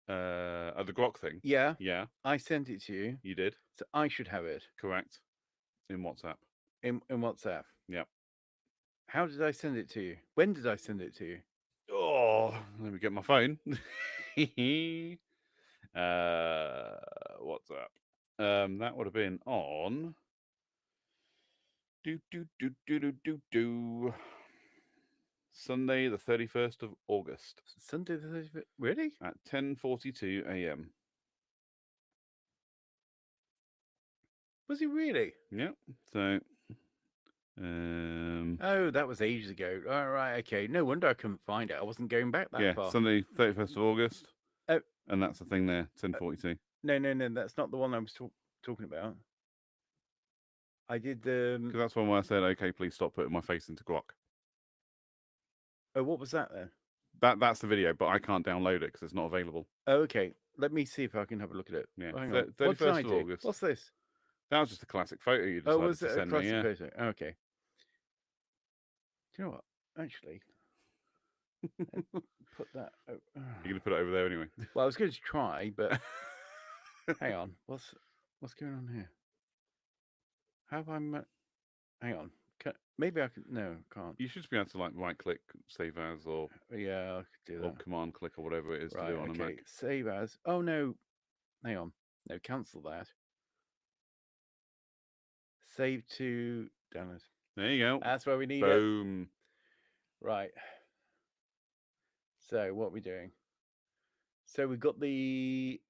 [SPEAKER 3] The Grok thing.
[SPEAKER 2] Yeah.
[SPEAKER 3] Yeah.
[SPEAKER 2] I sent it to you.
[SPEAKER 3] You did.
[SPEAKER 2] So I should have it.
[SPEAKER 3] Correct. In WhatsApp.
[SPEAKER 2] In WhatsApp.
[SPEAKER 3] Yep.
[SPEAKER 2] How did I send it to you? When did I send it to you?
[SPEAKER 3] Oh, let me get my phone. WhatsApp. That would have been on. Sunday, the 31st of August.
[SPEAKER 2] Sunday the 31st? Really?
[SPEAKER 3] At 10:42 a.m.
[SPEAKER 2] Was he really?
[SPEAKER 3] Yep. So.
[SPEAKER 2] Oh, that was ages ago. All right. Okay. No wonder I couldn't find it. I wasn't going back that far.
[SPEAKER 3] Sunday, 31st of August.
[SPEAKER 2] Oh.
[SPEAKER 3] And that's the thing there, 10:42.
[SPEAKER 2] No. That's not the one I was talking about. I did the.
[SPEAKER 3] Because that's one where I said, "Okay, please stop putting my face into Grok."
[SPEAKER 2] Oh, what was that then?
[SPEAKER 3] That's the video, but I can't download it because it's not available.
[SPEAKER 2] Oh, okay. Let me see if I can have a look at it.
[SPEAKER 3] Yeah.
[SPEAKER 2] Hang on.
[SPEAKER 3] 31st of August.
[SPEAKER 2] What's this?
[SPEAKER 3] That was just a classic photo you decided
[SPEAKER 2] Was
[SPEAKER 3] to
[SPEAKER 2] it a
[SPEAKER 3] send me.
[SPEAKER 2] classic
[SPEAKER 3] Yeah.
[SPEAKER 2] photo? Oh, okay. Do you know what? Actually, put that.
[SPEAKER 3] You're gonna put it over there anyway.
[SPEAKER 2] Well, I was going to try, but hang on. What's going on here? Have I? Hang on. Maybe I can. No, can't.
[SPEAKER 3] You should just be able to like right click, save as, or
[SPEAKER 2] Yeah, I could do
[SPEAKER 3] or
[SPEAKER 2] that.
[SPEAKER 3] command click or whatever it is
[SPEAKER 2] Right.
[SPEAKER 3] to do on a
[SPEAKER 2] Okay.
[SPEAKER 3] Mac.
[SPEAKER 2] Save as. Oh no. Hang on. No, cancel that. Save to download.
[SPEAKER 3] There you go.
[SPEAKER 2] That's where we need it.
[SPEAKER 3] Boom.
[SPEAKER 2] Right. So what are we doing? So we've got the.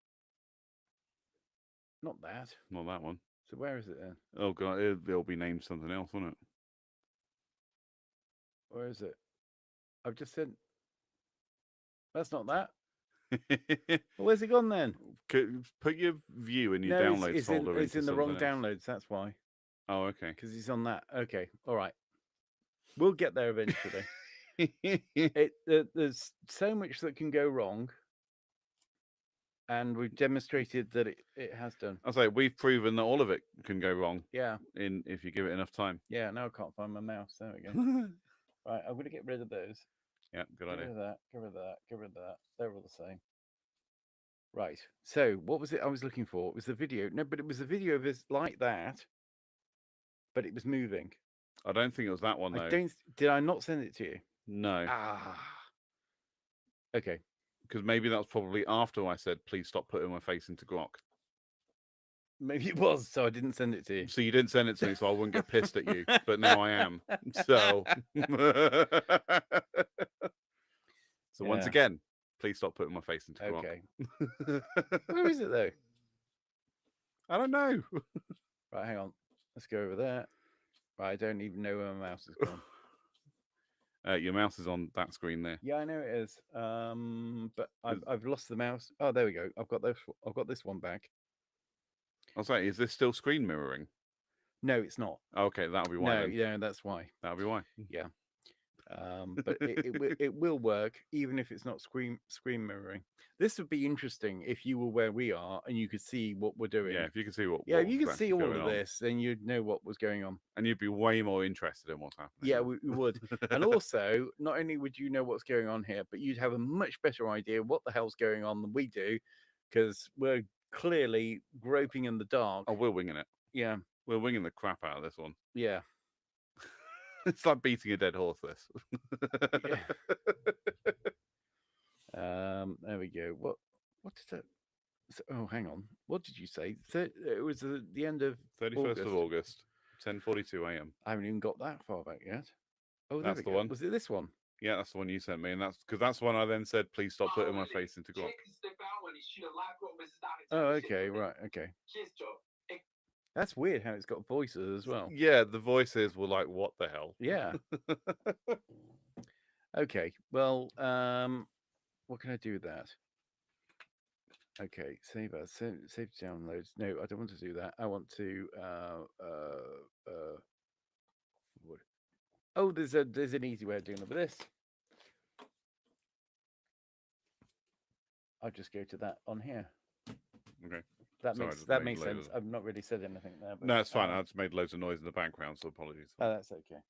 [SPEAKER 2] Not that.
[SPEAKER 3] Not that one.
[SPEAKER 2] So where is it then?
[SPEAKER 3] Oh god, it'll be named something else, won't
[SPEAKER 2] Where is it? I've just sent. That's not that.
[SPEAKER 3] it?
[SPEAKER 2] Well, where's it gone then?
[SPEAKER 3] Put your view in your
[SPEAKER 2] No,
[SPEAKER 3] downloads
[SPEAKER 2] it's
[SPEAKER 3] folder.
[SPEAKER 2] it's in the wrong
[SPEAKER 3] something else.
[SPEAKER 2] downloads. That's why.
[SPEAKER 3] Oh, okay.
[SPEAKER 2] Because he's on that. Okay. All right. We'll get there eventually. There's so much that can go wrong, and we've demonstrated that it has done.
[SPEAKER 3] I'll say we've proven that all of it can go wrong.
[SPEAKER 2] Yeah.
[SPEAKER 3] If you give it enough time.
[SPEAKER 2] Yeah. Now I can't find my mouse. There we go. Right. I'm going to get rid of those.
[SPEAKER 3] Yeah. Good
[SPEAKER 2] Get
[SPEAKER 3] idea.
[SPEAKER 2] rid of that. Get rid of that. Get rid of that. They're all the same. Right. So what was it I was looking for? It was the video. No, but it was a video of us like that, but it was moving.
[SPEAKER 3] I don't think it was that one though.
[SPEAKER 2] Did I not send it to you?
[SPEAKER 3] No.
[SPEAKER 2] Ah. Okay.
[SPEAKER 3] Because maybe that was probably after I said, please stop putting my face into grok.
[SPEAKER 2] Maybe it was, so I didn't send it to you.
[SPEAKER 3] So you didn't send it to me, so I wouldn't get pissed at you. But now I am. So, so once
[SPEAKER 2] Yeah.
[SPEAKER 3] again, please stop putting my face into grok.
[SPEAKER 2] Okay. Where is it though?
[SPEAKER 3] I don't know.
[SPEAKER 2] Right, hang on. Let's go over there. Right, I don't even know where my mouse has gone.
[SPEAKER 3] Your mouse is on that screen there.
[SPEAKER 2] Yeah, I know it is. But I've lost the mouse. Oh, there we go. I've got this one back.
[SPEAKER 3] I was like, is this still screen mirroring?
[SPEAKER 2] No, it's not.
[SPEAKER 3] Okay, that'll be why.
[SPEAKER 2] No,
[SPEAKER 3] then.
[SPEAKER 2] yeah, that's why.
[SPEAKER 3] That'll be why.
[SPEAKER 2] Yeah. But it will work even if it's not screen mirroring. This would be interesting if you were where we are and you could see what we're doing.
[SPEAKER 3] Yeah, if you could see what.
[SPEAKER 2] Yeah,
[SPEAKER 3] what
[SPEAKER 2] if you
[SPEAKER 3] was
[SPEAKER 2] could see
[SPEAKER 3] actually
[SPEAKER 2] all
[SPEAKER 3] going
[SPEAKER 2] of
[SPEAKER 3] on.
[SPEAKER 2] this, then you'd know what was going on.
[SPEAKER 3] And you'd be way more interested in what's happening.
[SPEAKER 2] Yeah, we would. And also, not only would you know what's going on here, but you'd have a much better idea what the hell's going on than we do, because we're clearly groping in the dark.
[SPEAKER 3] Oh, we're winging it.
[SPEAKER 2] Yeah.
[SPEAKER 3] We're winging the crap out of this one.
[SPEAKER 2] Yeah.
[SPEAKER 3] It's like beating a dead horse, this.
[SPEAKER 2] There we go. What did that? Oh, hang on. What did you say? It was the end of
[SPEAKER 3] 31st of August, 10:42 a.m.
[SPEAKER 2] I haven't even got that far back yet. Oh,
[SPEAKER 3] That's the
[SPEAKER 2] go.
[SPEAKER 3] one.
[SPEAKER 2] Was it this one?
[SPEAKER 3] Yeah, that's the one you sent me, and that's because that's when I then said, "Please stop putting my face into grok."
[SPEAKER 2] Oh, okay, right, okay. That's weird how it's got voices as well.
[SPEAKER 3] Yeah, the voices were like, "What the hell?"
[SPEAKER 2] Yeah. Okay. Well, what can I do with that? Okay, save as save downloads. No, I don't want to do that. I want to what? Oh, there's an easy way of doing it with this. I'll just go to that on here.
[SPEAKER 3] Okay.
[SPEAKER 2] That
[SPEAKER 3] Sorry,
[SPEAKER 2] makes sense. I've not really said anything there. But,
[SPEAKER 3] No, it's fine. I just made loads of noise in the background, so apologies.
[SPEAKER 2] Oh, that's okay.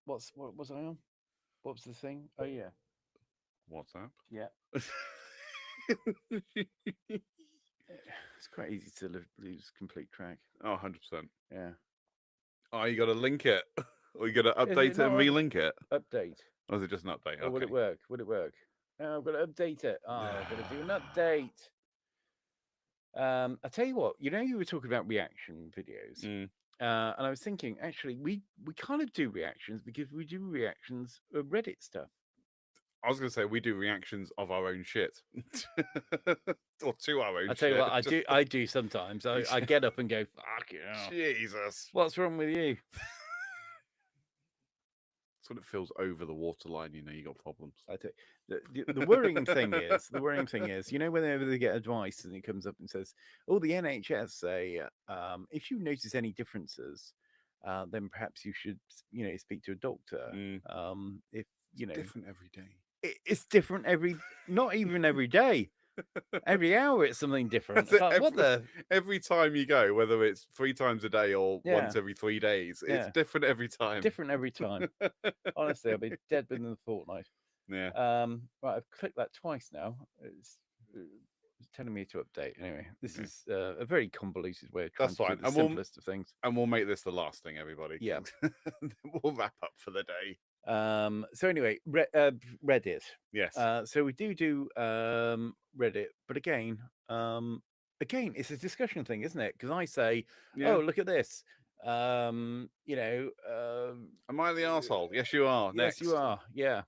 [SPEAKER 2] What was I on? What was the thing? Oh yeah.
[SPEAKER 3] WhatsApp.
[SPEAKER 2] Yeah. It's quite easy to lose complete track.
[SPEAKER 3] Oh, 100%.
[SPEAKER 2] Yeah.
[SPEAKER 3] Oh, you got to link it, or you got to update it and relink it.
[SPEAKER 2] Update.
[SPEAKER 3] Or is it just an update?
[SPEAKER 2] Or would it work? Would it work? Oh, I've got to update it. Oh, I've got to do an update. I tell you what. You know, you were talking about reaction videos, and I was thinking, actually, we kind of do reactions because we do reactions of Reddit stuff.
[SPEAKER 3] I was going to say we do reactions of our own shit, or to our own.
[SPEAKER 2] I tell you what, I do sometimes. I get up and go, fuck yeah,
[SPEAKER 3] Jesus,
[SPEAKER 2] what's wrong with you?
[SPEAKER 3] That's when it feels over the waterline. You know, you got problems.
[SPEAKER 2] I tell you, the worrying thing is, you know, whenever they get advice and it comes up and says, "Oh, the NHS say if you notice any differences, then perhaps you should, you know, speak to a doctor." If you know,
[SPEAKER 3] different every day.
[SPEAKER 2] It's different not even every day. Every hour it's something different. It's like,
[SPEAKER 3] every time you go, whether it's 3 times a day or once every 3 days, it's different every time.
[SPEAKER 2] Different every time. Honestly, I'll be dead within a fortnight.
[SPEAKER 3] Yeah.
[SPEAKER 2] Right, I've clicked that twice now. It's telling me to update. Anyway, this is a very convoluted way of trying to do the simplest of things.
[SPEAKER 3] And we'll make this the last thing, everybody.
[SPEAKER 2] Yeah.
[SPEAKER 3] We'll wrap up for the day.
[SPEAKER 2] So anyway, Reddit.
[SPEAKER 3] Yes.
[SPEAKER 2] So we do Reddit, but again, it's a discussion thing, isn't it? Because I say, "Oh, look at this." You know,
[SPEAKER 3] am I the arsehole? Yes, you are.
[SPEAKER 2] Yes, you are. Yeah.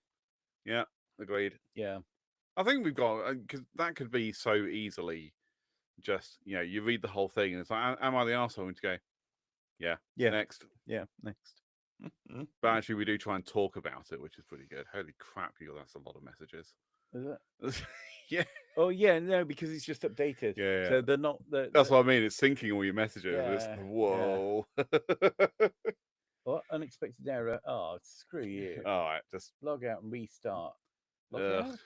[SPEAKER 3] Yeah. Agreed.
[SPEAKER 2] Yeah.
[SPEAKER 3] I think we've got because that could be so easily just, you know, you read the whole thing and it's like, "Am I the arsehole?" And you go, "Yeah, next."
[SPEAKER 2] Yeah, next.
[SPEAKER 3] But actually, we do try and talk about it, which is pretty good. Holy crap, that's a lot of messages.
[SPEAKER 2] Is it?
[SPEAKER 3] Yeah.
[SPEAKER 2] Oh yeah, no, because it's just updated.
[SPEAKER 3] Yeah.
[SPEAKER 2] So they're not.
[SPEAKER 3] That's what I mean. It's syncing all your messages.
[SPEAKER 2] Yeah,
[SPEAKER 3] whoa.
[SPEAKER 2] Yeah. What unexpected error? Oh, screw you!
[SPEAKER 3] All right, just
[SPEAKER 2] log out and restart. Out?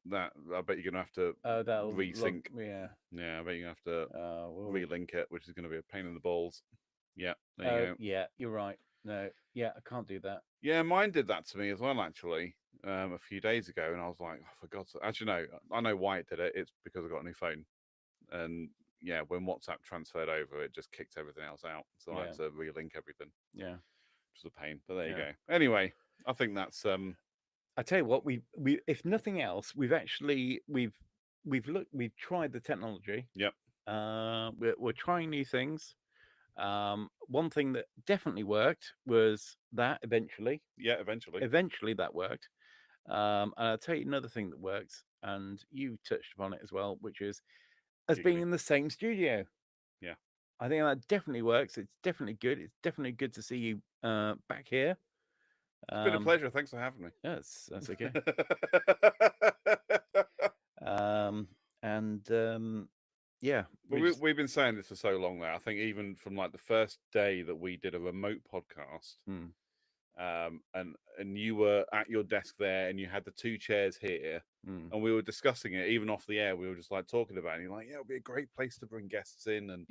[SPEAKER 3] That I bet you're gonna have to resync.
[SPEAKER 2] Yeah.
[SPEAKER 3] I bet you're gonna have to relink it, which is gonna be a pain in the balls. Yeah. There you go.
[SPEAKER 2] Yeah, you're right. No, yeah, I can't do that.
[SPEAKER 3] Yeah, mine did that to me as well, actually, a few days ago, and I was like, oh, for God's sake. Actually, no, I know why it did it. It's because I got a new phone, and yeah, when WhatsApp transferred over, it just kicked everything else out, so I had to relink everything.
[SPEAKER 2] Yeah,
[SPEAKER 3] which was a pain. But there you go. Anyway, I think that's
[SPEAKER 2] I tell you what, we if nothing else, we've tried the technology.
[SPEAKER 3] Yep.
[SPEAKER 2] We're trying new things. One thing that definitely worked was that eventually.
[SPEAKER 3] Yeah, eventually.
[SPEAKER 2] Eventually that worked. And I'll tell you another thing that works, and you touched upon it as well, which is as being
[SPEAKER 3] Giggity.
[SPEAKER 2] in the same studio.
[SPEAKER 3] Yeah.
[SPEAKER 2] I think that definitely works. It's definitely good. It's definitely good to see you back here.
[SPEAKER 3] It's been a pleasure. Thanks for having me.
[SPEAKER 2] That's okay. Yeah.
[SPEAKER 3] But we've been saying this for so long now. I think even from like the first day that we did a remote podcast, and you were at your desk there, and you had the 2 chairs here, and we were discussing it even off the air. We were just like talking about it. And you're like, yeah, it'll be a great place to bring guests in and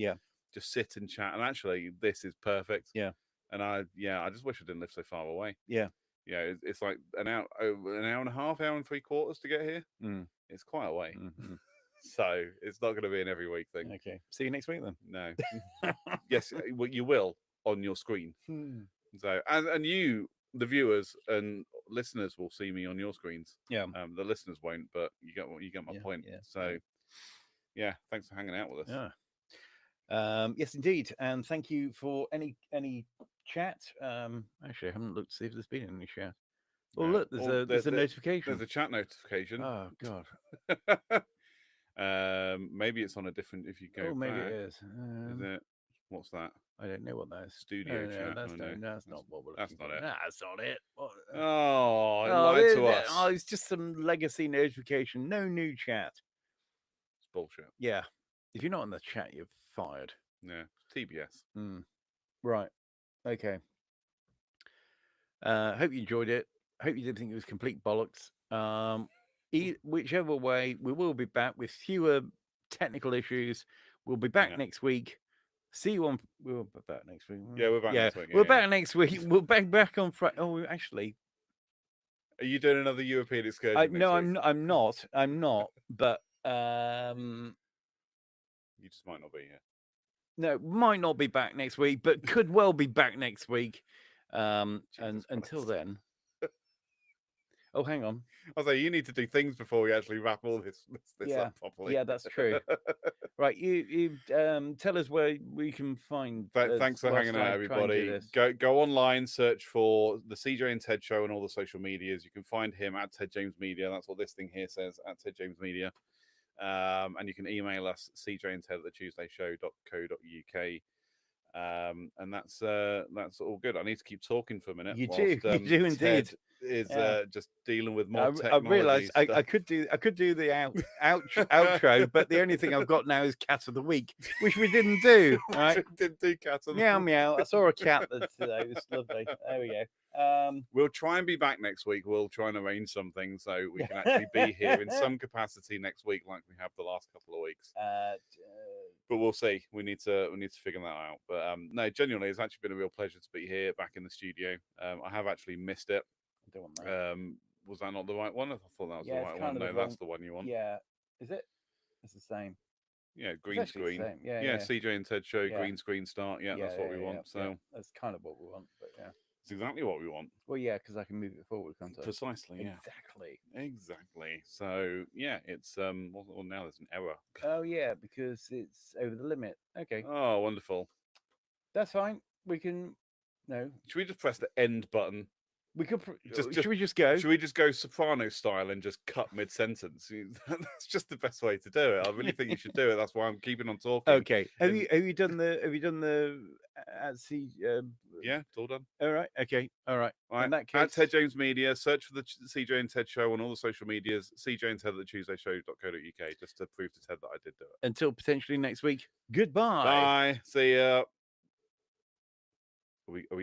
[SPEAKER 3] just sit and chat. And actually, this is perfect.
[SPEAKER 2] Yeah.
[SPEAKER 3] And I just wish I didn't live so far away.
[SPEAKER 2] Yeah.
[SPEAKER 3] Yeah, it's like an hour and a half, hour and 3/4 to get here. It's quite a way. So it's not going to be an every week thing.
[SPEAKER 2] Okay. See you next week then.
[SPEAKER 3] No. Yes, you will on your screen. So and you, the viewers and listeners, will see me on your screens.
[SPEAKER 2] Yeah.
[SPEAKER 3] The listeners won't, but you get my point.
[SPEAKER 2] Yeah.
[SPEAKER 3] So yeah, thanks for hanging out with us.
[SPEAKER 2] Yeah. Yes, indeed, and thank you for any chat. Actually, I haven't looked to see if there's been any chat. Oh, look, there's a notification.
[SPEAKER 3] There's a chat notification.
[SPEAKER 2] Oh God.
[SPEAKER 3] Maybe it's on a different. If you go,
[SPEAKER 2] oh, maybe
[SPEAKER 3] back,
[SPEAKER 2] it is.
[SPEAKER 3] Is it? What's that?
[SPEAKER 2] I don't know what that is.
[SPEAKER 3] Studio chat.
[SPEAKER 2] That's not what we're.
[SPEAKER 3] That's not it.
[SPEAKER 2] That's not it.
[SPEAKER 3] Oh, lied to us.
[SPEAKER 2] Oh, it's just some legacy notification. No new chat.
[SPEAKER 3] It's bullshit.
[SPEAKER 2] Yeah. If you're not in the chat, you're fired.
[SPEAKER 3] Yeah. TBS.
[SPEAKER 2] Right. Okay. Hope you enjoyed it. Hope you didn't think it was complete bollocks. Whichever way, we will be back with fewer technical issues. We'll be back next week. See you on. We'll be back next week.
[SPEAKER 3] Yeah, we're back next week.
[SPEAKER 2] We're back next week. We'll back on Friday. Oh, actually,
[SPEAKER 3] are you doing another European excursion?
[SPEAKER 2] No, I'm not. But
[SPEAKER 3] you just might not be here.
[SPEAKER 2] No, might not be back next week, but could well be back next week. And until then. Oh, hang on.
[SPEAKER 3] I was like, you need to do things before we actually wrap all this up properly.
[SPEAKER 2] Yeah, that's true. Right, you tell us where we can find.
[SPEAKER 3] Thanks for hanging out, everybody. Go online, search for the CJ and Ted Show on all the social medias. You can find him at Ted James Media. That's what this thing here says, at Ted James Media. And you can email us cjandted@tuesdayshow.co.uk. And that's all good. I need to keep talking for a minute.
[SPEAKER 2] You do indeed.
[SPEAKER 3] Ted is just dealing with more technology.
[SPEAKER 2] I realised I could do the outro, but the only thing I've got now is Cat of the Week, which we didn't do. Right?
[SPEAKER 3] Didn't do Cat of the
[SPEAKER 2] Meow
[SPEAKER 3] Week.
[SPEAKER 2] meow. I saw a cat today. It was lovely. There we go.
[SPEAKER 3] We'll try and be back next week. We'll try and arrange something so we can actually be here in some capacity next week, like we have the last couple of weeks. But we'll see. We need to figure that out. But no, genuinely, it's actually been a real pleasure to be here back in the studio. I have actually missed it.
[SPEAKER 2] I don't want that.
[SPEAKER 3] Was that not the right one? I thought that was the right one. No, that's the one you want.
[SPEAKER 2] Yeah. Is it? It's the same.
[SPEAKER 3] Yeah, green screen.
[SPEAKER 2] Yeah.
[SPEAKER 3] CJ and Ted Show, green screen start. Yeah, that's what we want. So
[SPEAKER 2] that's kind of what we want. But yeah.
[SPEAKER 3] It's exactly what we want.
[SPEAKER 2] Well, yeah, because I can move it forward, can't I?
[SPEAKER 3] Precisely, yeah. Exactly. So, yeah, it's, well, now there's an error.
[SPEAKER 2] Oh, yeah, because it's over the limit. Okay.
[SPEAKER 3] Oh, wonderful.
[SPEAKER 2] That's fine. We can, no.
[SPEAKER 3] Should we just press the end button?
[SPEAKER 2] We could, should we just go?
[SPEAKER 3] Should we just go soprano style and just cut mid-sentence? That's just the best way to do it. I really think you should do it. That's why I'm keeping on talking.
[SPEAKER 2] Okay. Have you done the
[SPEAKER 3] yeah, it's all done.
[SPEAKER 2] All right. Okay. All right. In that case,
[SPEAKER 3] at Ted James Media, search for the CJ and Ted Show on all the social medias. CJ and Ted at TheTuesdayShow.co.uk, just to prove to Ted that I did do it.
[SPEAKER 2] Until potentially next week. Goodbye.
[SPEAKER 3] Bye. See ya. Are we